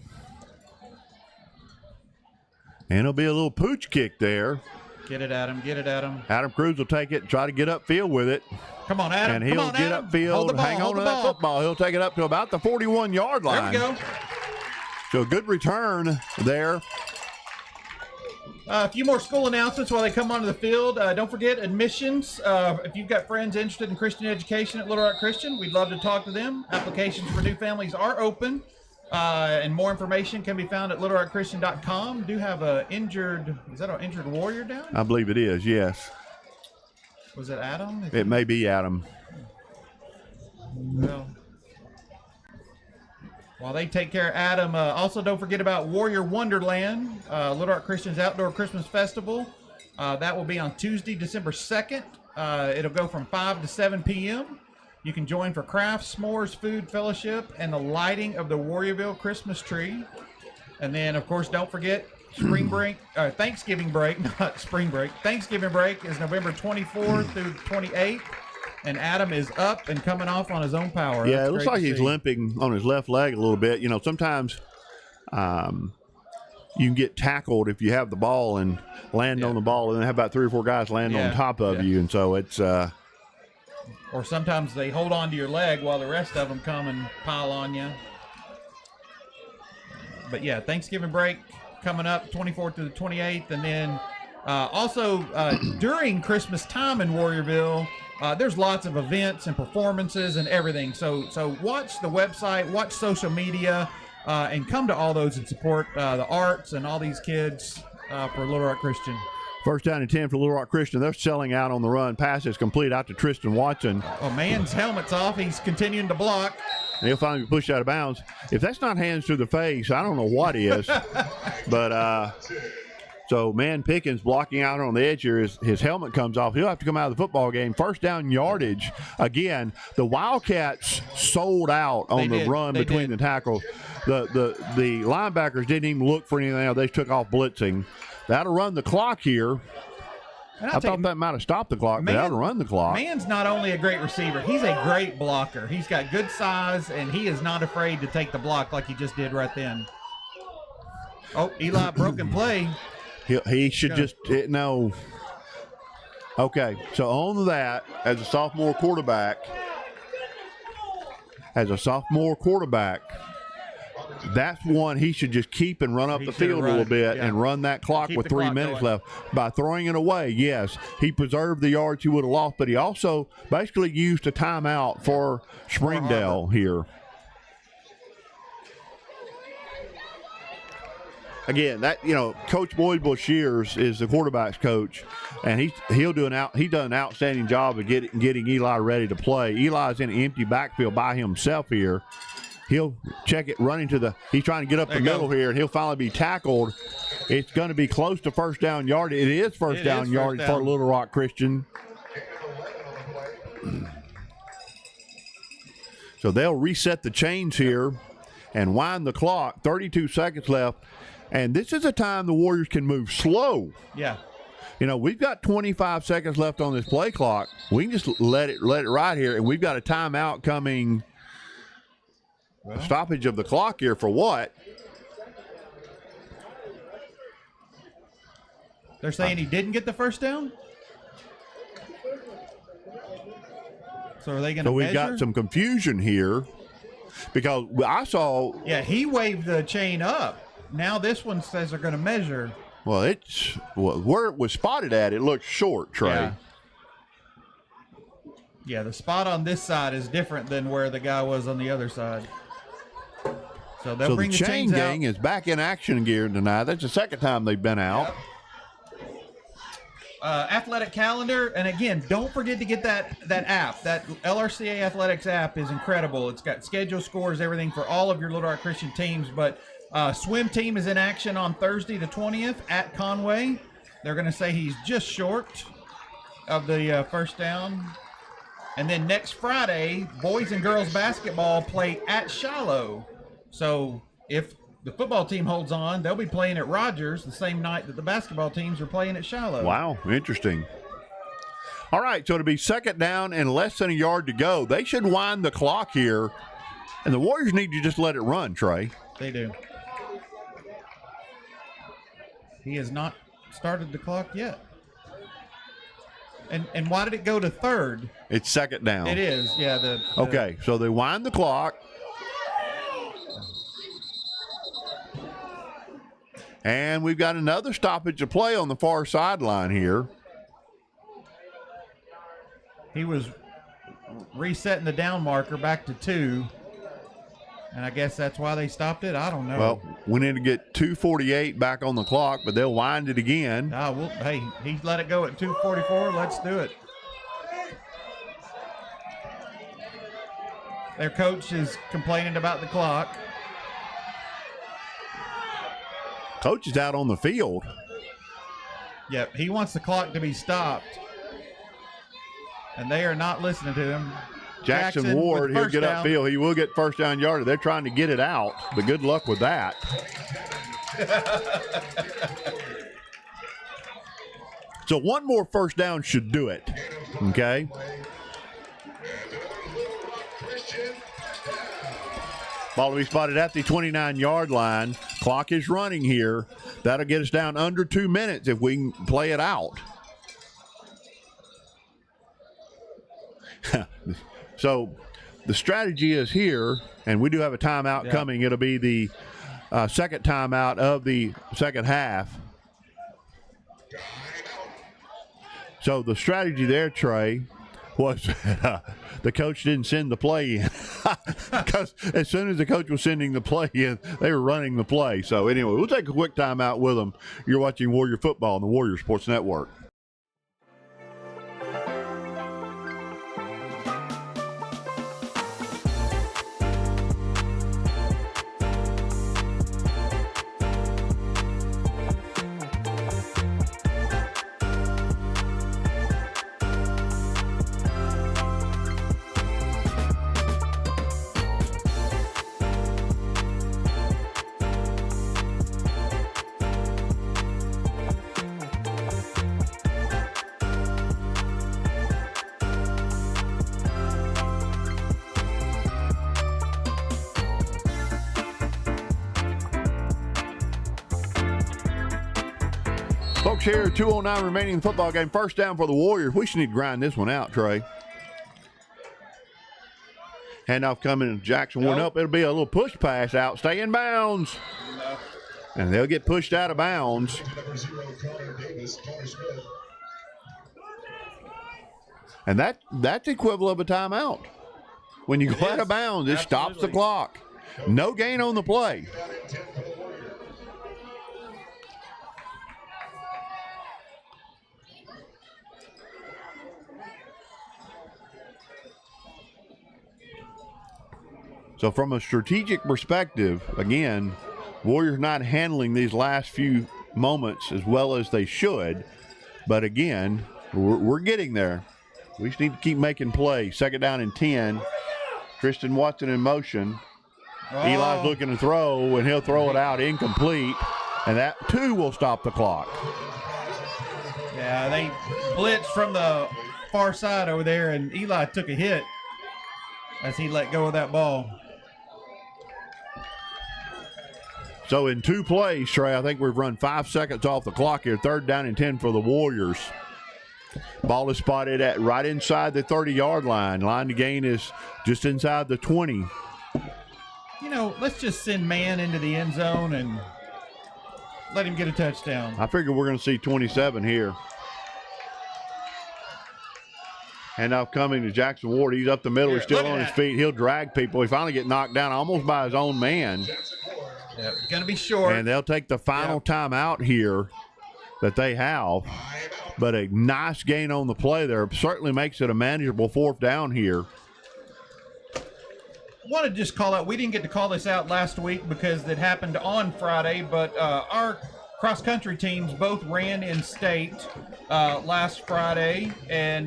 And it'll be a little pooch kick there. Get it, Adam. Get it, Adam. Adam Cruz will take it and try to get upfield with it. Come on, Adam. And he'll get upfield, hang on to that football. He'll take it up to about the 41-yard line. There we go. So a good return there. A few more school announcements while they come onto the field. Don't forget admissions. If you've got friends interested in Christian education at Little Rock Christian, we'd love to talk to them. Applications for new families are open. And more information can be found at littlerockchristian.com. Do have a injured Warrior down? I believe it is, yes. Was it Adam? It may be Adam. Well, while they take care of Adam, also don't forget about Warrior Wonderland, Little Rock Christian's Outdoor Christmas Festival. That will be on Tuesday, December 2nd. It'll go from 5 to 7 p.m. You can join for crafts, s'mores, food, fellowship, and the lighting of the Warriorville Christmas tree. And then, of course, don't forget Thanksgiving break, not spring break. Thanksgiving break is November 24th through 28th. And Adam is up and coming off on his own power. Yeah, That's it looks like he's limping on his left leg a little bit. You know, sometimes you can get tackled if you have the ball and land on the ball, and then have about 3 or 4 guys land on top of you. And so it's... or sometimes they hold on to your leg while the rest of them come and pile on you. But yeah, Thanksgiving break coming up 24th to the 28th. And then also during Christmas time in Warriorville, there's lots of events and performances and everything. So watch the website, watch social media, and come to all those and support the arts and all these kids for Little Rock Christian. First down and 10 for Little Rock Christian. They're selling out on the run. Pass is complete out to Tristan Watson. Oh, man's helmet's off. He's continuing to block. And he'll finally be pushed out of bounds. If that's not hands to the face, I don't know what is. But so Man Pickens blocking out on the edge here. His helmet comes off. He'll have to come out of the football game. First down yardage. Again, the Wildcats sold out on the run between the tackles. The linebackers didn't even look for anything else. They took off blitzing. That'll run the clock here. And I thought that might have stopped the clock, but outrun the clock. Man's not only a great receiver, he's a great blocker. He's got good size, and he is not afraid to take the block like he just did right then. Oh, Eli, broken play. He should just no. Okay, so on that, as a sophomore quarterback, that's one he should just keep and run up the field a little bit and run that clock with 3 minutes left. By throwing it away, yes, he preserved the yards he would have lost, but he also basically used a timeout for Springdale here. Again, that Coach Boyd Bushears is the quarterback's coach, and he done an outstanding job of getting Eli ready to play. Eli's in an empty backfield by himself here. He'll check it running he's trying to get up the middle here, and he'll finally be tackled. It's going to be close to first down yard. It is first down yard for Little Rock Christian. So they'll reset the chains here and wind the clock. 32 seconds left. And this is a time the Warriors can move slow. Yeah. We've got 25 seconds left on this play clock. We can just let it ride here, and we've got a timeout coming. Stoppage of the clock here for what? They're saying he didn't get the first down? So are they going to measure? So we've got some confusion here because I saw. Yeah, he waved the chain up. Now this one says they're going to measure. Well, where it was spotted at, it looks short, Trey. Yeah, the spot on this side is different than where the guy was on the other side. So they'll bring the chain gang out. is back in action gear tonight. That's the second time they've been out. Athletic calendar, and again, don't forget to get that app. That LRCA Athletics app is incredible. It's got schedule, scores, everything for all of your Little Rock Christian teams, but swim team is in action on Thursday the 20th at Conway. They're going to say he's just short of the first down. And then next Friday, boys and girls basketball play at Shiloh. So if the football team holds on, they'll be playing at Rogers the same night that the basketball teams are playing at Shiloh. Wow, interesting. All right, so it'll be second down and less than a yard to go. They should wind the clock here, and the Warriors need to just let it run, Trey. They do. He has not started the clock yet. And why did it go to third? It's second down. It is, yeah. Okay, so they wind the clock. And we've got another stoppage of play on the far sideline here. He was resetting the down marker back to 2. And I guess that's why they stopped it. I don't know. Well, we need to get 2:48 back on the clock, but they'll wind it again. Hey, he let it go at 2:44. Let's do it. Their coach is complaining about the clock. Coach is out on the field. Yep, he wants the clock to be stopped. And they are not listening to him. Jackson Ward, he'll get upfield. He will get first down yardage. They're trying to get it out, but good luck with that. So one more first down should do it, okay? Ball will be spotted at the 29-yard line. Clock is running here. That'll get us down under 2 minutes if we can play it out. So the strategy is here, and we do have a timeout coming. It'll be the second timeout of the second half. So the strategy there, Trey, was the coach didn't send the play in. Because as soon as the coach was sending the play in, they were running the play. So anyway, we'll take a quick timeout with them. You're watching Warrior Football on the Warrior Sports Network. here. 2:09 remaining in the football game. First down for the Warriors. We should need to grind this one out, Trey. Handoff coming to Jackson. One up. It'll be a little push pass out. Stay in bounds. And they'll get pushed out of bounds. And that's equivalent of a timeout. When you go out of bounds, it stops the clock. No gain on the play. So from a strategic perspective, again, Warriors not handling these last few moments as well as they should. But again, we're getting there. We just need to keep making plays. Second down and 10. Tristan Watson in motion. Eli's looking to throw, and he'll throw it out incomplete. And that, too, will stop the clock. Yeah, they blitzed from the far side over there, and Eli took a hit as he let go of that ball. So in 2 plays, Trey, I think we've run 5 seconds off the clock here. Third down and 10 for the Warriors. Ball is spotted at right inside the 30-yard line. Line to gain is just inside the 20. You know, let's just send man into the end zone and let him get a touchdown. I figure we're going to see 27 here. Handoff coming to Jackson Ward. He's up the middle. He's still on his feet. He'll drag people. He finally get knocked down almost by his own man. Yep, going to be short. And they'll take the final timeout here that they have. But a nice gain on the play there. Certainly makes it a manageable fourth down here. I want to just call out, we didn't get to call this out last week because it happened on Friday, but our cross-country teams both ran in state last Friday. And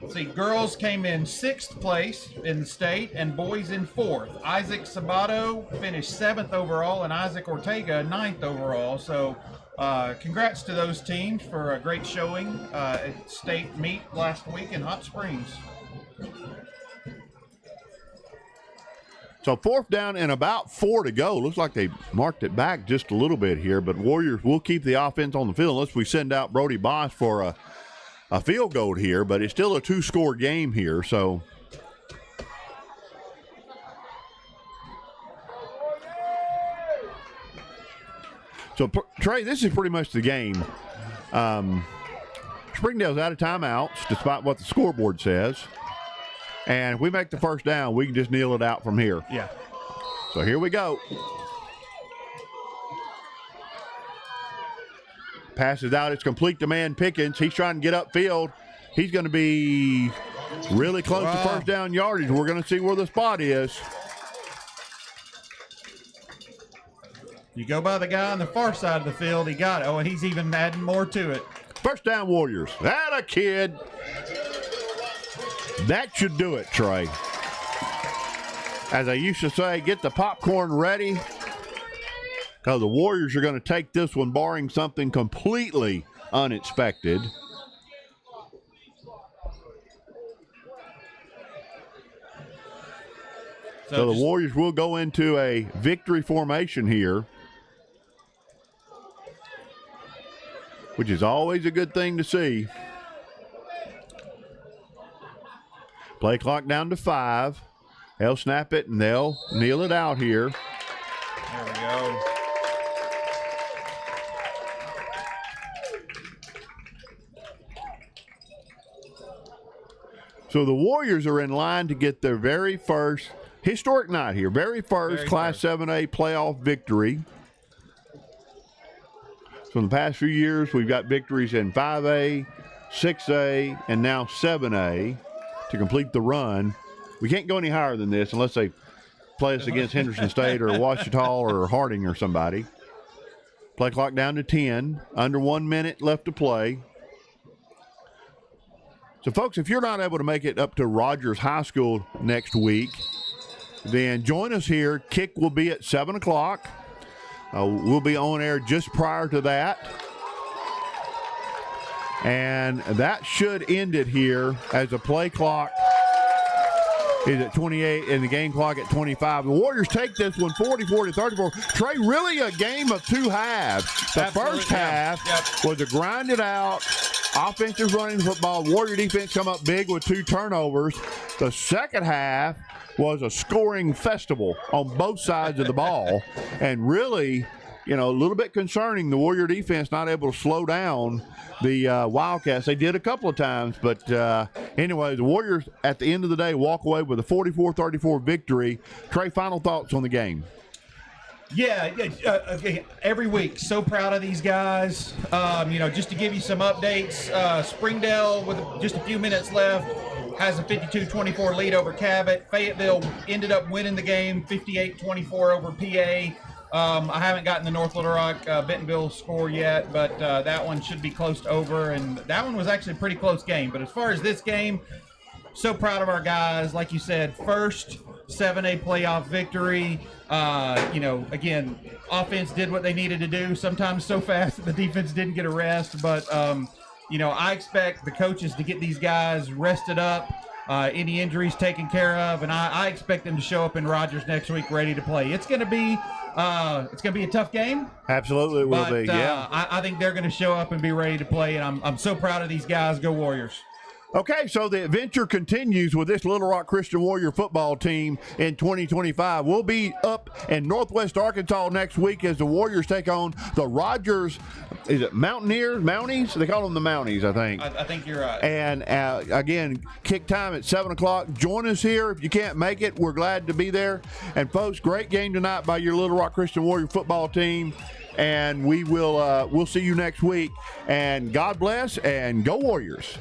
let's see, girls came in 6th place in the state and boys in 4th. Isaac Sabato finished 7th overall and Isaac Ortega 9th overall. So congrats to those teams for a great showing at state meet last week in Hot Springs. So fourth down and about 4 to go. Looks like they marked it back just a little bit here, but Warriors will keep the offense on the field unless we send out Brody Boss for a field goal here, but it's still a 2-score game here. So Trey, this is pretty much the game. Springdale's out of timeouts, despite what the scoreboard says. And if we make the first down, we can just kneel it out from here. Yeah. So here we go. Passes out. It's complete to man Pickens. He's trying to get upfield. He's going to be really close to first down yardage. We're going to see where the spot is. You go by the guy on the far side of the field, he got it. Oh, and he's even adding more to it. First down, Warriors. That a kid. That should do it, Trey. As I used to say, get the popcorn ready, because the Warriors are going to take this one, barring something completely unexpected. So the Warriors will go into a victory formation here, which is always a good thing to see. Play clock down to 5. They'll snap it and they'll kneel it out here. There we go. So the Warriors are in line to get their very first historic night here. Very first Class 7A playoff victory. So in the past few years, we've got victories in 5A, 6A, and now 7A to complete the run. We can't go any higher than this unless they play us against Henderson State or Ouachita or Harding or somebody. Play clock down to 10. Under 1 minute left to play. So, folks, if you're not able to make it up to Rogers High School next week, then join us here. Kick will be at 7 o'clock. We'll be on air just prior to that. And that should end it here as the play clock is at 28 and the game clock at 25. The Warriors take this one 44-34. Trey, really a game of two halves. The Absolutely, first half was a grinded out, offensive running football. Warrior defense come up big with 2 turnovers. The second half was a scoring festival on both sides of the ball. And really, a little bit concerning, the Warrior defense not able to slow down the Wildcats. They did a couple of times, but anyway, the Warriors at the end of the day walk away with a 44-34 victory. Trey, final thoughts on the game? Yeah, every week, so proud of these guys. Just to give you some updates, Springdale, with just a few minutes left, has a 52-24 lead over Cabot. Fayetteville ended up winning the game 58-24 over PA. I haven't gotten the North Little Rock Bentonville score yet, but that one should be close to over, and that one was actually a pretty close game. But as far as this game, so proud of our guys. Like you said, first 7A playoff victory. Again, offense did what they needed to do, sometimes so fast that the defense didn't get a rest. But, I expect the coaches to get these guys rested up, any injuries taken care of, and I expect them to show up in Rogers next week ready to play. It's going to be a tough game. Absolutely, it will be. Yeah, I think they're going to show up and be ready to play, and I'm so proud of these guys. Go Warriors. Okay, so the adventure continues with this Little Rock Christian Warrior football team in 2025. We'll be up in Northwest Arkansas next week as the Warriors take on the Rogers, is it Mountaineers? Mounties? They call them the Mounties, I think. I think you're right. And again, kick time at 7 o'clock. Join us here. If you can't make it, we're glad to be there. And folks, great game tonight by your Little Rock Christian Warrior football team. And we'll see you next week. And God bless and go Warriors.